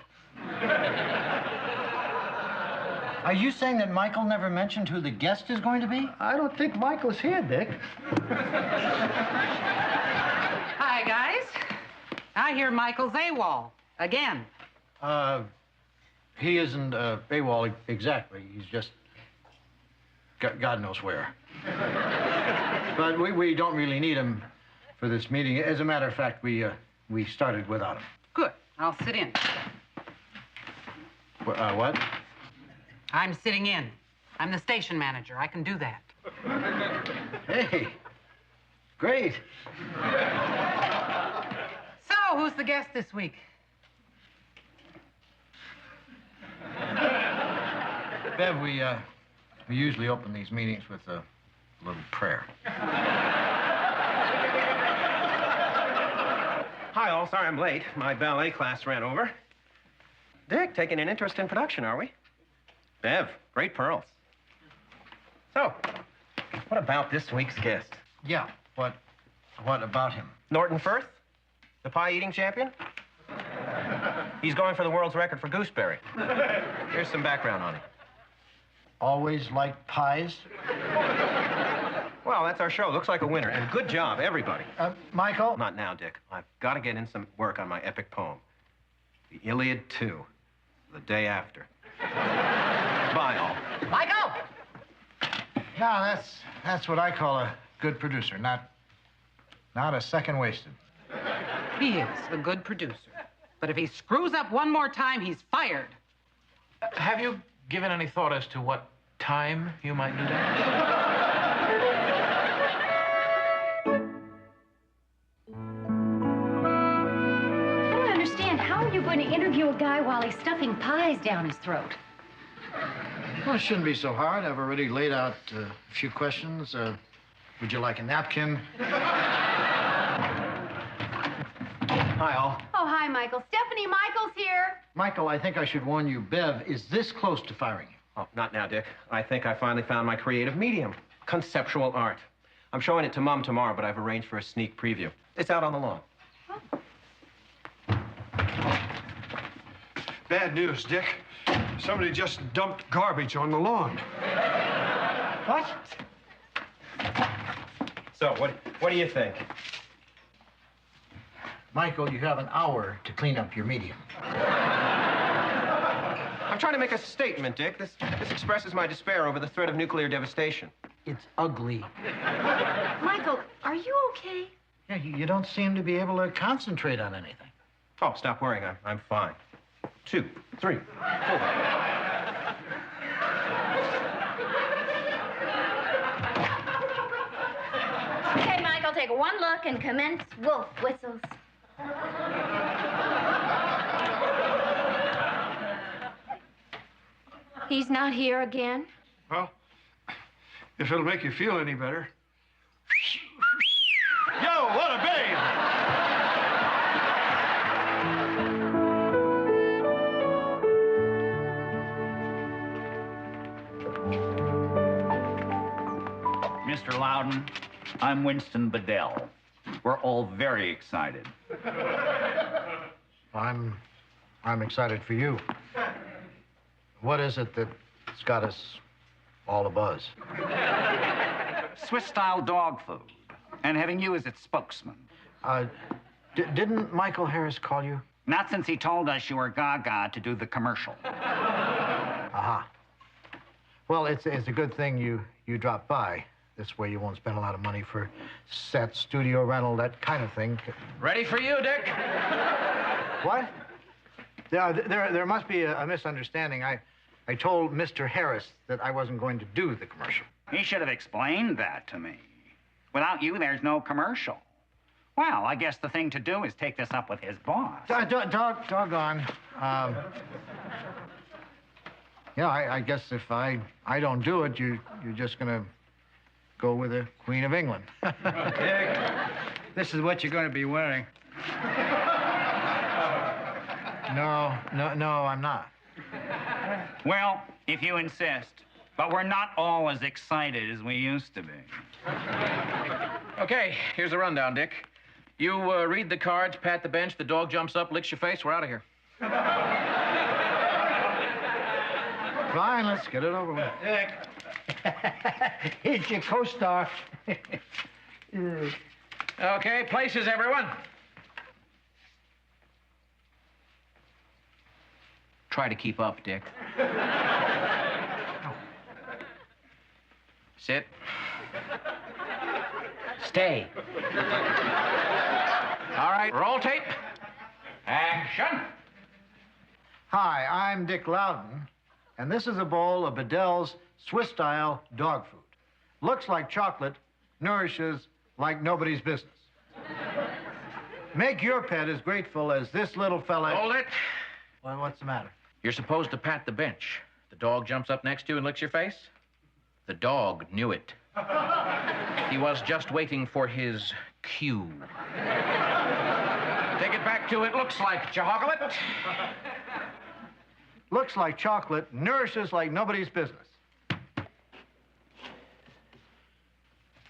Are you saying that Michael never mentioned who the guest is going to be? I don't think Michael's here, Dick. Hi, guys. I hear Michael's AWOL. Again. He isn't AWOL exactly. He's just God knows where. But we don't really need him for this meeting. As a matter of fact, we started without him. Good. I'll sit in. What? I'm sitting in. I'm the station manager. I can do that. Hey, great. So, who's the guest this week? Bev, we usually open these meetings with a little prayer. Hi, all. Sorry I'm late. My ballet class ran over. Dick, taking an interest in production, are we? Bev, great pearls. So, what about this week's guest? Yeah, what What about him? Norton Firth, the pie-eating champion. He's going for the world's record for gooseberry. Here's some background on him. Always liked pies? Well, that's our show. Looks like a winner. And good job, everybody. Michael? Not now, Dick. I've got to get in some work on my epic poem. The Iliad 2, the day after. Bye, all. Michael! No, that's what I call a good producer, not a second wasted. He is a good producer. But if he screws up one more time, he's fired. Have you given any thought as to what time you might do that? I don't understand. How are you going to interview a guy while he's stuffing pies down his throat? Well, it shouldn't be so hard. I've already laid out a few questions. Would you like a napkin? Hi, all. Oh, hi, Michael. Stephanie, Michael's here. Michael, I think I should warn you, Bev is this close to firing you. Oh, not now, Dick. I think I finally found my creative medium. Conceptual art. I'm showing it to Mom tomorrow, but I've arranged for a sneak preview. It's out on the lawn. Bad news, Dick. Somebody just dumped garbage on the lawn. What? So, what do you think? Michael, you have an hour to clean up your medium. I'm trying to make a statement, Dick. This expresses my despair over the threat of nuclear devastation. It's ugly. Michael, are you okay? Yeah, you don't seem to be able to concentrate on anything. Oh, stop worrying. I'm fine. 2, 3, 4. Okay, Michael, take one look and commence wolf whistles. He's not here again? Well, if it'll make you feel any better. Yo, what a babe! Mr. Loudon, I'm Winston Bedell. We're all very excited. I'm excited for you. What is it that's got us all abuzz? Swiss-style dog food, and having you as its spokesman. Didn't Michael Harris call you? Not since he told us you were gaga to do the commercial. Aha. Well, it's a good thing you dropped by. This way you won't spend a lot of money for set, studio rental, that kind of thing. Ready for you, Dick? What? There must be a misunderstanding. I told Mr. Harris that I wasn't going to do the commercial. He should have explained that to me. Without you, there's no commercial. Well, I guess the thing to do is take this up with his boss. Doggone. Yeah, I guess if I don't do it, you're just gonna go with the Queen of England. Dick, this is what you're going to be wearing. No, I'm not. Well, if you insist. But we're not all as excited as we used to be. Okay, here's the rundown, Dick. You read the cards, pat the bench, the dog jumps up, licks your face, we're out of here. Fine, let's get it over with. Dick. He's your co-star. Okay, places, everyone. Try to keep up, Dick. Sit. Stay. All right, roll tape. Action. Hi, I'm Dick Loudon, and this is a bowl of Bedell's Swiss-style dog food. Looks like chocolate, nourishes like nobody's business. Make your pet as grateful as this little fella. Hold it. Well, what's the matter? You're supposed to pat the bench. The dog jumps up next to you and licks your face. The dog knew it. He was just waiting for his cue. Take it back to it looks like chocolate. Looks like chocolate, nourishes like nobody's business.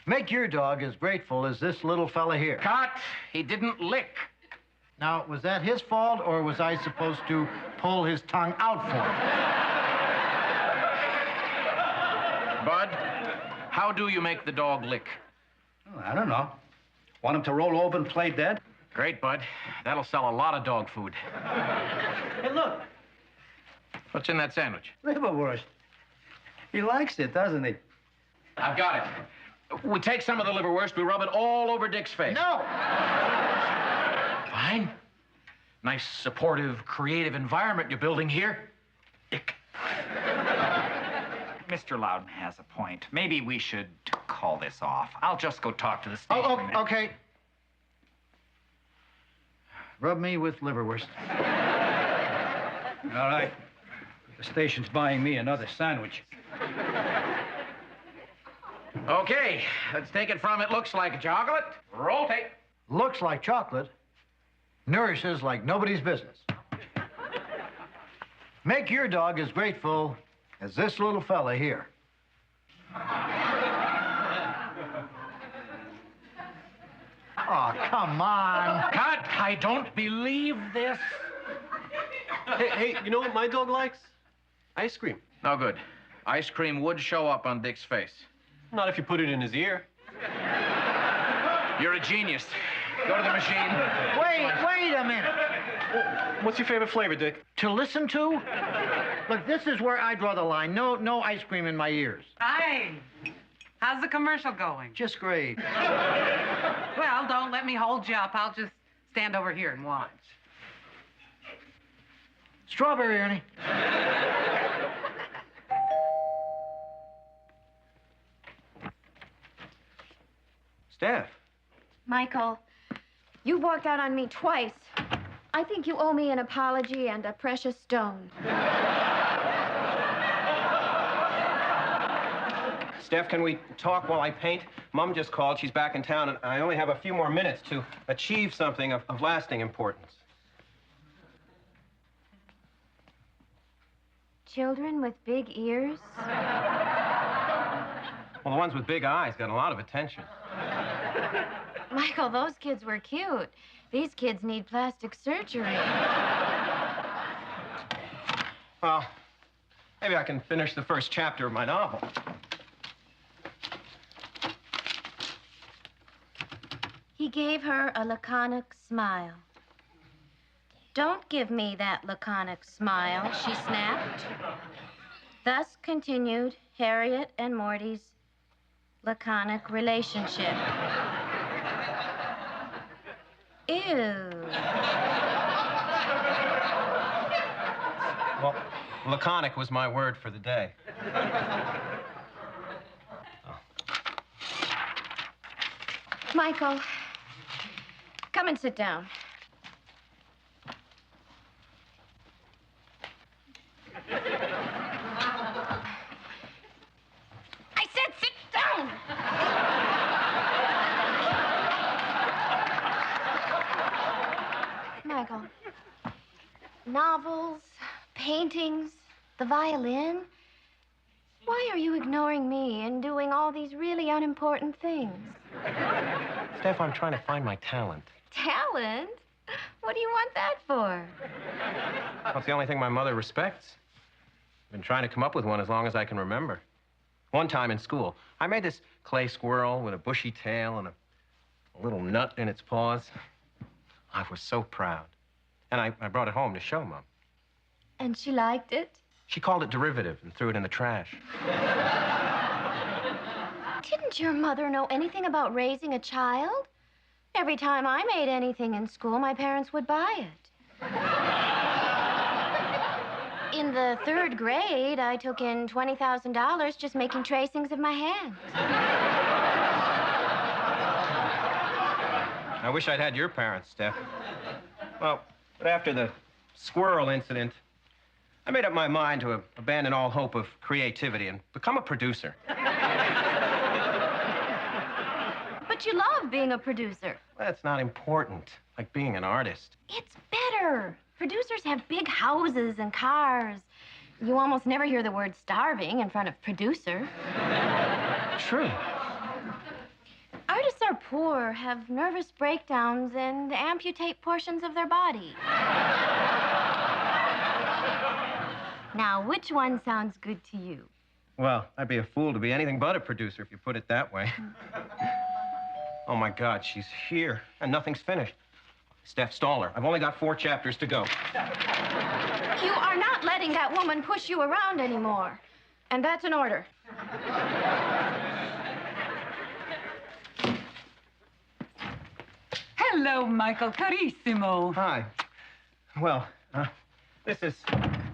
Make your dog as grateful as this little fella here. Cut! He didn't lick. Now, was that his fault, or was I supposed to pull his tongue out for him? Bud, how do you make the dog lick? Oh, I don't know. Want him to roll over and play dead? Great, Bud. That'll sell a lot of dog food. Hey, look. What's in that sandwich? Liverwurst. He likes it, doesn't he? I've got it. We take some of the liverwurst, we rub it all over Dick's face. No! Fine. Nice, supportive, creative environment you're building here. Dick. Mr. Loudon has a point. Maybe we should call this off. I'll just go talk to the station. Oh, okay. Rub me with liverwurst. All right. The station's buying me another sandwich. Okay, let's take it from it looks like chocolate. Roll tape. Looks like chocolate. Nourishes like nobody's business. Make your dog as grateful as this little fella here. Oh, come on. Cut! I don't believe this. Hey, you know what my dog likes? Ice cream. No good. Ice cream would show up on Dick's face. Not if you put it in his ear. You're a genius. Go to the machine. Wait a minute. What's your favorite flavor, Dick? To listen to? Look, this is where I draw the line. No ice cream in my ears. Hi. How's the commercial going? Just great. Well, don't let me hold you up. I'll just stand over here and watch. Strawberry, Ernie. Steph. Michael, you walked out on me twice. I think you owe me an apology and a precious stone. Steph, can we talk while I paint? Mom just called. She's back in town, and I only have a few more minutes to achieve something of lasting importance. Children with big ears? Well, the ones with big eyes got a lot of attention. Michael, those kids were cute. These kids need plastic surgery. Well, maybe I can finish the first chapter of my novel. He gave her a laconic smile. Don't give me that laconic smile, she snapped. Thus continued Harriet and Morty's laconic relationship. Ew. Well, laconic was my word for the day. Michael, come and sit down. I said sit down! Michael, novels, paintings, the violin. Why are you ignoring me and doing all these really unimportant things? Steph, I'm trying to find my talent. Talent? What do you want that for? That's the only thing my mother respects. I've been trying to come up with one as long as I can remember. One time in school, I made this clay squirrel with a bushy tail and a little nut in its paws. I was so proud. And I brought it home to show Mom. And she liked it? She called it derivative and threw it in the trash. Didn't your mother know anything about raising a child? Every time I made anything in school, my parents would buy it. In the 3rd grade, I took in $20,000 just making tracings of my hands. I wish I'd had your parents, Steph. Well, but after the squirrel incident, I made up my mind to abandon all hope of creativity and become a producer. But you love being a producer. That's not important, like being an artist. It's better. Producers have big houses and cars. You almost never hear the word starving in front of producer. True. Artists are poor, have nervous breakdowns, and amputate portions of their body. Now, which one sounds good to you? Well, I'd be a fool to be anything but a producer if you put it that way. Oh, my God, she's here, and nothing's finished. Steph, stall her. I've only got 4 chapters to go. You are not letting that woman push you around anymore. And that's an order. Hello, Michael Carissimo. Hi. Well, this is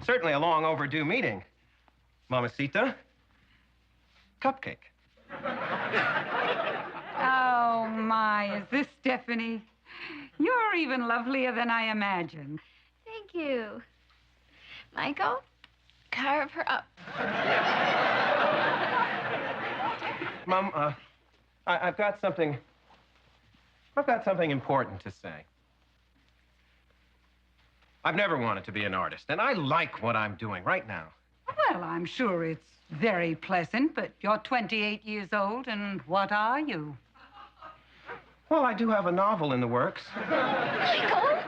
certainly a long overdue meeting. Mamacita, cupcake. Oh, my, is this Stephanie? You're even lovelier than I imagined. Thank you. Michael, carve her up. Mom, I've got something important to say. I've never wanted to be an artist, and I like what I'm doing right now. Well, I'm sure it's very pleasant, but you're 28 years old, and what are you? Well, I do have a novel in the works. Michael,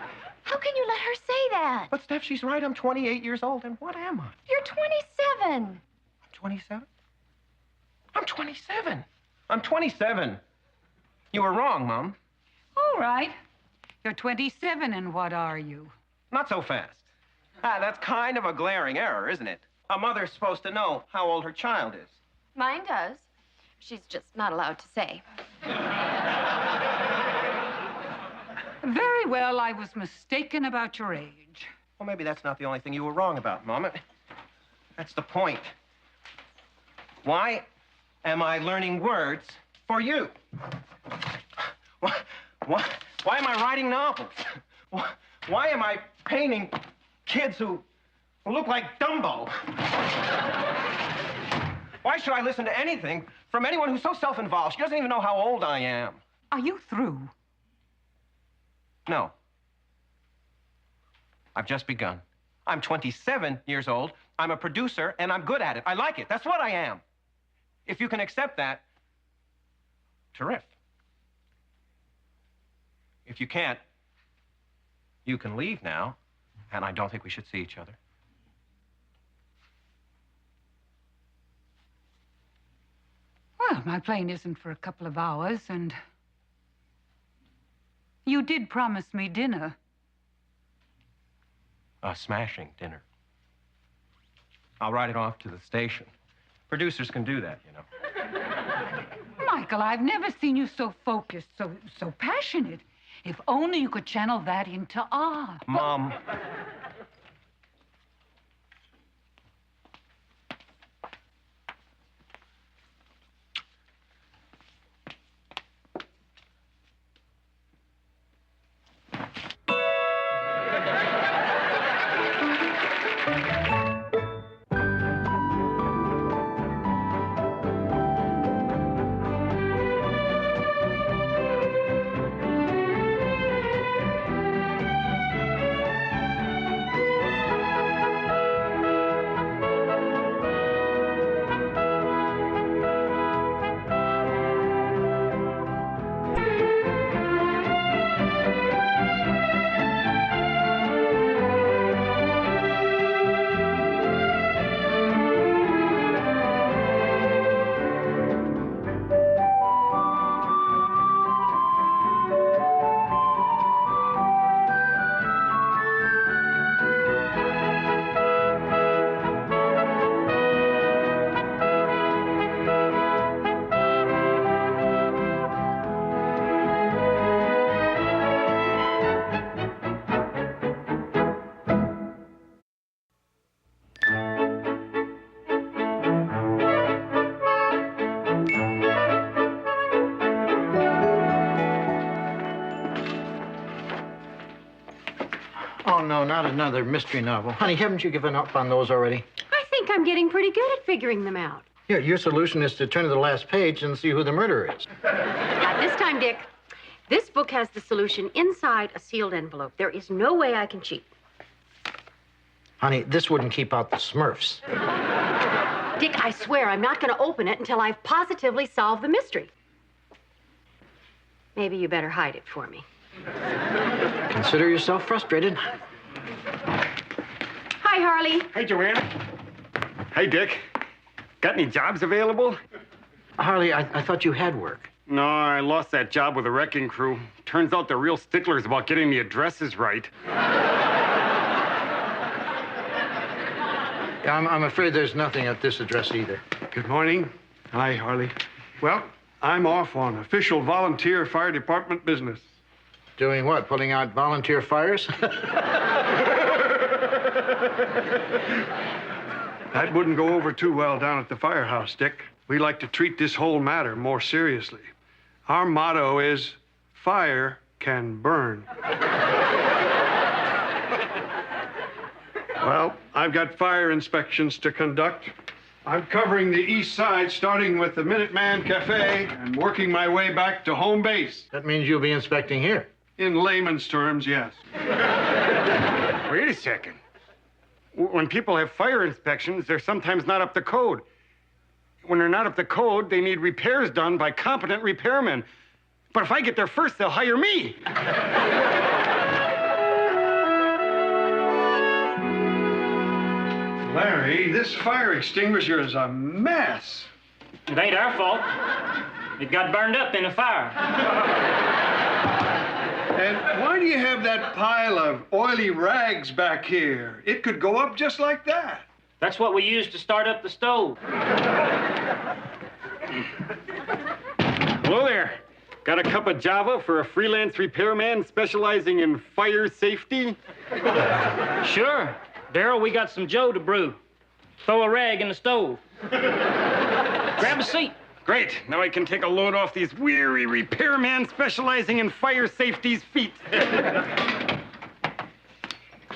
how can you let her say that? But, Steph, she's right. I'm 28 years old, and what am I? You're 27. I'm 27? I'm 27. I'm 27. You were wrong, Mom. All right. You're 27, and what are you? Not so fast. That's kind of a glaring error, isn't it? A mother's supposed to know how old her child is. Mine does. She's just not allowed to say. Very well, I was mistaken about your age. Well, maybe that's not the only thing you were wrong about, Mom. That's the point. Why am I learning words for you? Why am I writing novels? Why am I painting kids who look like Dumbo? Why should I listen to anything from anyone who's so self-involved? She doesn't even know how old I am. Are you through? No. I've just begun. I'm 27 years old. I'm a producer, and I'm good at it. I like it. That's what I am. If you can accept that, terrific. If you can't, you can leave now, and I don't think we should see each other. Well, my plane isn't for a couple of hours, and you did promise me dinner. A smashing dinner. I'll write it off to the station. Producers can do that, you know. Michael, I've never seen you so focused, so passionate. If only you could channel that into art. Mom. No, not another mystery novel. Honey, haven't you given up on those already? I think I'm getting pretty good at figuring them out. Yeah, your solution is to turn to the last page and see who the murderer is. Not this time, Dick. This book has the solution inside a sealed envelope. There is no way I can cheat. Honey, this wouldn't keep out the Smurfs. Dick, I swear I'm not going to open it until I've positively solved the mystery. Maybe you better hide it for me. Consider yourself frustrated. Hi, Harley. Hey, Joanna. Hey, Dick. Got any jobs available? Harley, I thought you had work. No, I lost that job with a wrecking crew. Turns out they're real sticklers about getting the addresses right. I'm afraid there's nothing at this address either. Good morning. Hi, Harley. Well, I'm off on official volunteer fire department business. Doing what? Putting out volunteer fires? That wouldn't go over too well down at the firehouse, Dick. We like to treat this whole matter more seriously. Our motto is, fire can burn. Well, I've got fire inspections to conduct. I'm covering the east side, starting with the Minuteman Café and working my way back to home base. That means you'll be inspecting here. In layman's terms, yes. Wait a second. When people have fire inspections, they're sometimes not up to code. When they're not up to code, they need repairs done by competent repairmen. But if I get there first, they'll hire me. Larry, this fire extinguisher is a mess. It ain't our fault. It got burned up in a fire. And why do you have that pile of oily rags back here? It could go up just like that. That's what we used to start up the stove. Hello there. Got a cup of Java for a freelance repairman specializing in fire safety? Sure. Darryl, we got some Joe to brew. Throw a rag in the stove. Grab a seat. Great. Now I can take a load off these weary repairmen specializing in fire safety's feet.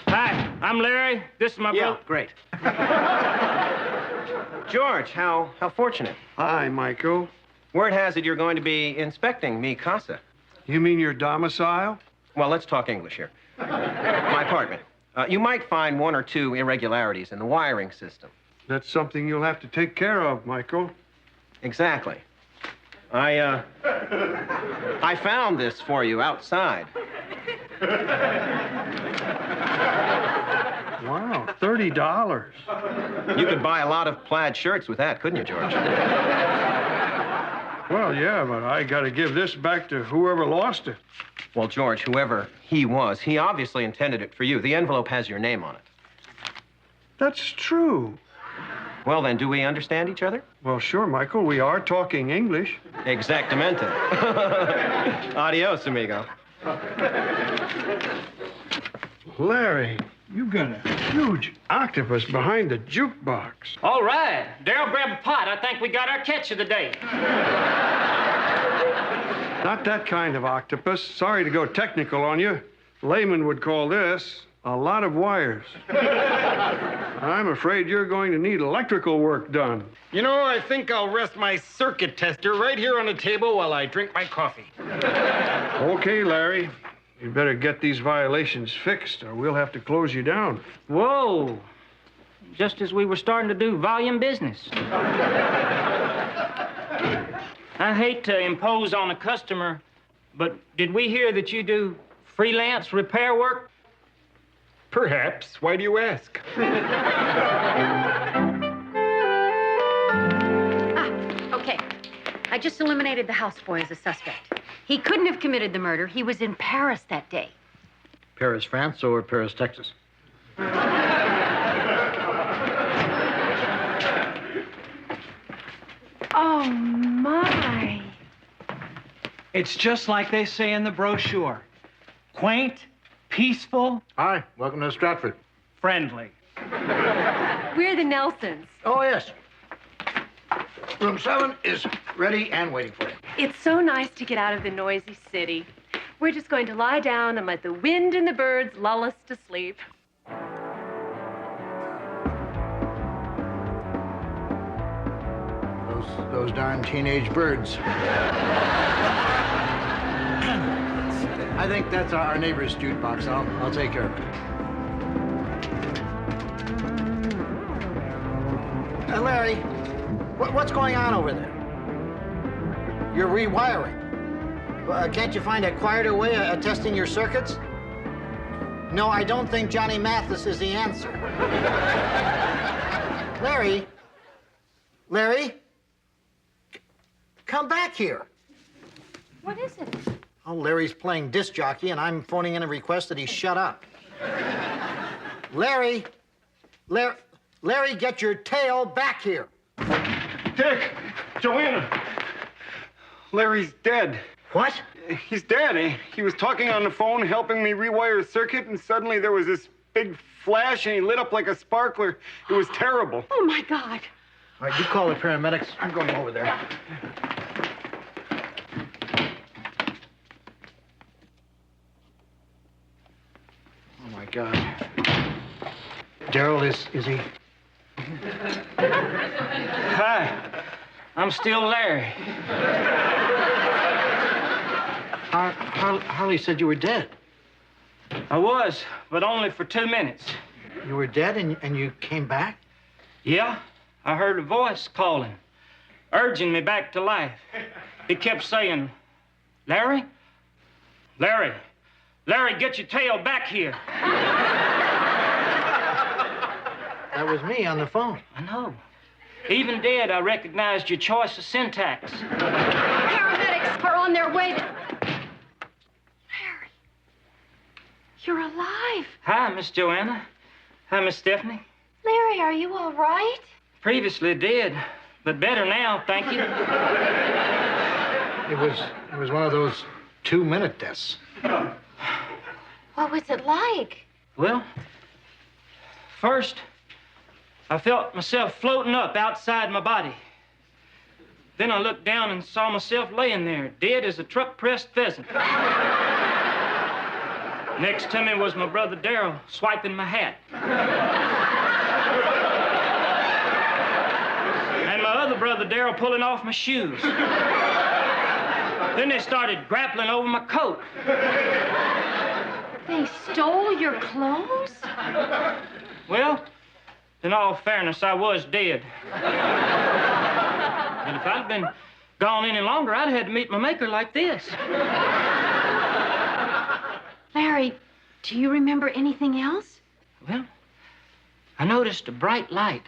Hi, I'm Larry. This is my brother. Great. George, how fortunate. Hi, Michael. Word has it you're going to be inspecting mi casa. You mean your domicile? Well, let's talk English here. My apartment. You might find one or two irregularities in the wiring system. That's something you'll have to take care of, Michael. Exactly. I found this for you outside. Wow, $30. You could buy a lot of plaid shirts with that, couldn't you, George? Well, yeah, but I got to give this back to whoever lost it. Well, George, whoever he was, he obviously intended it for you. The envelope has your name on it. That's true. Well, then, do we understand each other? Well, sure, Michael. We are talking English. Exactamente. Adios, amigo. Larry, you got a huge octopus behind the jukebox. All right. Darryl, grab a pot. I think we got our catch of the day. Not that kind of octopus. Sorry to go technical on you. Layman would call this a lot of wires. I'm afraid you're going to need electrical work done. You know, I think I'll rest my circuit tester right here on the table while I drink my coffee. Okay, Larry. You better get these violations fixed or we'll have to close you down. Whoa. Just as we were starting to do volume business. I hate to impose on a customer, but did we hear that you do freelance repair work? Perhaps. Why do you ask? Okay. I just eliminated the houseboy as a suspect. He couldn't have committed the murder. He was in Paris that day. Paris, France, or Paris, Texas? Oh, my. It's just like they say in the brochure. Quaint, peaceful. Hi, welcome to Stratford. Friendly. We're the Nelsons. Oh, yes. Room 7 is ready and waiting for you. It's so nice to get out of the noisy city. We're just going to lie down and let the wind and the birds lull us to sleep. Those darn teenage birds. I think that's our neighbor's jukebox. I'll take care of it. Larry, what's going on over there? You're rewiring. Can't you find a quieter way of testing your circuits? No, I don't think Johnny Mathis is the answer. Larry? Larry? Come back here. What is it? Oh, Larry's playing disc jockey, and I'm phoning in a request that he shut up. Larry! Larry, get your tail back here. Dick! Joanna! Larry's dead. What? He's dead. He was talking on the phone, helping me rewire a circuit, and suddenly there was this big flash, and he lit up like a sparkler. It was terrible. Oh, my God. All right, you call the paramedics. I'm going over there. Oh, my God. Darryl, is he? Hi. I'm still Larry. Harley said you were dead. I was, but only for 2 minutes. You were dead and you came back? Yeah, I heard a voice calling, urging me back to life. He kept saying, Larry? Larry, get your tail back here. That was me on the phone. I know. Even dead, I recognized your choice of syntax. Paramedics are on their way to... Larry, you're alive. Hi, Miss Joanna. Hi, Miss Stephanie. Larry, are you all right? Previously dead, but better now, thank you. It was one of those 2-minute deaths. What was it like? Well, first, I felt myself floating up outside my body. Then I looked down and saw myself laying there, dead as a truck-pressed pheasant. Next to me was my brother Darryl, swiping my hat. And my other brother Darryl pulling off my shoes. Then they started grappling over my coat. They stole your clothes? Well, in all fairness, I was dead. And if I'd been gone any longer, I'd had to meet my maker like this. Larry, do you remember anything else? Well, I noticed a bright light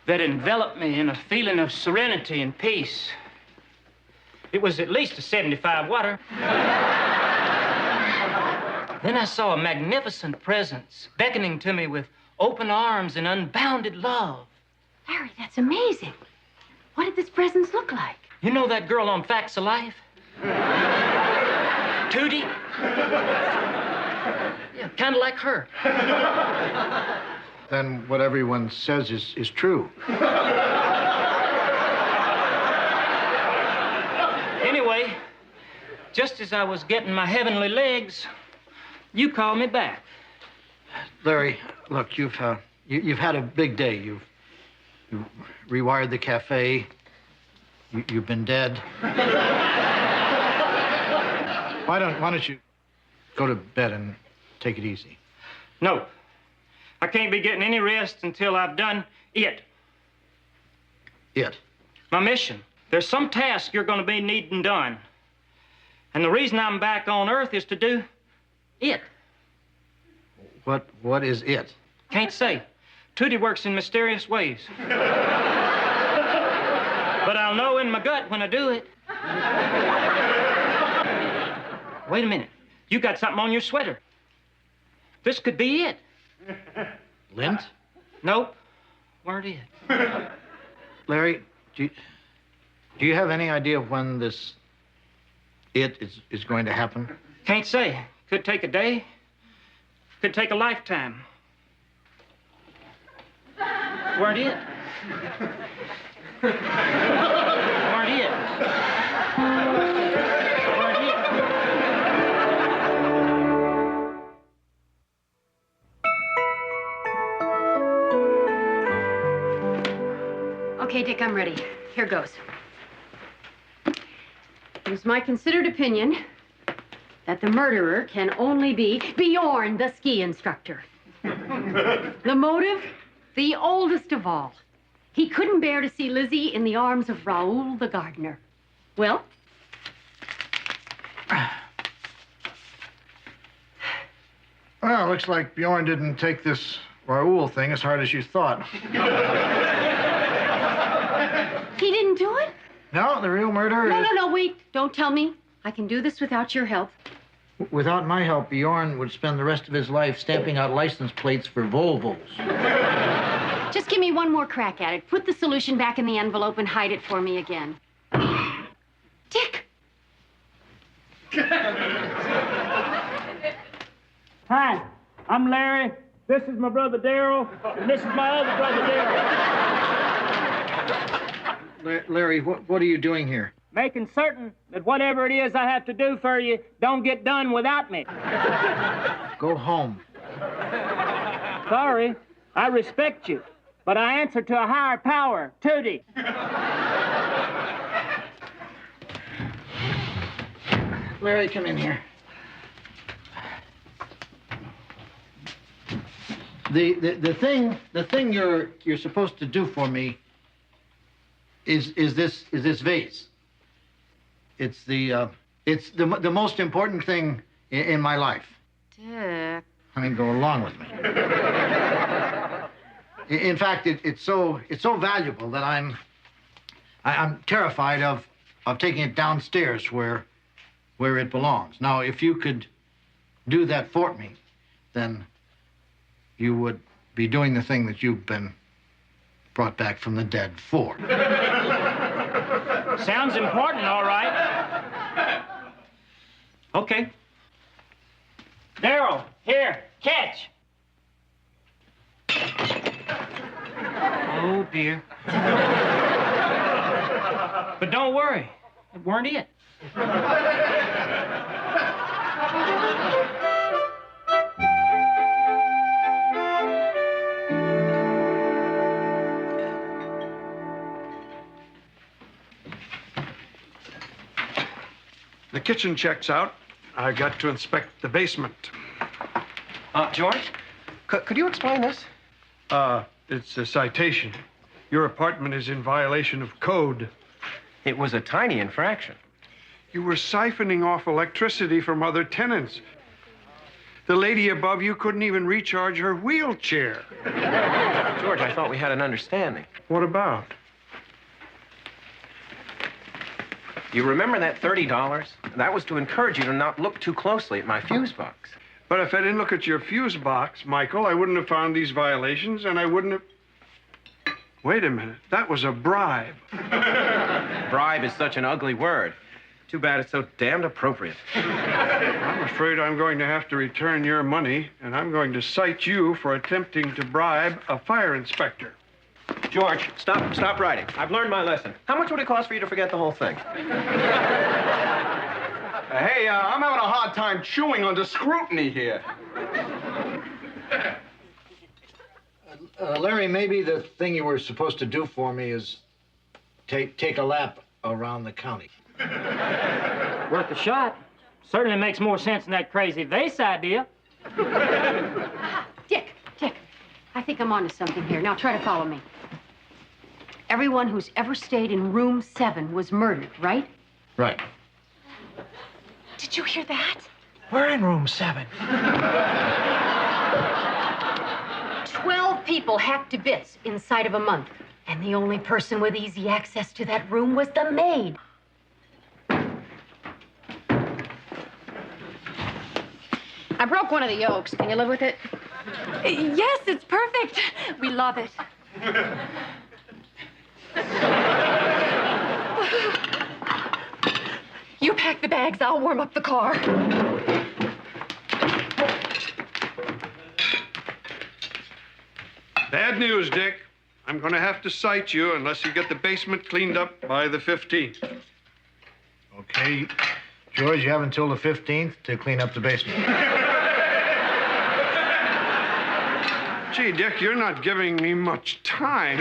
that enveloped me in a feeling of serenity and peace. It was at least a 75 water. Then I saw a magnificent presence beckoning to me with open arms and unbounded love. Larry, that's amazing. What did this presence look like? You know that girl on Facts of Life? Tootie? Yeah, kind of like her. Then what everyone says is true. Anyway, just as I was getting my heavenly legs, you called me back. Larry, look, you've had a big day. You've rewired the cafe. You've been dead. Why don't you go to bed and take it easy? No. I can't be getting any rest until I've done it. It? My mission. There's some task you're going to be needing done. And the reason I'm back on Earth is to do it. What is it? Can't say. Tootie works in mysterious ways. But I'll know in my gut when I do it. Wait a minute. You got something on your sweater. This could be it. Lint? Nope. Weren't it. Larry, do you have any idea of when this it is going to happen? Can't say. Could take a day. Could take a lifetime. Weren't it. Weren't it. Weren't it. Okay, Dick, I'm ready. Here goes. It is my considered opinion that the murderer can only be Bjorn, the ski instructor. The motive, the oldest of all. He couldn't bear to see Lizzie in the arms of Raoul the gardener. Well, Well, looks like Bjorn didn't take this Raoul thing as hard as you thought. He didn't do it? No, the real murderer is... No, wait. Don't tell me. I can do this without your help. Without my help, Bjorn would spend the rest of his life stamping out license plates for Volvos. Just give me one more crack at it. Put the solution back in the envelope and hide it for me again. Dick! Hi, I'm Larry. This is my brother Darryl, and this is my other brother Darryl. Larry, what are you doing here? Making certain that whatever it is I have to do for you don't get done without me. Go home. Sorry, I respect you, but I answer to a higher power, Tootie. Larry, come in here. The thing you're supposed to do for me is this vase. It's the most important thing in my life. Dick. I mean, go along with me. In fact, it's so valuable that I'm terrified of taking it downstairs where it belongs. Now, if you could do that for me, then you would be doing the thing that you've been brought back from the dead for. Sounds important, all right. Okay. Darryl, here, catch. Oh, dear. But don't worry, it weren't it. The kitchen checks out. I got to inspect the basement. George, could you explain this? It's a citation. Your apartment is in violation of code. It was a tiny infraction. You were siphoning off electricity from other tenants. The lady above you couldn't even recharge her wheelchair. George, I thought we had an understanding. What about? You remember that $30? That was to encourage you to not look too closely at my fuse box. But if I didn't look at your fuse box, Michael, I wouldn't have found these violations, and I wouldn't have... Wait a minute. That was a bribe. Bribe is such an ugly word. Too bad it's so damned appropriate. I'm afraid I'm going to have to return your money, and I'm going to cite you for attempting to bribe a fire inspector. George, stop writing. I've learned my lesson. How much would it cost for you to forget the whole thing? Hey, I'm having a hard time chewing under scrutiny here. Larry, maybe the thing you were supposed to do for me is take a lap around the county. Worth a shot. Certainly makes more sense than that crazy vase idea. Dick, I think I'm onto something here. Now try to follow me. Everyone who's ever stayed in room 7 was murdered, right? Right. Did you hear that? We're in room 7. 12 people hacked to bits inside of a month. And the only person with easy access to that room was the maid. I broke one of the yolks. Can you live with it? Yes, it's perfect. We love it. You pack the bags, I'll warm up the car. Bad news, Dick. I'm going to have to cite you unless you get the basement cleaned up by the 15th. Okay. George, you have until the 15th to clean up the basement. Gee, Dick, you're not giving me much time.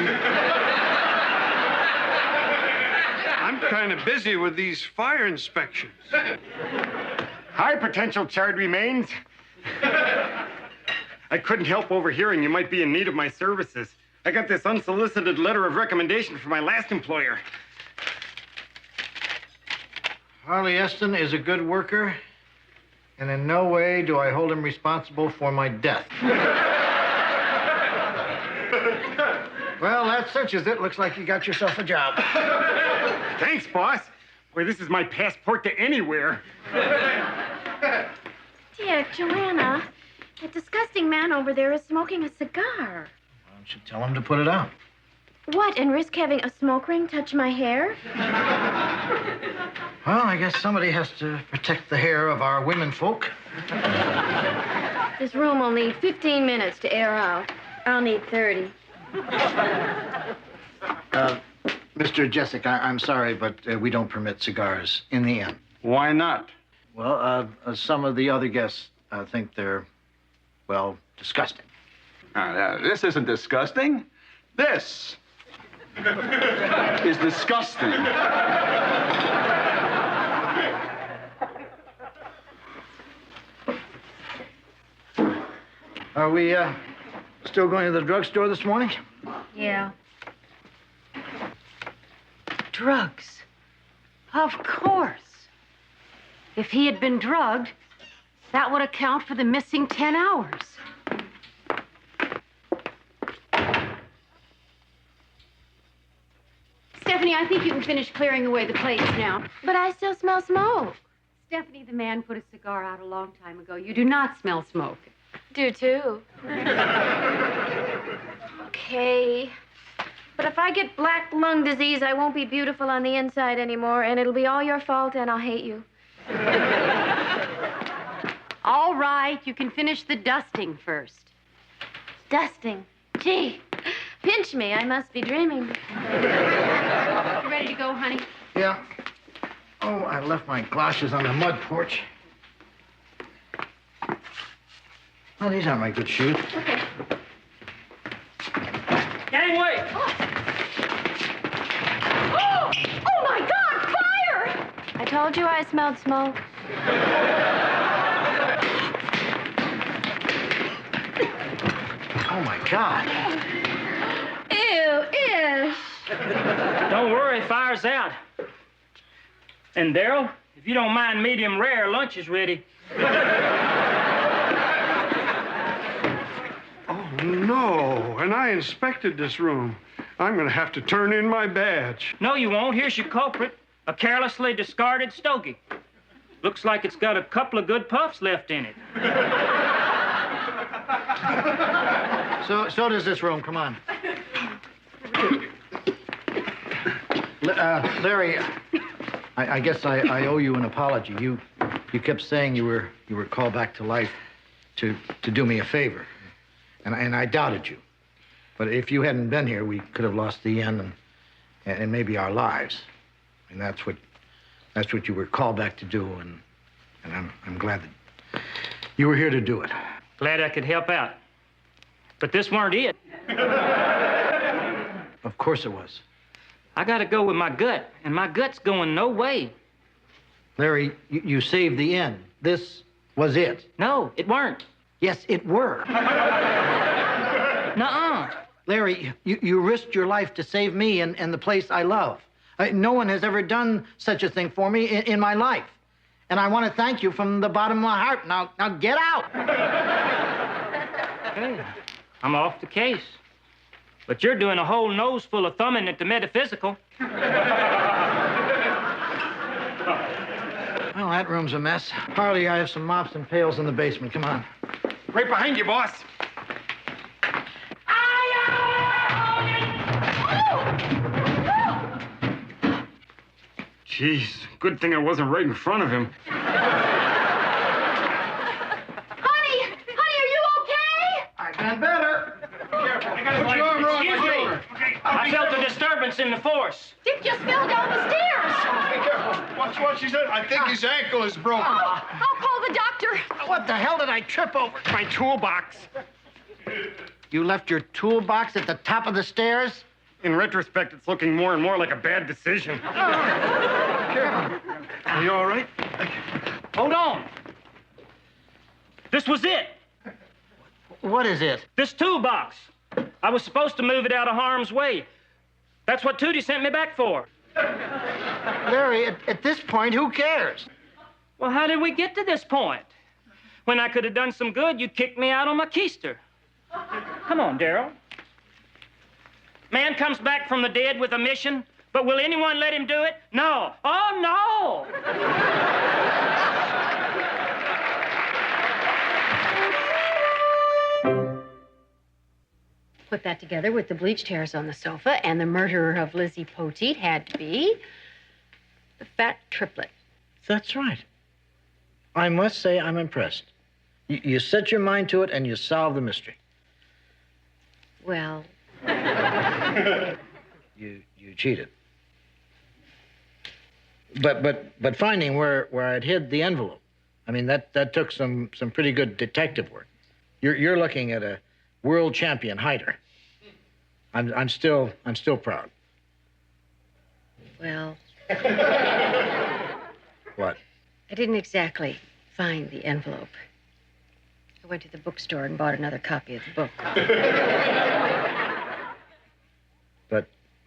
I'm kind of busy with these fire inspections. High potential charred remains. I couldn't help overhearing you might be in need of my services. I got this unsolicited letter of recommendation from my last employer. Harley Eston is a good worker And in no way do I hold him responsible for my death. Well, that cinches it. Looks like you got yourself a job. Thanks, boss. Boy, this is my passport to anywhere. Dick, Joanna, that disgusting man over there is smoking a cigar. Why don't you tell him to put it out? What, and risk having a smoke ring touch my hair? Well, I guess somebody has to protect the hair of our women folk. This room will need 15 minutes to air out. I'll need 30. Mr. Jessic, I'm sorry, but we don't permit cigars in the inn. Why not? Well, some of the other guests think they're, well, disgusting. This isn't disgusting. This is disgusting. Are we still going to the drugstore this morning? Yeah. Drugs. Of course. If he had been drugged, that would account for the missing 10 hours. Stephanie, I think you can finish clearing away the plates now. But I still smell smoke. Stephanie, the man put a cigar out a long time ago. You do not smell smoke. Do too. Okay. But if I get black lung disease, I won't be beautiful on the inside anymore, and it'll be all your fault, and I'll hate you. All right, you can finish the dusting first. Dusting? Gee, pinch me. I must be dreaming. You ready to go, honey? Yeah. Oh, I left my galoshes on the mud porch. Oh, these aren't my good shoes. Okay. Gangway! Oh! Oh, my God! Fire! I told you I smelled smoke. Oh, my God. Ew, Don't worry, fire's out. And Darryl, if you don't mind medium rare, lunch is ready. No, and I inspected this room. I'm going to have to turn in my badge. No, you won't. Here's your culprit, a carelessly discarded stogie. Looks like it's got a couple of good puffs left in it. So does this room. Come on. Larry, I guess I owe you an apology. You kept saying you were called back to life to do me a favor. And I doubted you. But if you hadn't been here, we could have lost the inn and maybe our lives. And that's what you were called back to do, and I'm glad that you were here to do it. Glad I could help out. But this weren't it. Of course it was. I gotta go with my gut, and my gut's going no way. Larry, you saved the inn. This was it. No, it weren't. Yes, it were. Nuh-uh. Larry, you risked your life to save me and the place I love. No one has ever done such a thing for me in my life. And I want to thank you from the bottom of my heart. Now get out. Okay, I'm off the case. But you're doing a whole nose full of thumbing at the metaphysical. Well, that room's a mess. Harley, I have some mops and pails in the basement. Come on. Right behind you, boss. Jeez, good thing I wasn't right in front of him. Honey, are you okay? I've been better. Careful. Put your arm around my shoulder. I felt a disturbance in the force. Dick just fell down the stairs. Be careful. Watch what she said. I think his ankle is broken. I'll call the doctor. What the hell did I trip over? My toolbox. You left your toolbox at the top of the stairs? In retrospect, it's looking more and more like a bad decision. Careful. Are you all right? Hold on. This was it. What is it? This toolbox. I was supposed to move it out of harm's way. That's what Tootie sent me back for. Larry, at this point, who cares? Well, how did we get to this point? When I could have done some good, you kicked me out on my keister. Come on, Darryl. Man comes back from the dead with a mission, but will anyone let him do it? No. Oh, no! Put that together with the bleached hairs on the sofa, and the murderer of Lizzie Poteet had to be the fat triplet. That's right. I must say I'm impressed. You set your mind to it and you solve the mystery. Well... You cheated. But finding where I'd hid the envelope, I mean, that took some pretty good detective work. You're looking at a world champion hider. I'm still proud. Well... What? I didn't exactly find the envelope. I went to the bookstore and bought another copy of the book.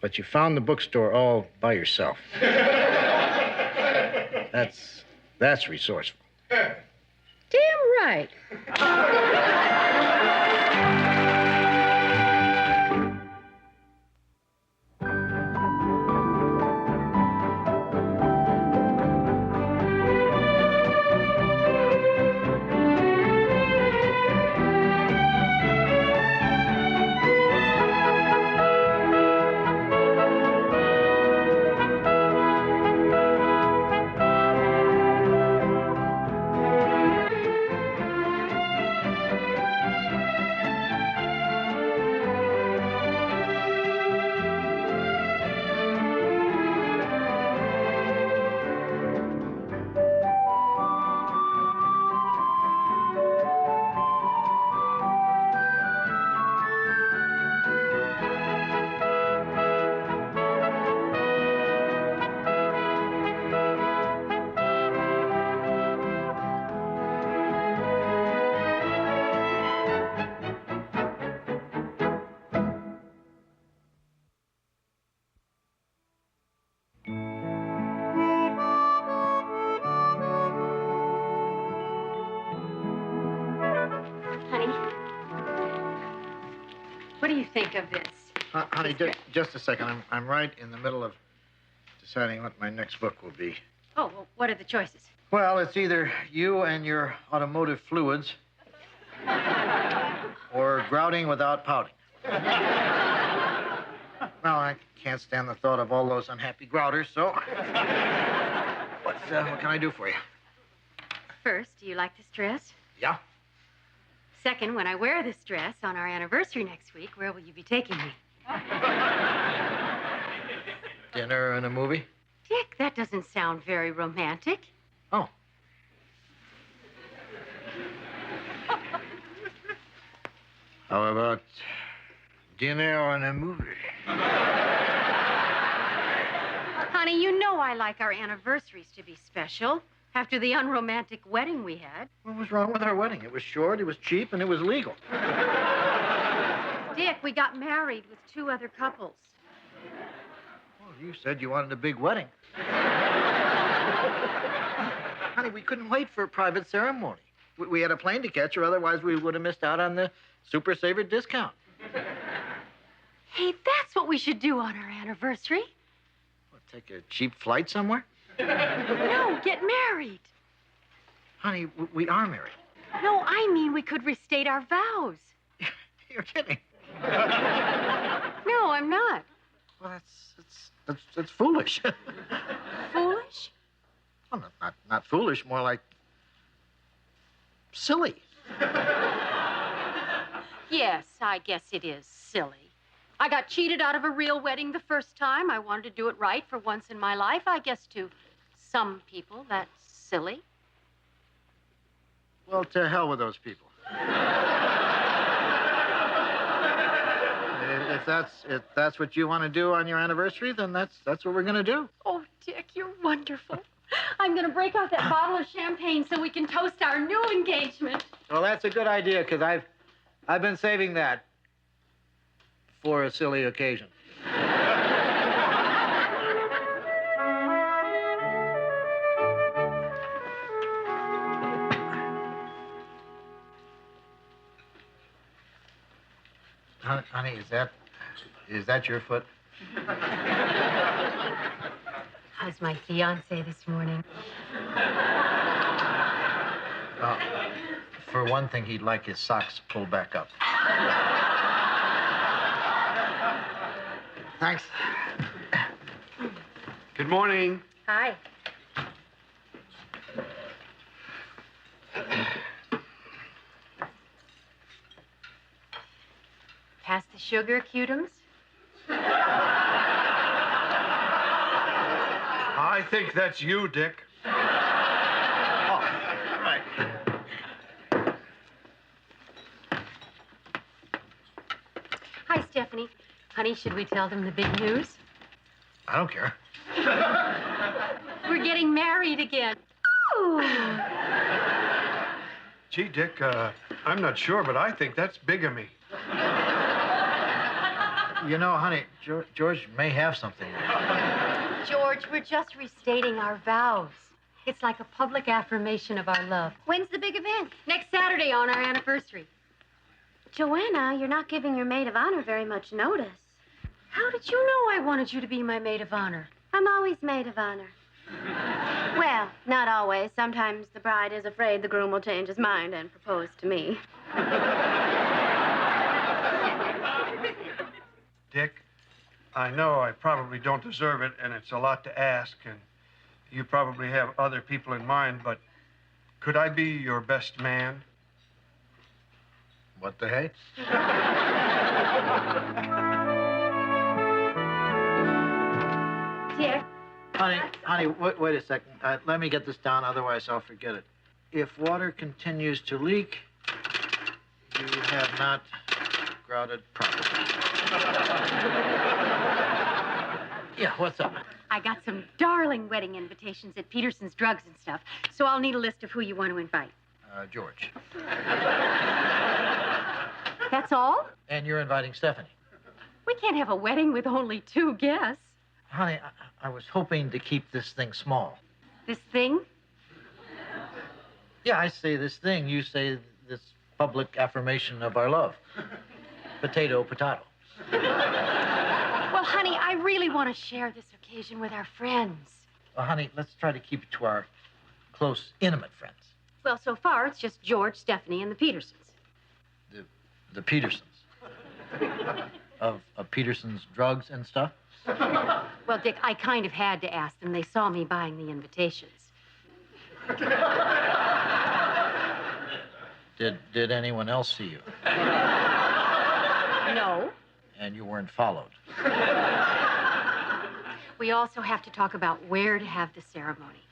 But you found the bookstore all by yourself. That's resourceful. Damn right. What do you think of this? Honey, just a second. I'm right in the middle of deciding what my next book will be. Oh, well, what are the choices? Well, it's either you and your automotive fluids or grouting without pouting. Well, I can't stand the thought of all those unhappy grouters, so what can I do for you? First, do you like this dress? Yeah. Second, when I wear this dress on our anniversary next week, where will you be taking me? Dinner and a movie? Dick, that doesn't sound very romantic. Oh. How about dinner and a movie? Honey, you know I like our anniversaries to be special. After the unromantic wedding we had. What was wrong with our wedding? It was short, it was cheap, and it was legal. Dick, we got married with 2 other couples. Well, you said you wanted a big wedding. Honey, we couldn't wait for a private ceremony. We had a plane to catch, or otherwise we would have missed out on the Super Saver discount. Hey, that's what we should do on our anniversary. What, take a cheap flight somewhere? No, get married. Honey, we are married. No, I mean we could restate our vows. You're kidding. No, I'm not. Well, that's foolish. Foolish? Well, not foolish, more like silly. Yes, I guess it is silly. I got cheated out of a real wedding the first time. I wanted to do it right for once in my life. I guess to some people, that's silly. Well, to hell with those people. If that's what you want to do on your anniversary, then that's what we're going to do. Oh, Dick, you're wonderful. I'm going to break out that bottle of champagne so we can toast our new engagement. Well, that's a good idea, because I've been saving that for a silly occasion. Honey, is that your foot? How's my fiance this morning? For one thing, he'd like his socks pulled back up. Thanks. Good morning. Hi. Pass the sugar, Cutums? I think that's you, Dick. Right. Hi, Stephanie. Honey, should we tell them the big news? I don't care. We're getting married again. Ooh. Gee, Dick, I'm not sure, but I think that's bigamy. You know, honey, George may have something. George, we're just restating our vows. It's like a public affirmation of our love. When's the big event? Next Saturday on our anniversary. Joanna, you're not giving your maid of honor very much notice. How did you know I wanted you to be my maid of honor? I'm always maid of honor. Well, not always. Sometimes the bride is afraid the groom will change his mind and propose to me. Dick, I know I probably don't deserve it, and it's a lot to ask, and you probably have other people in mind, but could I be your best man? What the hey? Dick. Honey, wait a second. Let me get this down, otherwise I'll forget it. If water continues to leak, you have not grouted properly. Yeah, what's up? I got some darling wedding invitations at Peterson's Drugs and stuff, so I'll need a list of who you want to invite. George. That's all? And you're inviting Stephanie. We can't have a wedding with only 2 guests. Honey, I was hoping to keep this thing small. This thing? Yeah, I say this thing. You say this public affirmation of our love. Potato, potato. Well, honey, I really want to share this occasion with our friends. Well, honey, let's try to keep it to our close, intimate friends. Well, so far, it's just George, Stephanie, and the Petersons. The Petersons. Of Peterson's Drugs and stuff? Well, Dick, I kind of had to ask them. They saw me buying the invitations. Did anyone else see you? No. And you weren't followed? We also have to talk about where to have the ceremony.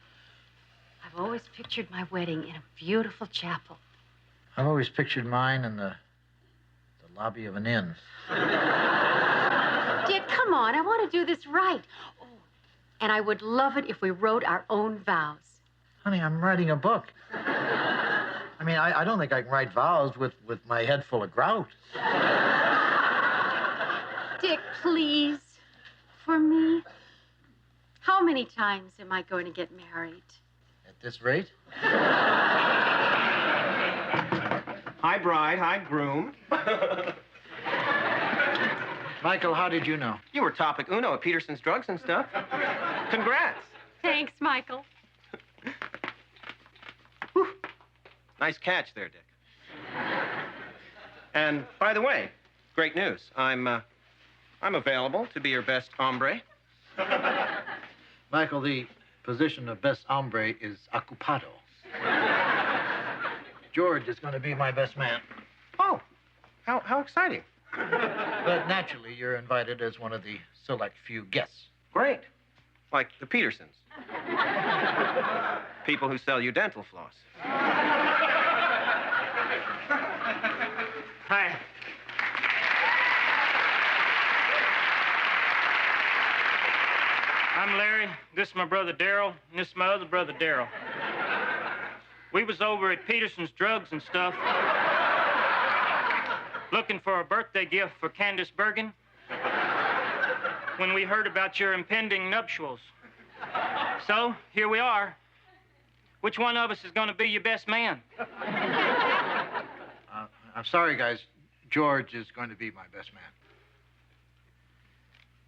I've always pictured my wedding in a beautiful chapel. I've always pictured mine in the lobby of an inn. Dick, come on. I want to do this right. Oh, and I would love it if we wrote our own vows. Honey, I'm writing a book. I mean, I don't think I can write vows with my head full of grout. Dick, please. For me. How many times am I going to get married? At this rate? Hi, bride. Hi, groom. Michael, how did you know? You were topic uno at Peterson's Drugs and stuff. Congrats. Thanks, Michael. Whew. Nice catch there, Dick. And by the way, great news. I'm available to be your best hombre. Michael, the position of best hombre is occupado. George is going to be my best man. Oh, how exciting. But naturally, you're invited as one of the select few guests. Great. Like the Petersons. People who sell you dental floss. Hi. I'm Larry. This is my brother Darryl, and this is my other brother Darryl. We was over at Peterson's Drugs and stuff, looking for a birthday gift for Candace Bergen, when we heard about your impending nuptials. So, here we are. Which one of us is going to be your best man? I'm sorry, guys. George is going to be my best man.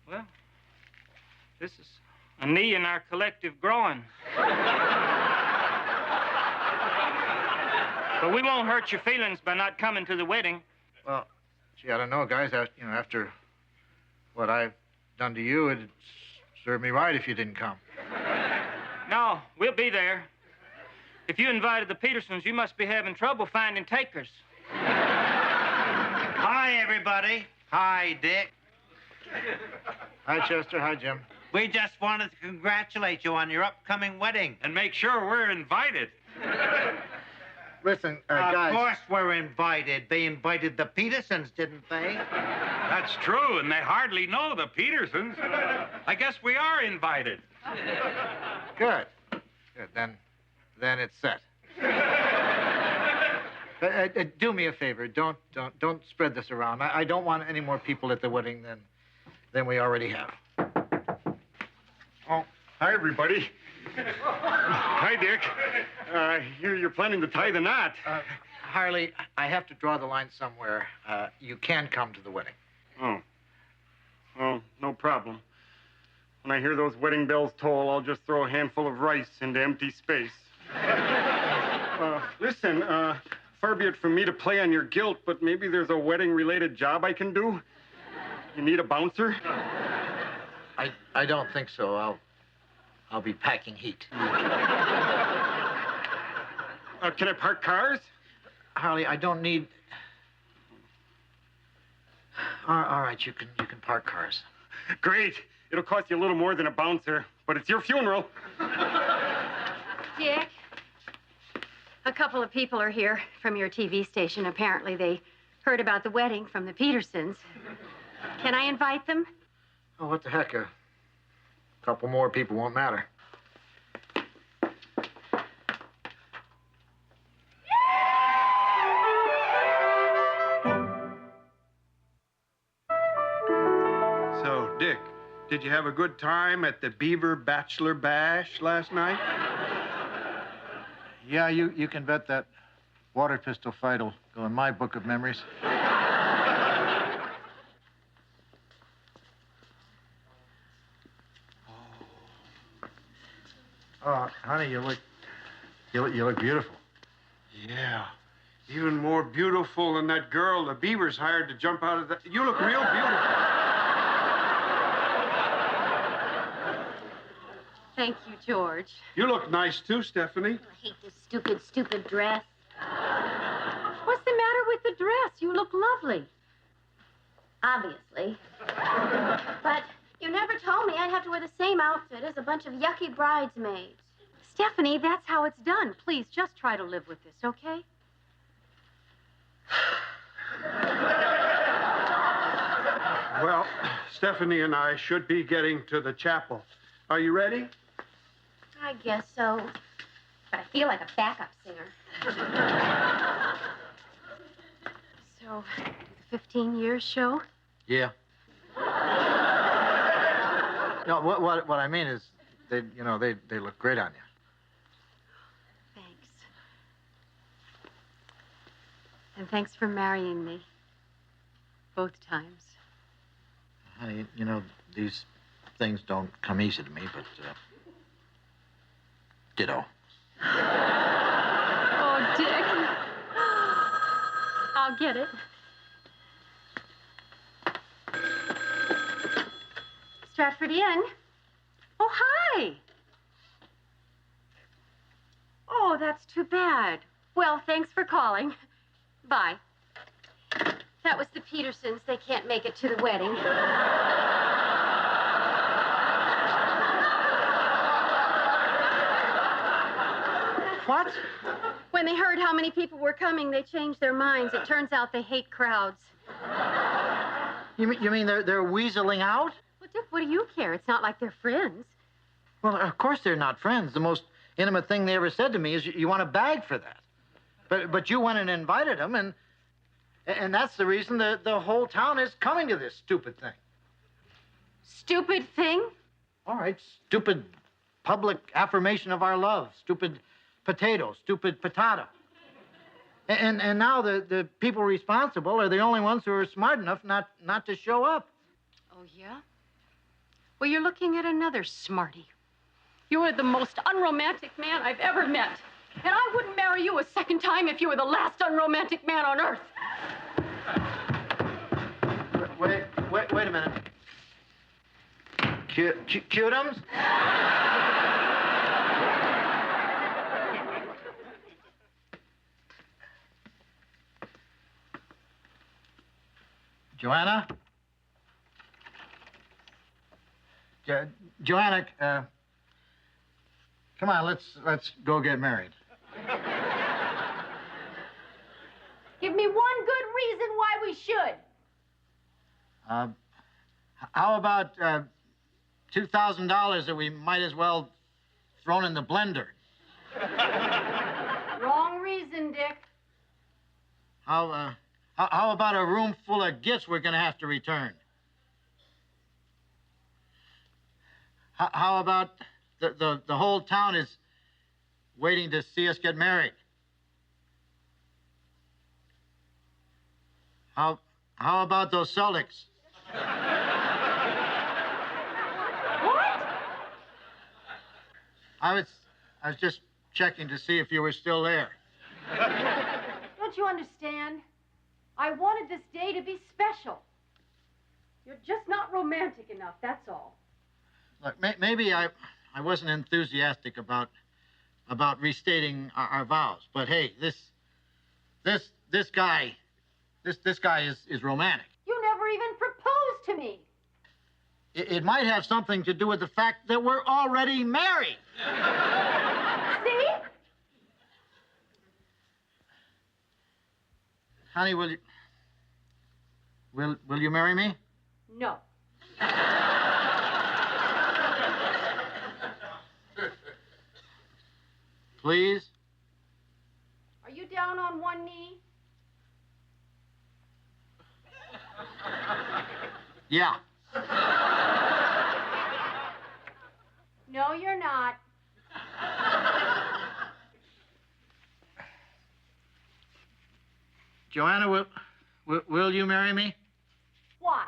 Well, this is a knee in our collective groin. But we won't hurt your feelings by not coming to the wedding. Well, gee, I don't know, guys. After what I've done to you, it'd serve me right if you didn't come. No, we'll be there. If you invited the Petersons, you must be having trouble finding takers. Hi, everybody. Hi, Dick. Hi, Chester. Hi, Jim. We just wanted to congratulate you on your upcoming wedding. And make sure we're invited. Listen, guys. Of course we're invited. They invited the Petersons, didn't they? That's true, and they hardly know the Petersons. I guess we are invited. Good. Good. Then it's set. Do me a favor. Don't spread this around. I don't want any more people at the wedding than we already have. Oh, hi, everybody. Hi, Dick. I hear you're planning to tie the knot. Harley, I have to draw the line somewhere. You can come to the wedding. Oh. Oh, no problem. When I hear those wedding bells toll, I'll just throw a handful of rice into empty space. Listen, far be it from me to play on your guilt, but maybe there's a wedding-related job I can do? You need a bouncer? I don't think so. I'll be packing heat. Can I park cars? Harley, I don't need... All right, you can park cars. Great. It'll cost you a little more than a bouncer, but it's your funeral. Dick, a couple of people are here from your TV station. Apparently they heard about the wedding from the Petersons. Can I invite them? Oh, what the heck? A couple more people won't matter. So, Dick, did you have a good time at the Beaver Bachelor Bash last night? Yeah, you can bet that water pistol fight will go in my book of memories. Oh, honey, you look beautiful. Yeah. Even more beautiful than that girl the Beavers hired to jump out of the... You look real beautiful. Thank you, George. You look nice, too, Stephanie. I hate this stupid dress. What's the matter with the dress? You look lovely. Obviously. But you never told me I'd have to wear the same outfit as a bunch of yucky bridesmaids. Stephanie, that's how it's done. Please, just try to live with this, okay? Well, Stephanie and I should be getting to the chapel. Are you ready? I guess so. But I feel like a backup singer. So, the 15 years show? Yeah. No, what I mean is, they look great on you. Thanks. And thanks for marrying me. Both times. Honey, these things don't come easy to me, but, ditto. Oh, Dick. I'll get it. Stratford Inn. Oh, hi. Oh, that's too bad. Well, thanks for calling. Bye. That was the Petersons. They can't make it to the wedding. What? When they heard how many people were coming, they changed their minds. It turns out they hate crowds. You mean they're weaseling out? Well, Dick, what do you care? It's not like they're friends. Well, of course they're not friends. The most intimate thing they ever said to me is you want a bag for that. But you went and invited them, and that's the reason the whole town is coming to this stupid thing. Stupid thing? All right, stupid public affirmation of our love. Stupid potato, stupid potato. And now the people responsible are the only ones who are smart enough not to show up. Oh, yeah? Well, you're looking at another smarty. You're the most unromantic man I've ever met. And I wouldn't marry you a second time if you were the last unromantic man on earth. Wait a minute. Cutums? Joanna? Joanna, come on, let's go get married. Give me one good reason why we should. How about $2,000 that we might as well thrown in the blender? Wrong reason, Dick. How about a room full of gifts we're going to have to return? How about the whole town is waiting to see us get married? How about those Celtics? What? I was just checking to see if you were still there. Don't you understand? I wanted this day to be special. You're just not romantic enough, that's all. Look, maybe I wasn't enthusiastic about restating our vows, but hey, this guy is romantic. You never even proposed to me. It might have something to do with the fact that we're already married. See? Honey, will you marry me? No. Please? Are you down on one knee? Yeah. No, you're not. Joanna, will you marry me? Why?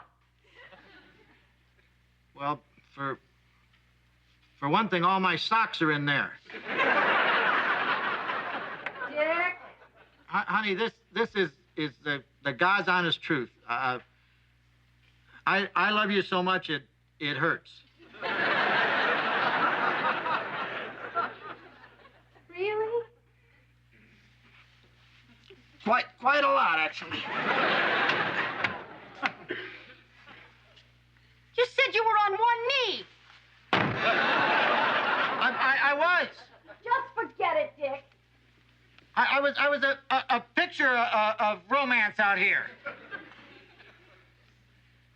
Well, for one thing, all my socks are in there. Dick? Honey, this is the God's honest truth. I love you so much it hurts. Really? Quite a lot, actually. You said you were on one knee. I was. Just forget it, Dick. I was a picture of romance out here.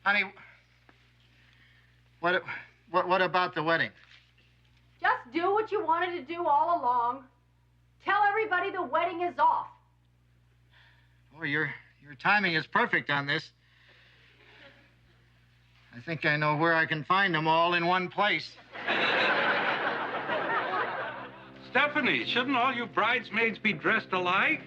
Honey, what about the wedding? Just do what you wanted to do all along. Tell everybody the wedding is off. Oh, your timing is perfect on this. I think I know where I can find them all in one place. Stephanie, shouldn't all you bridesmaids be dressed alike?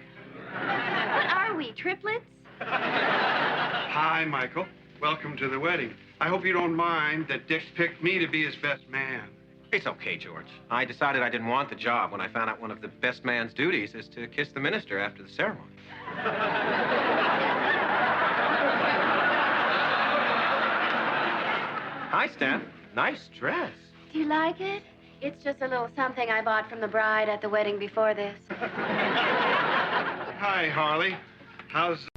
What are we, triplets? Hi, Michael. Welcome to the wedding. I hope you don't mind that Dick picked me to be his best man. It's okay, George. I decided I didn't want the job when I found out one of the best man's duties is to kiss the minister after the ceremony. Hi, Steph. Nice dress. Do you like it? It's just a little something I bought from the bride at the wedding before this. Hi, Harley. How's...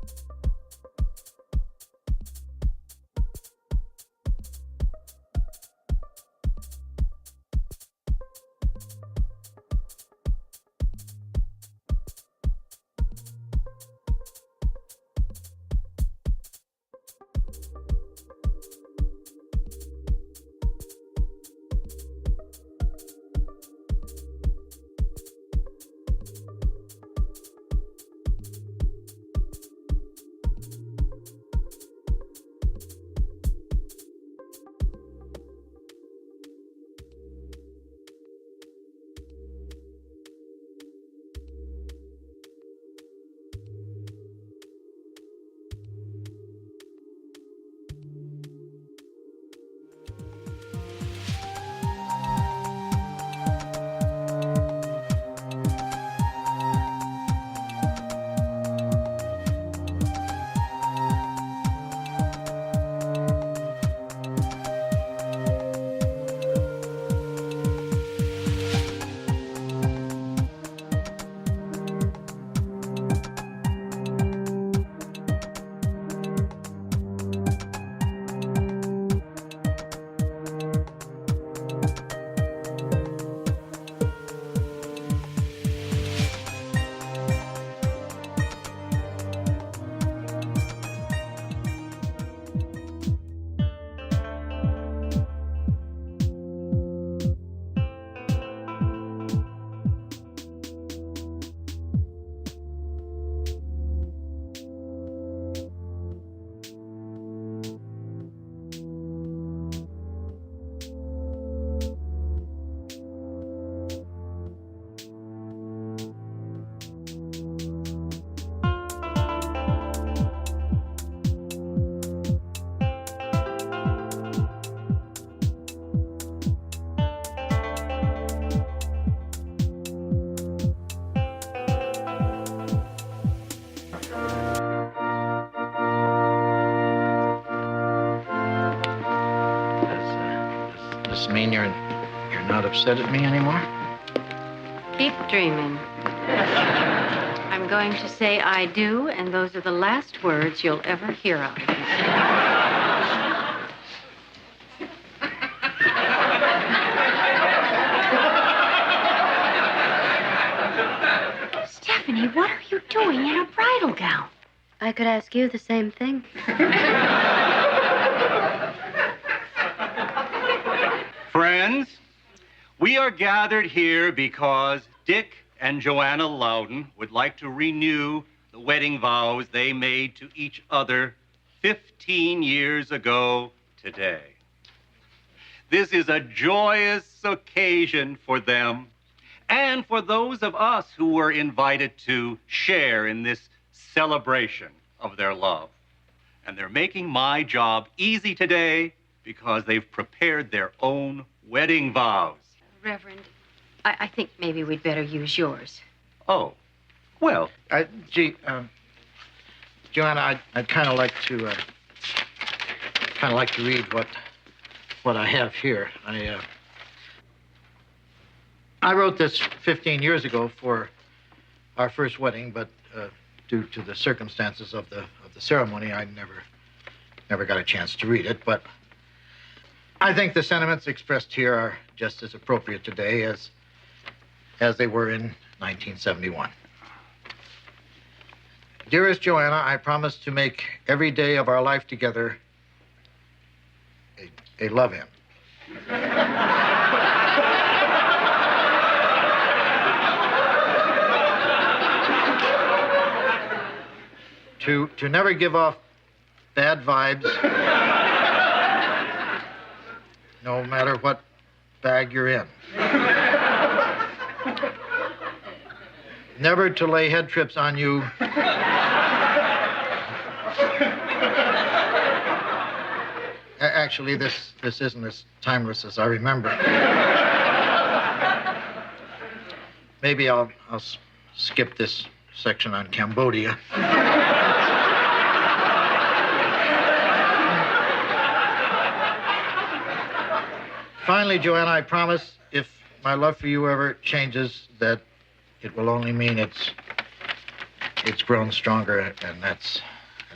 this mean you're not upset at me anymore? Keep dreaming. I'm going to say I do, and those are the last words you'll ever hear out of me. Stephanie, what are you doing in a bridal gown? I could ask you the same thing. Friends, we are gathered here because Dick and Joanna Loudon would like to renew the wedding vows they made to each other 15 years ago today. This is a joyous occasion for them and for those of us who were invited to share in this celebration of their love. And they're making my job easy today because they've prepared their own wedding vows. Reverend, I think maybe we'd better use yours. Oh, well. Joanna, I'd kind of like to read what I have here. I wrote this 15 years ago for our first wedding, but due to the circumstances of the ceremony, I never got a chance to read it. But I think the sentiments expressed here are just as appropriate today as they were in 1971. Dearest Joanna, I promise to make every day of our life together a love hymn. To never give off bad vibes, no matter what bag you're in. Never to lay head trips on you. Actually, this isn't as timeless as I remember. Maybe I'll skip this section on Cambodia. Finally, Joanna, I promise if my love for you ever changes, that it will only mean it's grown stronger, and that's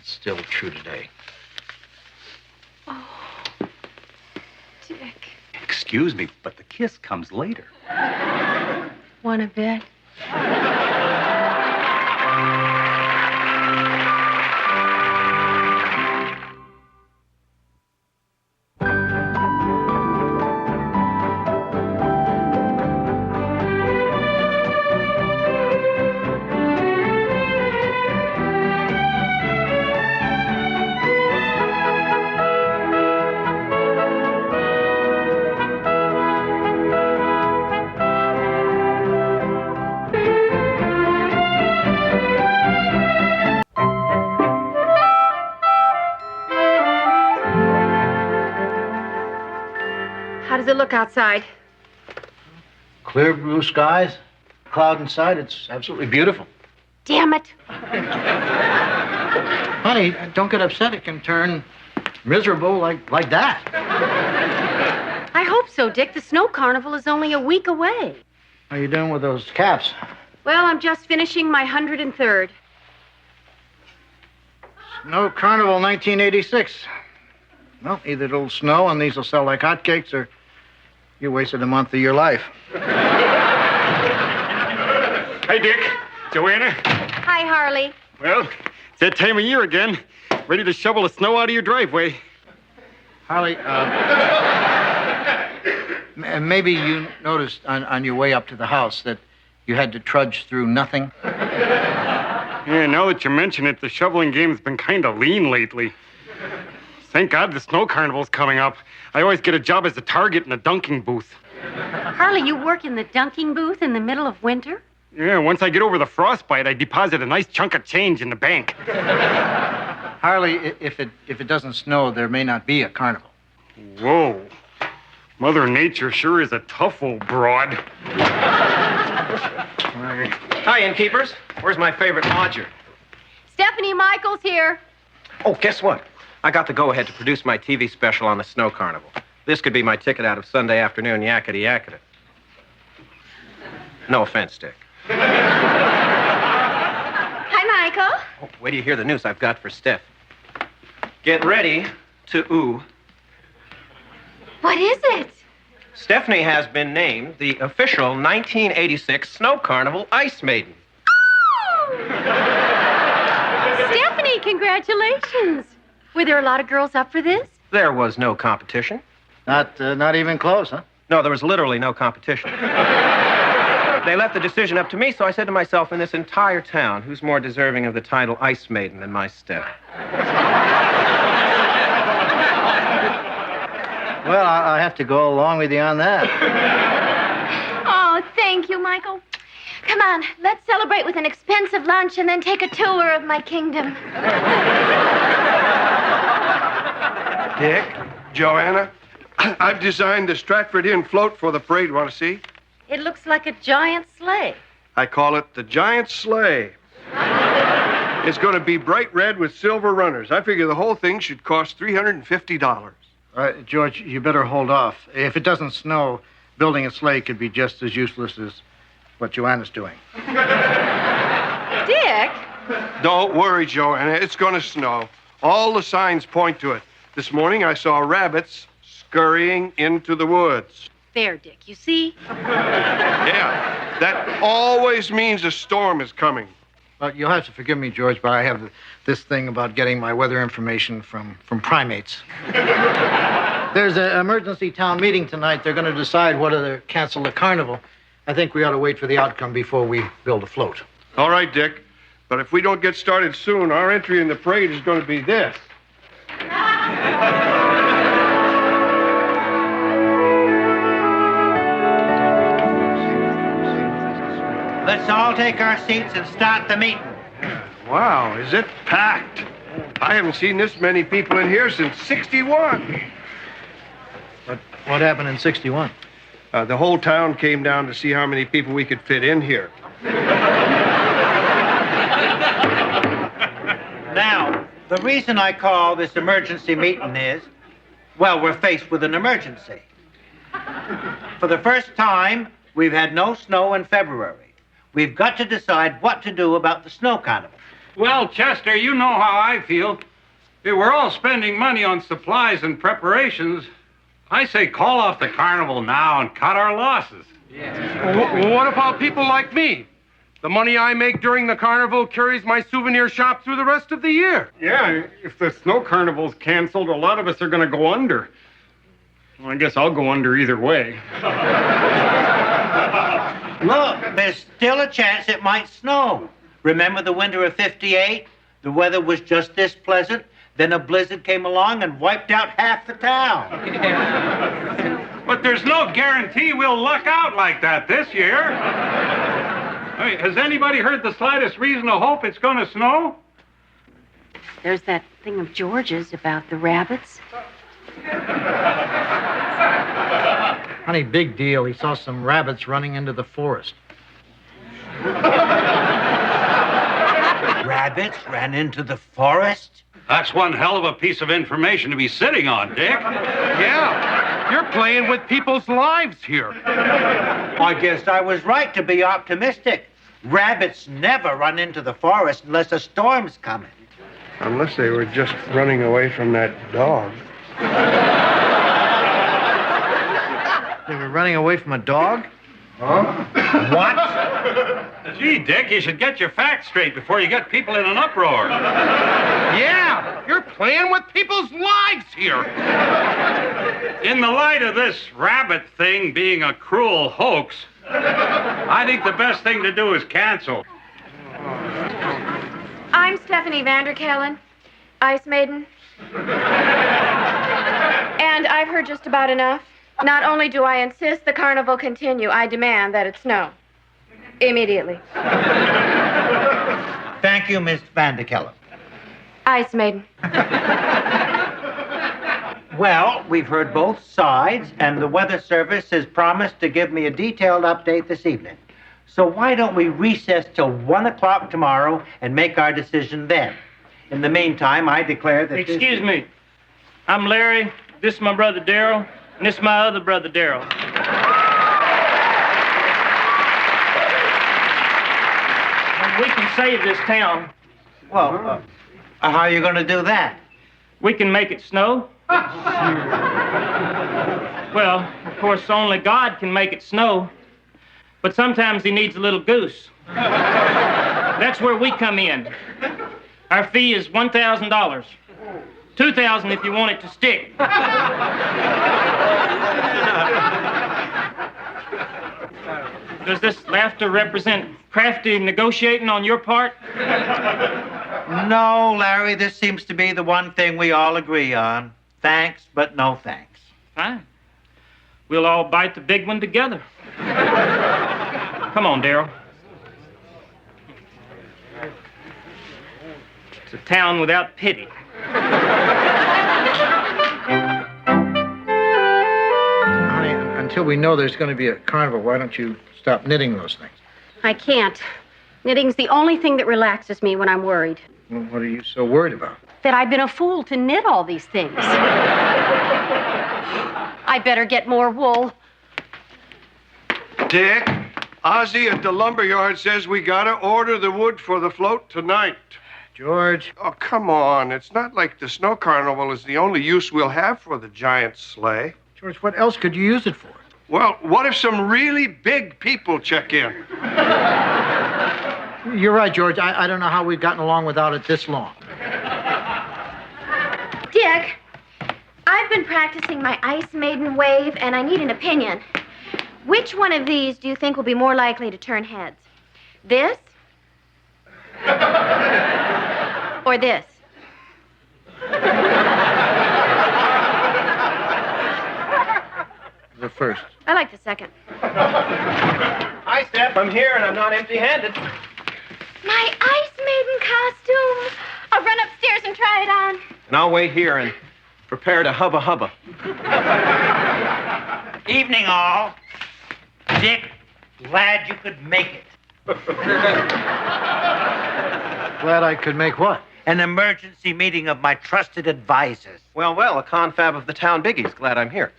still true today. Oh, Dick. Excuse me, but the kiss comes later. Want a bed? How does it look outside? Clear blue skies, cloud inside. It's absolutely beautiful. Damn it. Honey, don't get upset. It can turn miserable like that. I hope so, Dick. The snow carnival is only a week away. How you doing with those caps? Well, I'm just finishing my 103rd. Snow Carnival 1986. Well, either it'll snow and these will sell like hotcakes, or you wasted a month of your life. Hey, Dick. Joanna. Hi, Harley. Well, it's that time of year again. Ready to shovel the snow out of your driveway. Harley, maybe you noticed on your way up to the house that you had to trudge through nothing. Yeah, now that you mention it, the shoveling game's been kind of lean lately. Thank God the snow carnival's coming up. I always get a job as a target in a dunking booth. Harley, you work in the dunking booth in the middle of winter? Yeah, once I get over the frostbite, I deposit a nice chunk of change in the bank. Harley, if it doesn't snow, there may not be a carnival. Whoa. Mother Nature sure is a tough old broad. Hi, innkeepers. Where's my favorite lodger? Stephanie Michaels here. Oh, guess what? I got the go-ahead to produce my TV special on the snow carnival. This could be my ticket out of Sunday afternoon yakety yakety. No offense, Dick. Hi, Michael. Oh, wait till you hear the news I've got for Steph. Get ready to ooh. What is it? Stephanie has been named the official 1986 Snow Carnival Ice Maiden. Stephanie, congratulations. Were there a lot of girls up for this? There was no competition. Not even close, huh? No, there was literally no competition. They left the decision up to me, so I said to myself, in this entire town, who's more deserving of the title Ice Maiden than my Steph? Well, I have to go along with you on that. Oh, thank you, Michael. Come on, let's celebrate with an expensive lunch and then take a tour of my kingdom. Dick, Joanna, I've designed the Stratford Inn float for the parade. Want to see? It looks like a giant sleigh. I call it the Giant Sleigh. It's going to be bright red with silver runners. I figure the whole thing should cost $350. George, you better hold off. If it doesn't snow, building a sleigh could be just as useless as what Joanna's doing. Dick? Don't worry, Joanna. It's going to snow. All the signs point to it. This morning I saw rabbits scurrying into the woods. There, Dick, you see? Yeah, that always means a storm is coming. Well, you'll have to forgive me, George, but I have this thing about getting my weather information from primates. There's an emergency town meeting tonight. They're going to decide whether to cancel the carnival. I think we ought to wait for the outcome before we build a float. All right, Dick. But if we don't get started soon, our entry in the parade is going to be this. Let's all take our seats and start the meeting. Wow, is it packed? I haven't seen this many people in here since '61. What happened in '61? The whole town came down to see how many people we could fit in here. Now, the reason I call this emergency meeting is, well, we're faced with an emergency. For the first time, we've had no snow in February. We've got to decide what to do about the snow carnival. Well, Chester, you know how I feel. If we're all spending money on supplies and preparations, I say call off the carnival now and cut our losses. What about people like me? The money I make during the carnival carries my souvenir shop through the rest of the year. Yeah, if the snow carnival's canceled, a lot of us are going to go under. Well, I guess I'll go under either way. Look, there's still a chance it might snow. Remember the winter of '58? The weather was just this pleasant. Then a blizzard came along and wiped out half the town. But there's no guarantee we'll luck out like that this year. Hey, has anybody heard the slightest reason to hope it's going to snow? There's that thing of George's about the rabbits. Honey, big deal. He saw some rabbits running into the forest. Rabbits ran into the forest? That's one hell of a piece of information to be sitting on, Dick. Yeah, you're playing with people's lives here. I guess I was right to be optimistic. Rabbits never run into the forest unless a storm's coming. Unless they were just running away from that dog. They were running away from a dog? Huh? What? Gee, Dick, you should get your facts straight before you get people in an uproar. Yeah, you're playing with people's lives here. In the light of this rabbit thing being a cruel hoax, I think the best thing to do is cancel. I'm Stephanie Vanderkellen, Ice Maiden. And I've heard just about enough. Not only do I insist the carnival continue, I demand that it snow. Immediately. Thank you, Miss Vanderkellen. Ice Maiden. Well, we've heard both sides, and the Weather Service has promised to give me a detailed update this evening. So why don't we recess till 1 o'clock tomorrow and make our decision then? In the meantime, I declare that Excuse me. I'm Larry. This is my brother Darryl. And this is my other brother, Darryl. We can save this town. Well, how are you going to do that? We can make it snow. Well, of course, only God can make it snow. But sometimes he needs a little goose. That's where we come in. Our fee is $1,000. $2,000 if you want it to stick. Does this laughter represent crafty negotiating on your part? No, Larry, this seems to be the one thing we all agree on. Thanks, but no thanks. Fine. We'll all bite the big one together. Come on, Darryl. It's a town without pity. Honey, until we know there's going to be a carnival, why don't you stop knitting those things? I can't. Knitting's the only thing that relaxes me when I'm worried. Well, what are you so worried about? That I've been a fool to knit all these things. I better get more wool. Dick, Ozzy at the lumberyard says we gotta order the wood for the float tonight. George. Oh, come on. It's not like the snow carnival is the only use we'll have for the giant sleigh. George, what else could you use it for? Well, what if some really big people check in? You're right, George. I don't know how we've gotten along without it this long. Dick, I've been practicing my Ice Maiden wave, and I need an opinion. Which one of these do you think will be more likely to turn heads? This? Or this? The first. I like the second. Hi, Steph. I'm here, and I'm not empty-handed. My Ice Maiden costume. I'll run upstairs and try it on. And I'll wait here and prepare to hubba-hubba. Evening, all. Dick, glad you could make it. Glad I could make what? An emergency meeting of my trusted advisors. Well, a confab of the town biggies. Glad I'm here.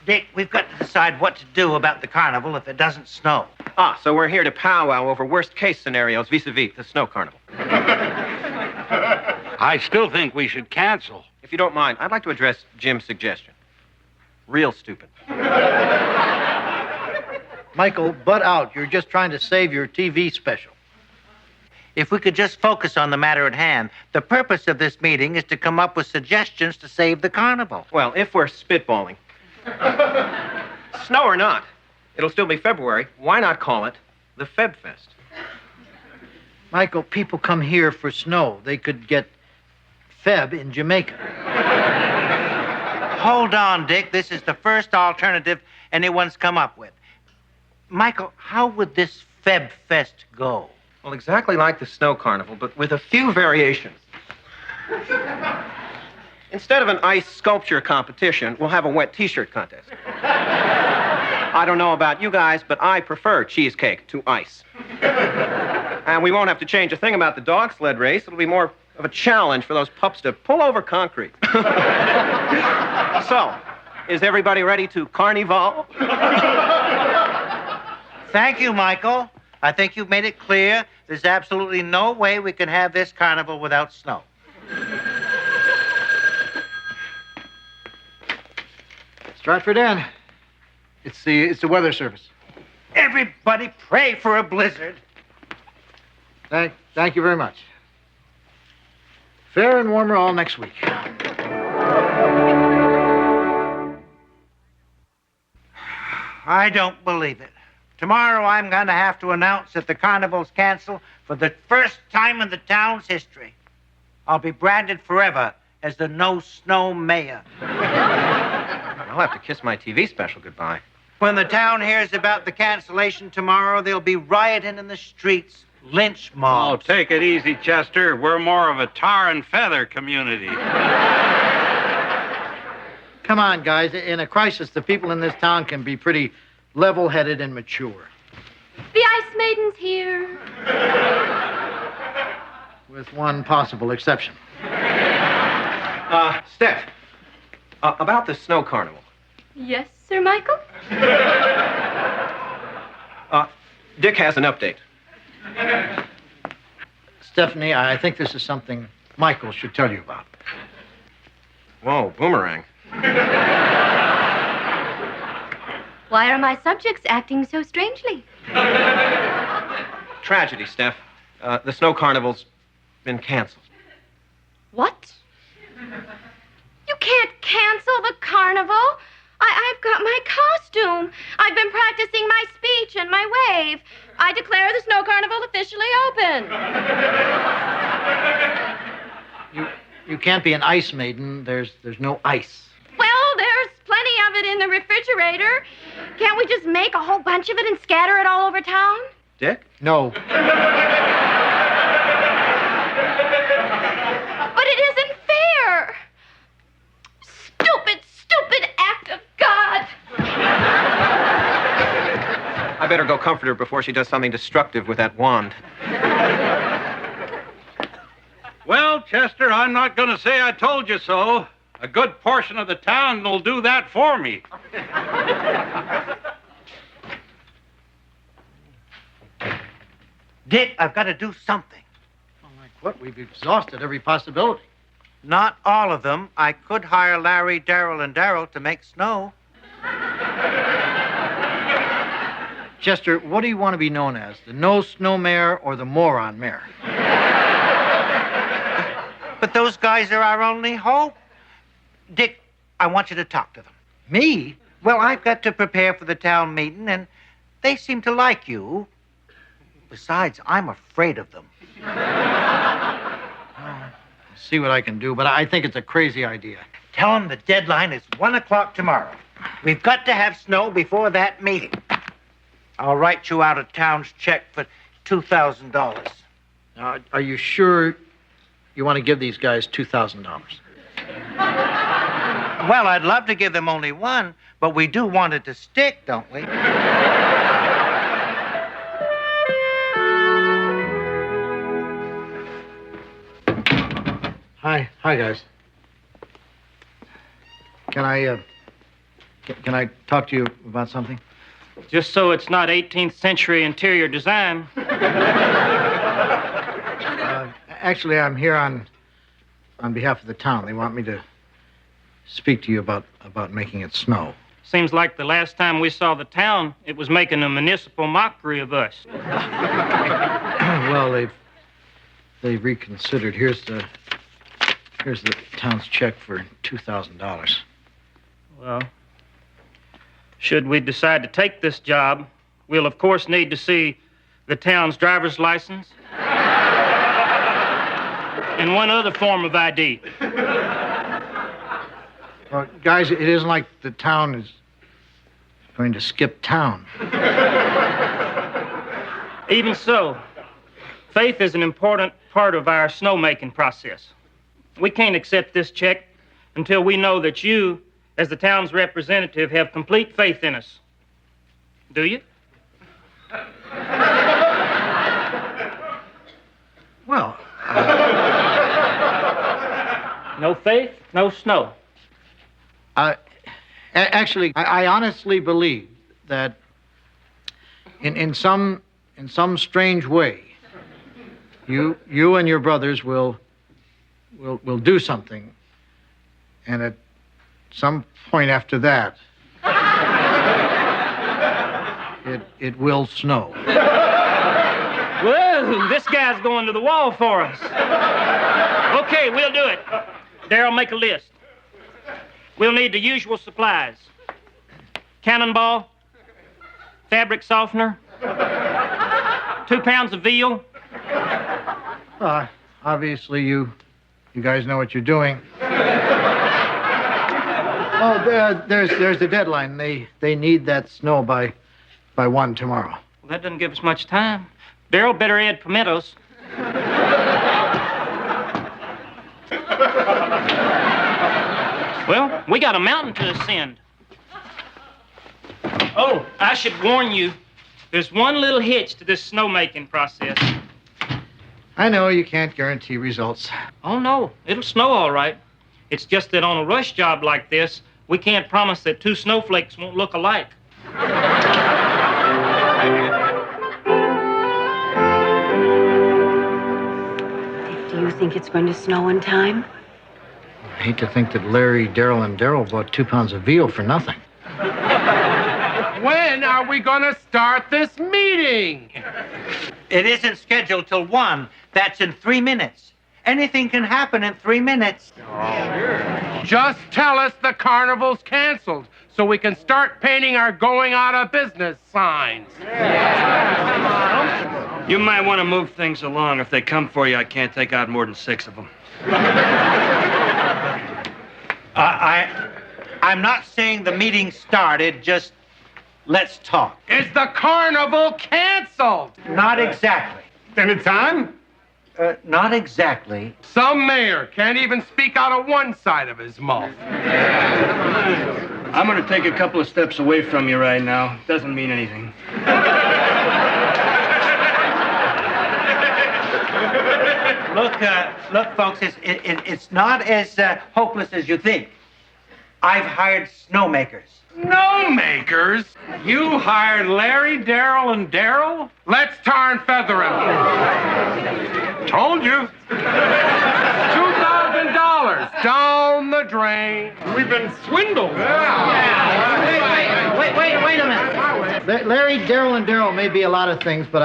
Dick, we've got to decide what to do about the carnival if it doesn't snow. Ah, so we're here to powwow over worst-case scenarios vis-a-vis the snow carnival. I still think we should cancel. If you don't mind, I'd like to address Jim's suggestion. Real stupid. Michael, butt out. You're just trying to save your TV special. If we could just focus on the matter at hand. The purpose of this meeting is to come up with suggestions to save the carnival. Well, if we're spitballing. Snow or not, it'll still be February. Why not call it the Feb Fest? Michael, people come here for snow. They could get Feb in Jamaica. Hold on, Dick. This is the first alternative anyone's come up with. Michael, how would this Feb Fest go? Well, exactly like the snow carnival, but with a few variations. Instead of an ice sculpture competition, we'll have a wet T-shirt contest. I don't know about you guys, but I prefer cheesecake to ice. And we won't have to change a thing about the dog sled race. It'll be more of a challenge for those pups to pull over concrete. So, is everybody ready to carnival? Thank you, Michael. I think you've made it clear there's absolutely no way we can have this carnival without snow. Stratford Inn. It's the weather service. Everybody pray for a blizzard. Thank you very much. Fair and warmer all next week. I don't believe it. Tomorrow I'm going to have to announce that the carnival's canceled for the first time in the town's history. I'll be branded forever as the no-snow mayor. I'll have to kiss my TV special goodbye. When the town hears about the cancellation tomorrow, they'll be rioting in the streets, lynch mobs. Oh, take it easy, Chester. We're more of a tar and feather community. Come on, guys. In a crisis, the people in this town can be pretty level-headed and mature. The Ice Maiden's here. With one possible exception. Steph, about the snow carnival. Yes, Sir Michael? Dick has an update. Stephanie, I think this is something Michael should tell you about. Whoa, boomerang. Why are my subjects acting so strangely? Tragedy, Steph. The snow carnival's been canceled. What? You can't cancel the carnival. I've got my costume. I've been practicing my speech and my wave. I declare the snow carnival officially open. You can't be an ice maiden. There's no ice. Well, there's plenty of it in the refrigerator. Can't we just make a whole bunch of it and scatter it all over town? Dick? No. But it isn't fair. Stupid act of God. I better go comfort her before she does something destructive with that wand. Well, Chester, I'm not going to say I told you so. A good portion of the town will do that for me. Dick, I've got to do something. Like what? We've exhausted every possibility. Not all of them. I could hire Larry, Darryl, and Darryl to make snow. Chester, what do you want to be known as? The no-snow mayor or the moron mayor? But those guys are our only hope. Dick, I want you to talk to them. Me? Well, I've got to prepare for the town meeting, and they seem to like you. Besides, I'm afraid of them. See what I can do, but I think it's a crazy idea. Tell them the deadline is 1 o'clock tomorrow. We've got to have snow before that meeting. I'll write you out a town's check for $2,000. Are you sure you want to give these guys $2,000? Well, I'd love to give them only one, but we do want it to stick, don't we? Hi, guys. Can I talk to you about something? Just so it's not 18th century interior design. Actually, I'm here on behalf of the town. They want me to speak to you about making it snow. Seems like the last time we saw the town, it was making a municipal mockery of us. Well, they've reconsidered. Here's the town's check for $2,000. Well, should we decide to take this job, we'll of course need to see the town's driver's license and one other form of ID. Well, guys, it isn't like the town is going to skip town. Even so, faith is an important part of our snowmaking process. We can't accept this check until we know that you, as the town's representative, have complete faith in us. Do you? Well, no faith, no snow. Actually, I honestly believe that in some strange way, you and your brothers will do something, and at some point after that, it will snow. Whoa, this guy's going to the wall for us. Okay, we'll do it. Darryl, make a list. We'll need the usual supplies. Cannonball, fabric softener, 2 pounds of veal. Obviously, you guys know what you're doing. Oh, there's the deadline. They need that snow by 1 tomorrow. Well, that doesn't give us much time. Darryl, better add pimentos. Well, we got a mountain to ascend. Oh, I should warn you, there's one little hitch to this snowmaking process. I know you can't guarantee results. Oh, no, it'll snow all right. It's just that on a rush job like this, we can't promise that two snowflakes won't look alike. Do you think it's going to snow in time? I hate to think that Larry, Darryl, and Darryl bought 2 pounds of veal for nothing. When are we going to start this meeting? It isn't scheduled till 1. That's in 3 minutes. Anything can happen in 3 minutes. Just tell us the carnival's canceled so we can start painting our going out of business signs. You might want to move things along. If they come for you, I can't take out more than 6 of them. I'm not saying the meeting started, just let's talk. Is the carnival canceled? Not exactly. Then it's on? Not exactly. Some mayor can't even speak out of one side of his mouth. I'm going to take a couple of steps away from you right now. Doesn't mean anything. Look, folks, it's not as hopeless as you think. I've hired snowmakers. Snowmakers? You hired Larry, Darryl, and Darryl? Let's tar and feather him. Told you. $2,000 down the drain. We've been swindled. Wait a minute. Larry, Darryl, and Darryl may be a lot of things, but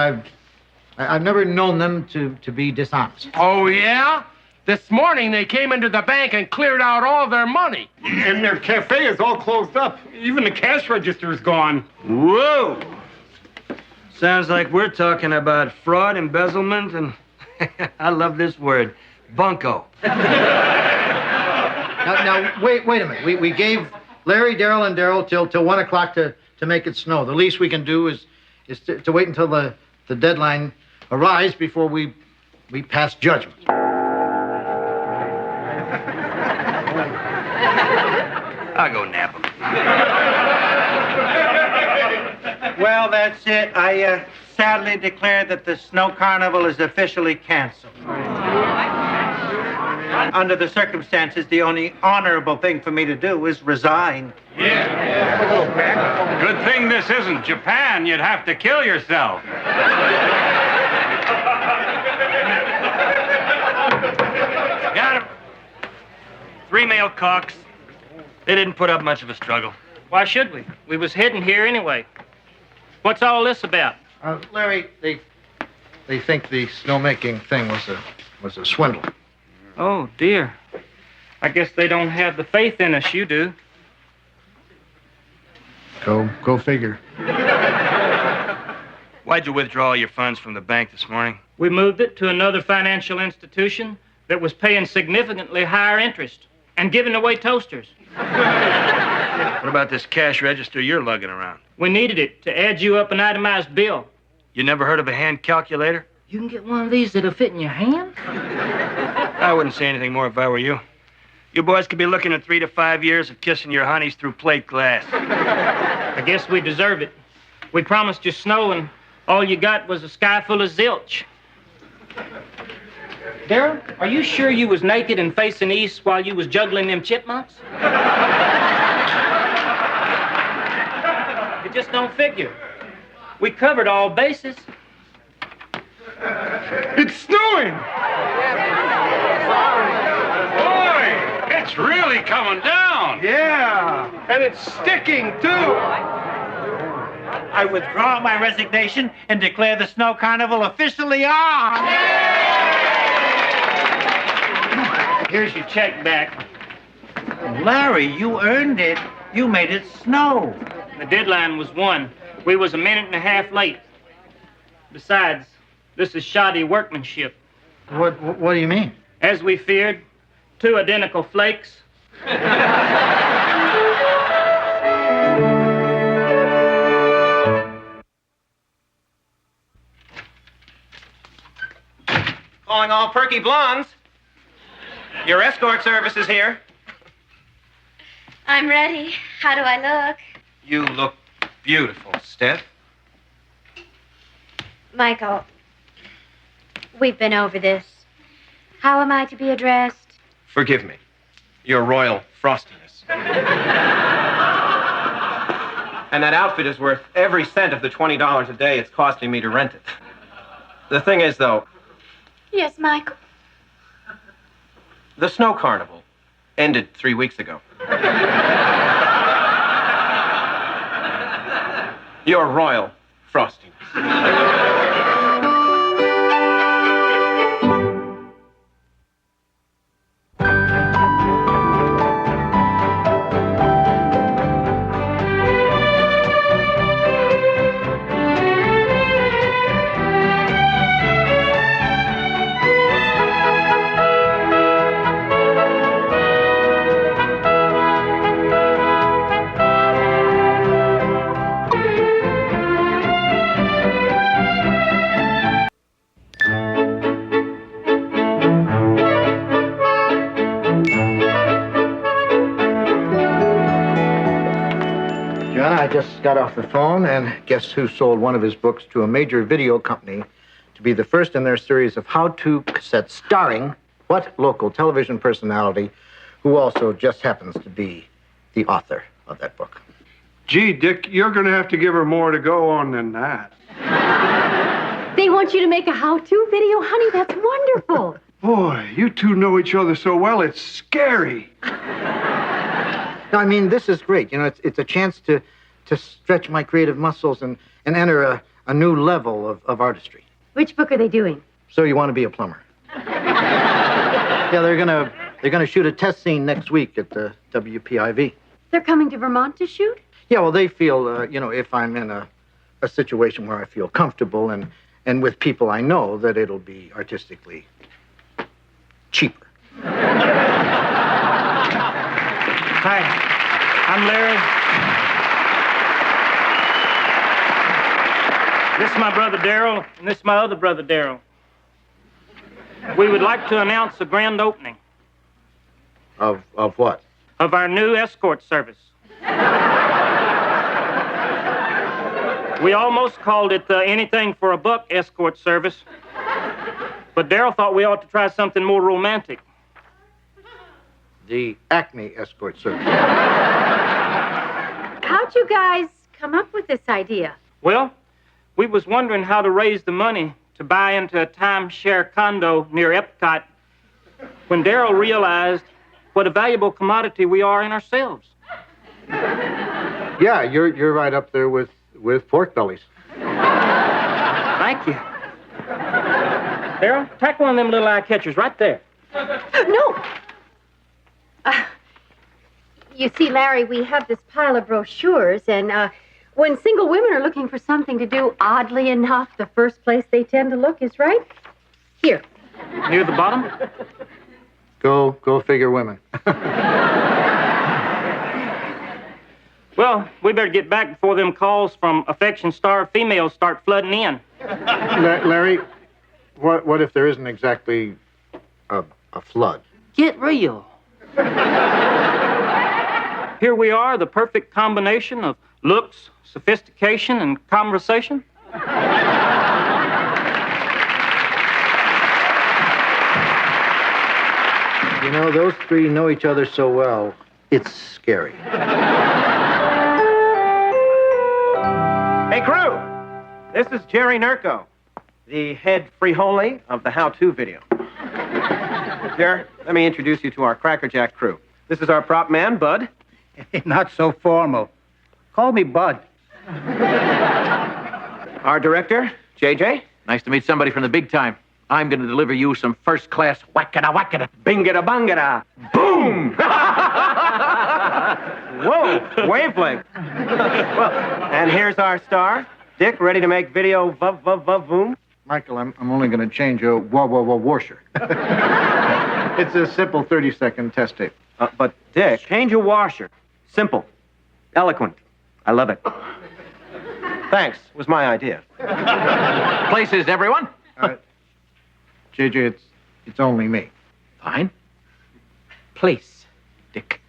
I've never known them to be dishonest. Oh, yeah? This morning they came into the bank and cleared out all their money. And their cafe is all closed up. Even the cash register is gone. Whoa! Sounds like we're talking about fraud, embezzlement, and I love this word, bunco. Now wait a minute. We gave Larry, Darryl, and Darryl till 1 o'clock to make it snow. The least we can do is to wait until the deadline arrives before we pass judgment. I'll go nap him. Well, that's it. I sadly declare that the snow carnival is officially canceled. Under the circumstances, the only honorable thing for me to do is resign. Yeah. Good thing this isn't Japan. You'd have to kill yourself. Got him. 3 male cocks. They didn't put up much of a struggle. Why should we? We was heading here anyway. What's all this about? Larry, they think the snowmaking thing was a swindle. Oh, dear. I guess they don't have the faith in us you do. Go figure. Why'd you withdraw your funds from the bank this morning? We moved it to another financial institution that was paying significantly higher interest and giving away toasters. What about this cash register you're lugging around? We needed it to add you up an itemized bill. You never heard of a hand calculator? You can get one of these that'll fit in your hand? I wouldn't say anything more if I were you. You boys could be looking at 3 to 5 years of kissing your honeys through plate glass. I guess we deserve it. We promised you snow, and all you got was a sky full of zilch. Darryl, are you sure you was naked and facing east while you was juggling them chipmunks? It just don't figure. We covered all bases. It's snowing! Boy, it's really coming down. Yeah, and it's sticking, too. I withdraw my resignation and declare the snow carnival officially on. Here's your check back. Larry, you earned it. You made it snow. The deadline was 1. We was a minute and a half late. Besides, this is shoddy workmanship. What do you mean? As we feared, 2 identical flakes. Calling all perky blondes. Your escort service is here. I'm ready. How do I look? You look beautiful, Steph. Michael, we've been over this. How am I to be addressed? Forgive me. Your Royal Frostiness. And that outfit is worth every cent of the $20 a day it's costing me to rent it. The thing is, though, Yes, Michael. the snow carnival ended 3 weeks ago. Your Royal Frostiness. John, I just got off the phone, and guess who sold one of his books to a major video company to be the first in their series of how-to cassettes starring what local television personality who also just happens to be the author of that book? Gee, Dick, you're going to have to give her more to go on than that. They want you to make a how-to video? Honey, that's wonderful. Boy, you two know each other so well, it's scary. No, I mean, this is great. You know, it's a chance to stretch my creative muscles and enter a new level of artistry. Which book are they doing? So you want to be a plumber? Yeah, they're gonna shoot a test scene next week at the WPIV. They're coming to Vermont to shoot? Yeah, well, they feel, if I'm in a situation where I feel comfortable and with people I know, that it'll be artistically cheaper. Hi, I'm Larry. This is my brother Darryl, and this is my other brother Darryl. We would like to announce a grand opening. Of what? Of our new escort service. We almost called it the Anything for a Buck escort service, but Darryl thought we ought to try something more romantic. The Acme escort service. How'd you guys come up with this idea? Well, we was wondering how to raise the money to buy into a timeshare condo near Epcot when Darryl realized what a valuable commodity we are in ourselves. Yeah, you're right up there with pork bellies. Thank you. Darryl, tack one of them little eye catchers right there. No! You see, Larry, we have this pile of brochures, and when single women are looking for something to do, oddly enough, the first place they tend to look is right here. Near the bottom? Go figure women. Well, we better get back before them calls from affection-starved females start flooding in. Larry, what if there isn't exactly a flood? Get real. Here we are, the perfect combination of looks, sophistication, and conversation. You know, those three know each other so well, it's scary. Hey, crew! This is Jerry Nurko, the head freeholy of the how-to video. Jerry, let me introduce you to our crackerjack crew. This is our prop man, Bud. Not so formal. Call me Bud. Our director, JJ. Nice to meet somebody from the big time. I'm going to deliver you some first-class whackada-whackada. Bingada-bangada. Boom! Whoa, wavelength. Well, and here's our star, Dick, ready to make video vuv-vuv-vuv-voom. Michael, I'm only going to change a washer. It's a simple 30-second test tape. But, Dick, change a washer. Simple. Eloquent. I love it. Thanks. It was my idea. Places, everyone. JJ, it's only me. Fine. Place, Dick.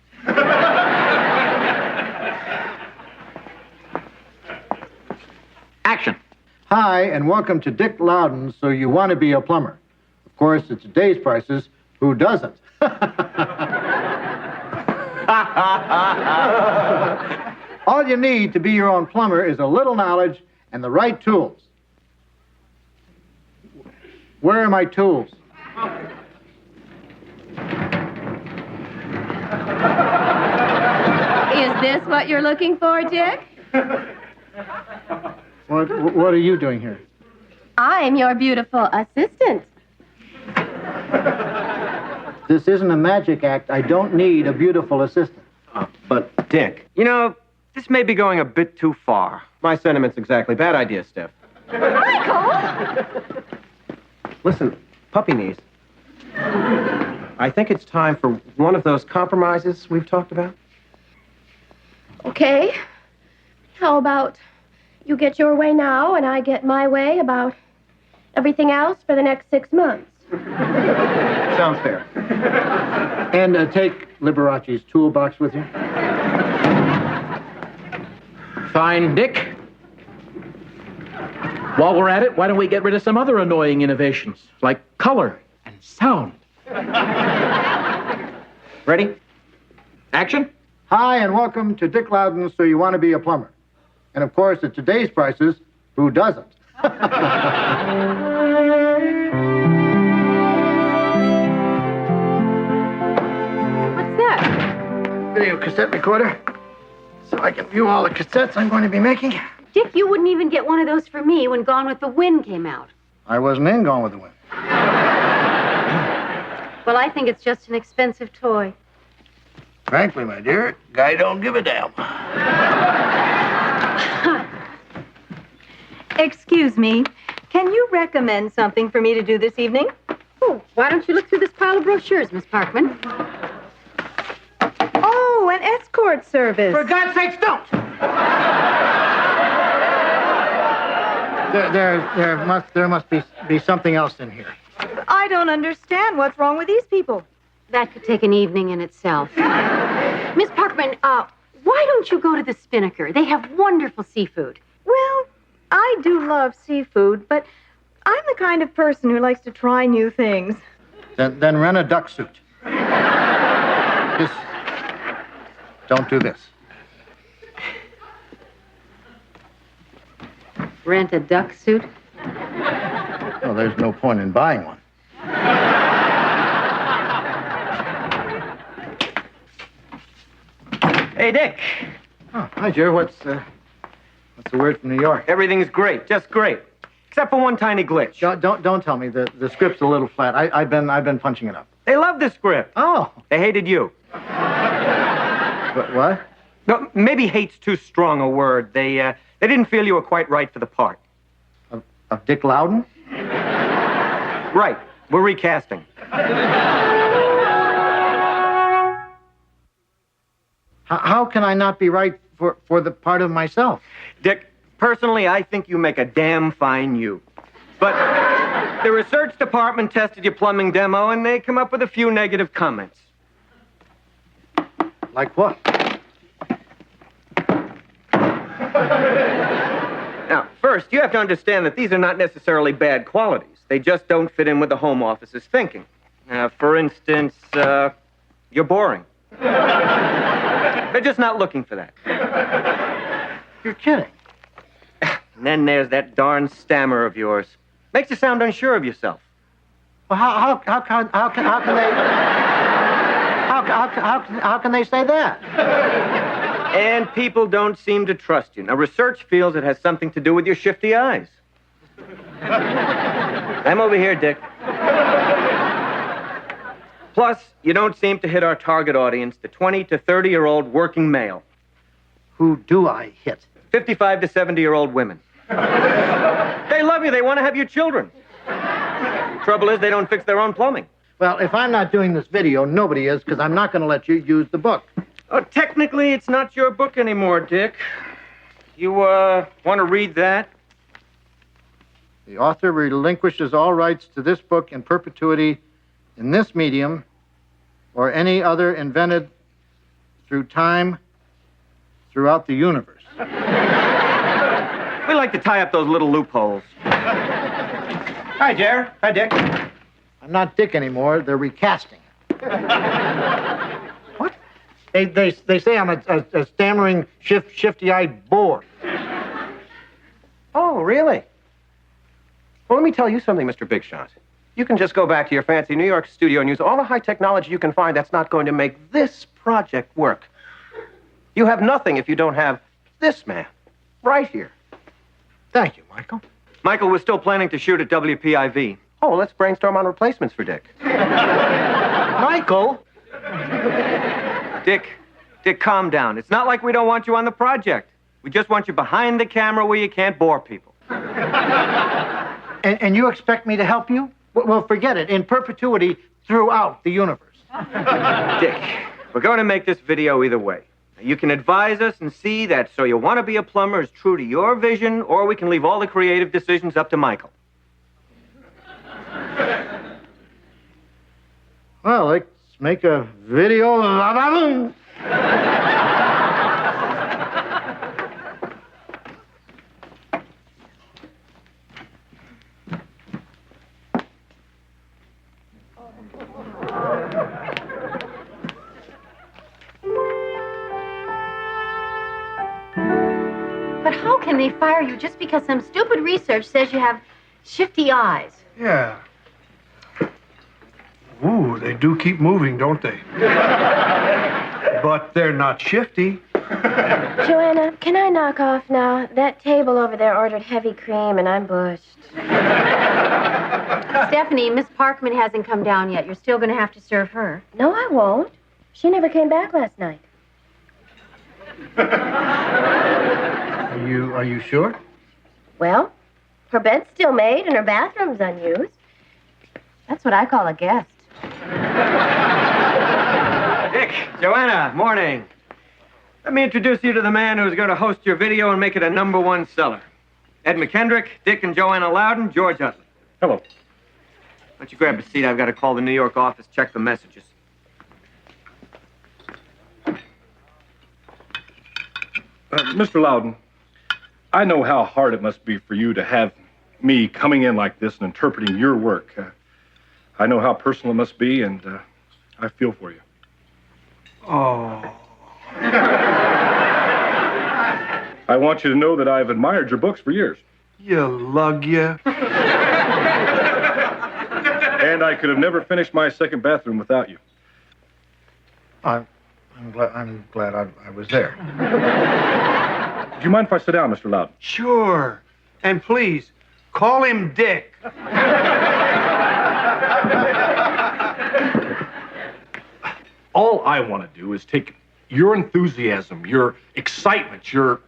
Action. Hi, and welcome to Dick Loudon, So You Want to Be a Plumber. Of course, it's today's prices. Who doesn't? All you need to be your own plumber is a little knowledge and the right tools. Where are my tools? Is this what you're looking for, Dick? What are you doing here? I'm your beautiful assistant. This isn't a magic act. I don't need a beautiful assistant. But, Dick, you know, this may be going a bit too far. My sentiments exactly. Bad idea, Steph. Michael! Listen, puppy knees. I think it's time for one of those compromises we've talked about. Okay. How about you get your way now and I get my way about everything else for the next 6 months? Sounds fair. And take Liberace's toolbox with you. Fine, Dick. While we're at it, why don't we get rid of some other annoying innovations, like color and sound? Ready? Action. Hi, and welcome to Dick Loudon, So You Want to Be a Plumber. And of course, at today's prices, who doesn't? What's that? Video cassette recorder, so I can view all the cassettes I'm going to be making. Dick, you wouldn't even get one of those for me when Gone with the Wind came out. I wasn't in Gone with the Wind. Well, I think it's just an expensive toy. Frankly, my dear, guy don't give a damn. Excuse me, can you recommend something for me to do this evening? Oh, why don't you look through this pile of brochures, Miss Parkman? Oh, an escort service. For God's sakes, don't! There must be something else in here. I don't understand what's wrong with these people. That could take an evening in itself. Miss Parkman, why don't you go to the Spinnaker? They have wonderful seafood. Well, I do love seafood, but I'm the kind of person who likes to try new things. Then rent a duck suit. Just don't do this. Rent a duck suit? Well, there's no point in buying one. Hey, Dick. Oh, hi, Jerry. What's the word from New York? Everything's great, just great. Except for one tiny glitch. Don't tell me. The script's a little flat. I've been punching it up. They love the script. Oh. They hated you. What? No, maybe hate's too strong a word. They didn't feel you were quite right for the part. Of Dick Loudon? Right. We're recasting. How can I not be right for the part of myself? Dick, personally, I think you make a damn fine you. But the research department tested your plumbing demo, and they come up with a few negative comments. Like what? Now, first, you have to understand that these are not necessarily bad qualities. They just don't fit in with the Home Office's thinking. For instance, you're boring. They're just not looking for that. You're kidding. And then there's that darn stammer of yours. Makes you sound unsure of yourself. Well, how can they say that? And people don't seem to trust you. Now, research feels it has something to do with your shifty eyes. I'm over here, Dick. Plus, you don't seem to hit our target audience, the 20 to 30-year-old working male. Who do I hit? 55 to 70-year-old women. They love you. They want to have your children. Trouble is, they don't fix their own plumbing. Well, if I'm not doing this video, nobody is, because I'm not going to let you use the book. Oh, technically, it's not your book anymore, Dick. You, want to read that? The author relinquishes all rights to this book in perpetuity in this medium or any other invented through time throughout the universe. We like to tie up those little loopholes. Hi, Jer. Hi, Dick. I'm not Dick anymore. They're recasting. What? They say I'm a stammering, shifty-eyed bore. Oh, really? Well, let me tell you something, Mr. Big Shot. You can just go back to your fancy New York studio and use all the high technology you can find. That's not going to make this project work. You have nothing if you don't have this man right here. Thank you, Michael. Michael was still planning to shoot at WPIV. Oh, let's brainstorm on replacements for Dick. Michael? Dick, calm down. It's not like we don't want you on the project. We just want you behind the camera where you can't bore people. And you expect me to help you? Well, forget it. In perpetuity throughout the universe. Dick, we're going to make this video either way. You can advise us and see that So You Want to Be a Plumber is true to your vision, or we can leave all the creative decisions up to Michael. Well, let's make a video. But how can they fire you just because some stupid research says you have shifty eyes? Yeah. Ooh, they do keep moving, don't they? But they're not shifty. Joanna, can I knock off now? That table over there ordered heavy cream, and I'm bushed. Stephanie, Miss Parkman hasn't come down yet. You're still going to have to serve her. No, I won't. She never came back last night. Are you sure? Well, her bed's still made and her bathroom's unused. That's what I call a guest. Dick, Joanna, morning. Let me introduce you to the man who's going to host your video and make it a #1 seller. Ed McKendrick, Dick and Joanna Loudon, George Utley. Hello. Why don't you grab a seat? I've got to call the New York office, check the messages. Mr. Loudon, I know how hard it must be for you to have me coming in like this and interpreting your work. I know how personal it must be, and I feel for you. Oh. I want you to know that I've admired your books for years. You lug you. And I could have never finished my second bathroom without you. I'm glad I was there. Do you mind if I sit down, Mr. Loudon? Sure. And please, call him Dick. All I want to do is take your enthusiasm, your excitement, your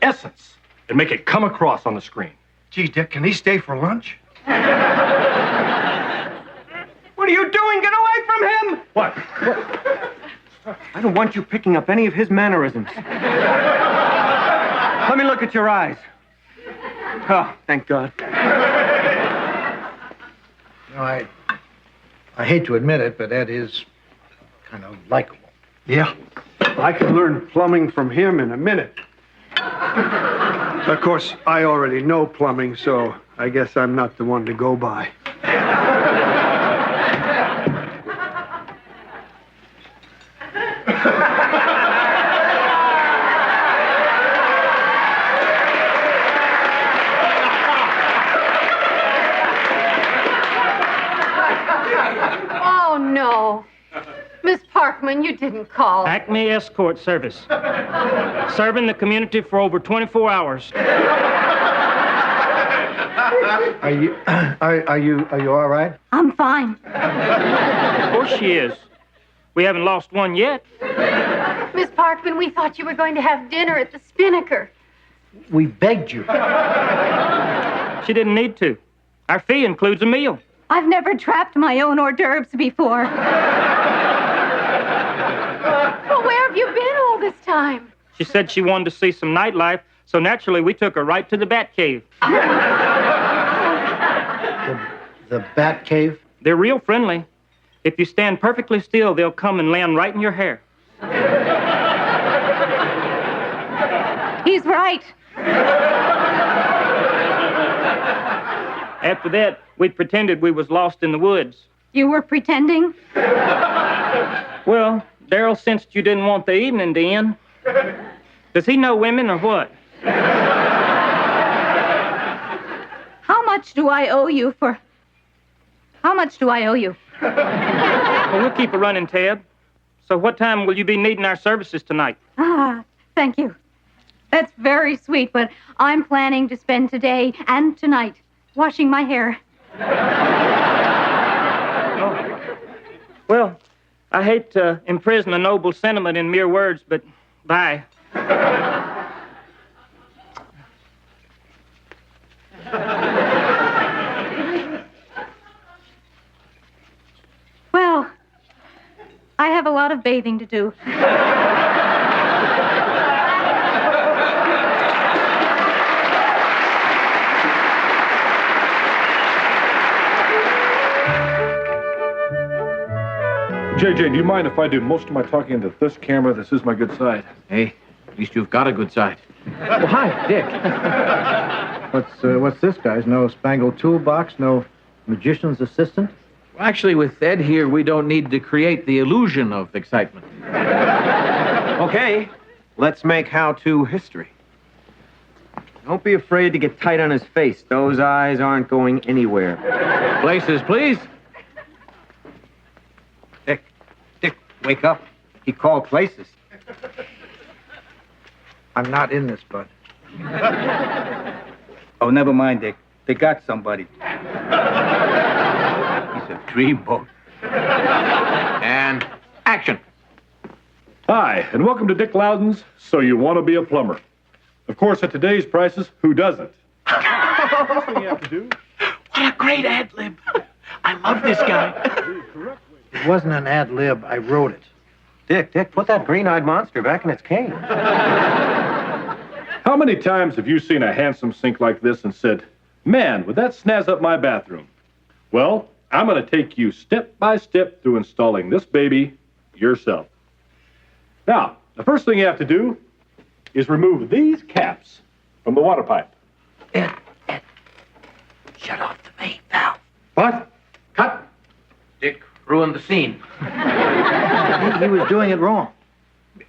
essence, and make it come across on the screen. Gee, Dick, can he stay for lunch? What are you doing? Get away from him! What? I don't want you picking up any of his mannerisms. Let me look at your eyes. Oh, thank God. You know, I hate to admit it, but Ed is kind of likable. Yeah. I could learn plumbing from him in a minute. Of course, I already know plumbing, so I guess I'm not the one to go by. Oh, no. Miss Parkman, you didn't call. Acme Escort Service. Serving the community for over 24 hours. Are you all right? I'm fine. Of course she is. We haven't lost one yet. Miss Parkman, we thought you were going to have dinner at the Spinnaker. We begged you. She didn't need to. Our fee includes a meal. I've never trapped my own hors d'oeuvres before. Well, where have you been all this time? She said she wanted to see some nightlife, so naturally we took her right to the Bat Cave. The Bat Cave? They're real friendly. If you stand perfectly still, they'll come and land right in your hair. He's right. After that, we pretended we was lost in the woods. You were pretending? Well, Darryl sensed you didn't want the evening to end. Does he know women or what? How much do I owe you for... How much do I owe you? Well, we'll keep a running tab. So what time will you be needing our services tonight? Ah, thank you. That's very sweet, but I'm planning to spend today and tonight washing my hair. Well, I hate to imprison a noble sentiment in mere words, but bye. Well, I have a lot of bathing to do. JJ, do you mind if I do most of my talking into this camera? This is my good side. Hey, at least you've got a good side. Well, hi, Dick. What's this, guys? No spangled toolbox, no magician's assistant? Well, actually, with Ed here, we don't need to create the illusion of excitement. Okay, let's make how-to history. Don't be afraid to get tight on his face. Those eyes aren't going anywhere. Places, please. Dick, wake up. He called places. I'm not in this, bud. Oh, never mind, Dick. They got somebody. He's a dreamboat. And action. Hi, and welcome to Dick Loudon's So You Want to Be a Plumber. Of course, at today's prices, who doesn't? First thing you have to do... What a great ad-lib. I love this guy. It wasn't an ad lib. I wrote it. Dick, put that green-eyed monster back in its cage. How many times have you seen a handsome sink like this and said, man, would that snazz up my bathroom? Well, I'm going to take you step by step through installing this baby yourself. Now, the first thing you have to do is remove these caps from the water pipe. Ed, shut off the main valve. What? Cut. Dick ruined the scene. He was doing it wrong.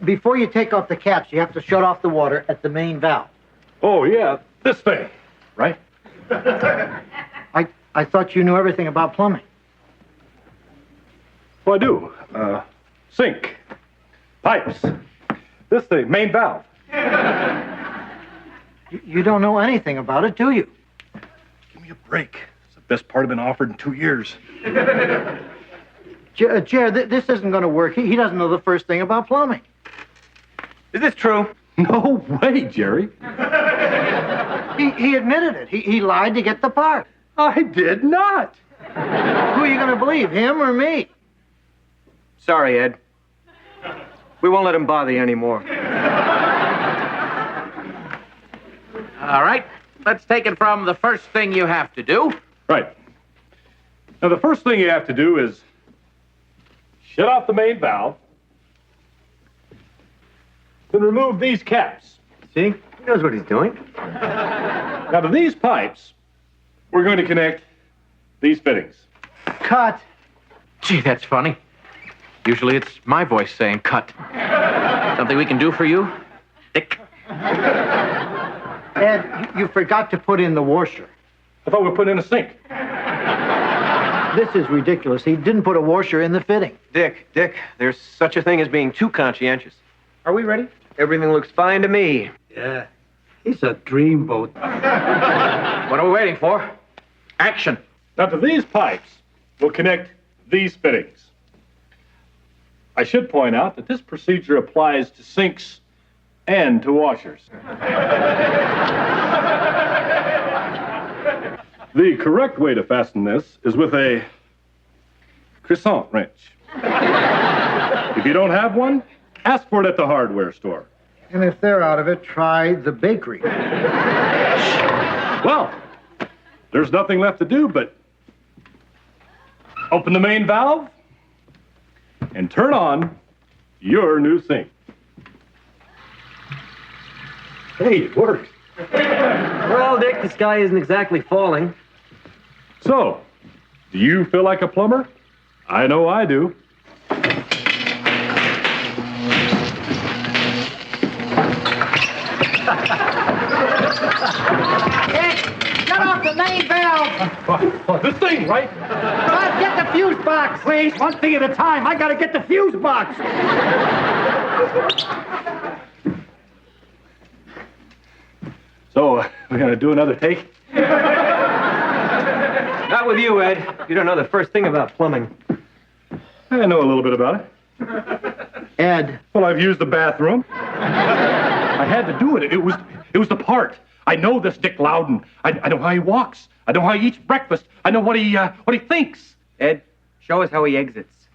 Before you take off the caps, you have to shut off the water at the main valve. Oh, yeah, this thing, right? I thought you knew everything about plumbing. Well, I do. Sink, pipes, this thing, main valve. You don't know anything about it, do you? Give me a break. It's the best part I've been offered in 2 years. Jared, this isn't going to work. He doesn't know the first thing about plumbing. Is this true? No way, Jerry. He admitted it. He lied to get the part. I did not. Who are you going to believe, him or me? Sorry, Ed. We won't let him bother you anymore. All right, let's take it from the first thing you have to do. Right. Now, the first thing you have to do is shut off the main valve, then remove these caps. See? He knows what he's doing. Now, to these pipes, we're going to connect these fittings. Cut. Gee, that's funny. Usually it's my voice saying cut. Something we can do for you, Dick? Ed, you forgot to put in the washer. I thought we were putting in a sink. This is ridiculous. He didn't put a washer in the fitting. Dick, there's such a thing as being too conscientious. Are we ready? Everything looks fine to me. Yeah, he's a dreamboat. What are we waiting for? Action. Now, to these pipes, we'll connect these fittings. I should point out that this procedure applies to sinks and to washers. The correct way to fasten this is with a crescent wrench. If you don't have one, ask for it at the hardware store. And if they're out of it, try the bakery. Well, there's nothing left to do but open the main valve and turn on your new sink. Hey, it worked. Well, Dick, the sky isn't exactly falling. So, do you feel like a plumber? I know I do. Get off the main valve! This thing, right? Bud, get the fuse box! Please, one thing at a time. I gotta get the fuse box! So, we're gonna do another take? Not with you, Ed. You don't know the first thing about plumbing. I know a little bit about it. Ed. Well, I've used the bathroom. I had to do it. It was the part. I know this Dick Loudon. I know how he walks. I know how he eats breakfast. I know what he thinks. Ed, show us how he exits.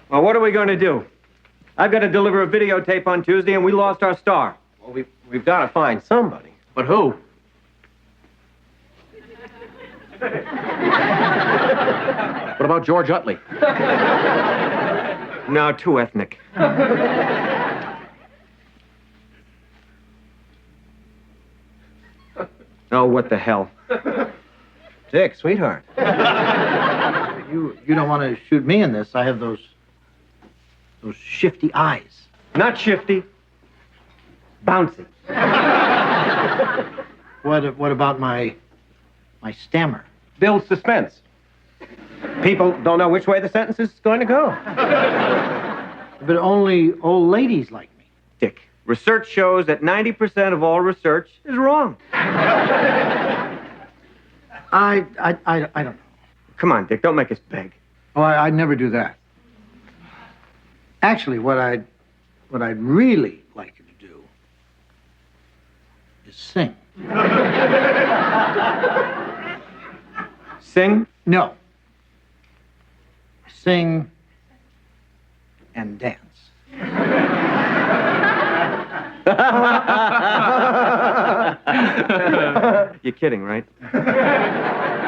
Well, what are we going to do? I've got to deliver a videotape on Tuesday, and we lost our star. Well, we've got to find somebody. But who? What about George Utley? No, too ethnic. Oh, what the hell? Dick, sweetheart. You don't want to shoot me in this. I have those shifty eyes. Not shifty. Bouncy. What about my stammer? Builds suspense. People don't know which way the sentence is going to go. But only old ladies like me. Dick, research shows that 90% of all research is wrong. I don't know. Come on, Dick, don't make us beg. Oh, I'd never do that. Actually, what I'd really like you to do is sing. Sing? No. Sing and dance. You're kidding, right?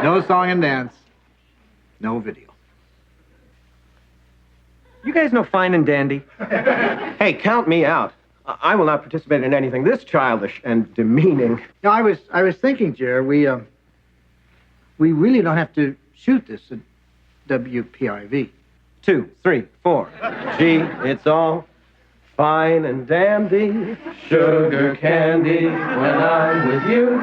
No song and dance. No video. You guys know fine and dandy? Hey, count me out. I will not participate in anything this childish and demeaning. No, I was thinking, Jer, we really don't have to shoot this at WPIV. 2, 3, 4. Gee, it's all fine and dandy, sugar candy. When I'm with you,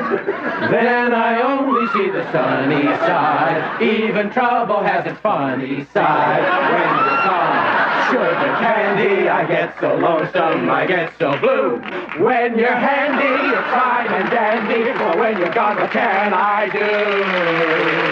Then I only see the sunny side. Even trouble has its funny side. When you're gone, sugar candy, I get so lonesome, I get so blue. When you're handy, it's fine and dandy. But when you're gone, what can I do?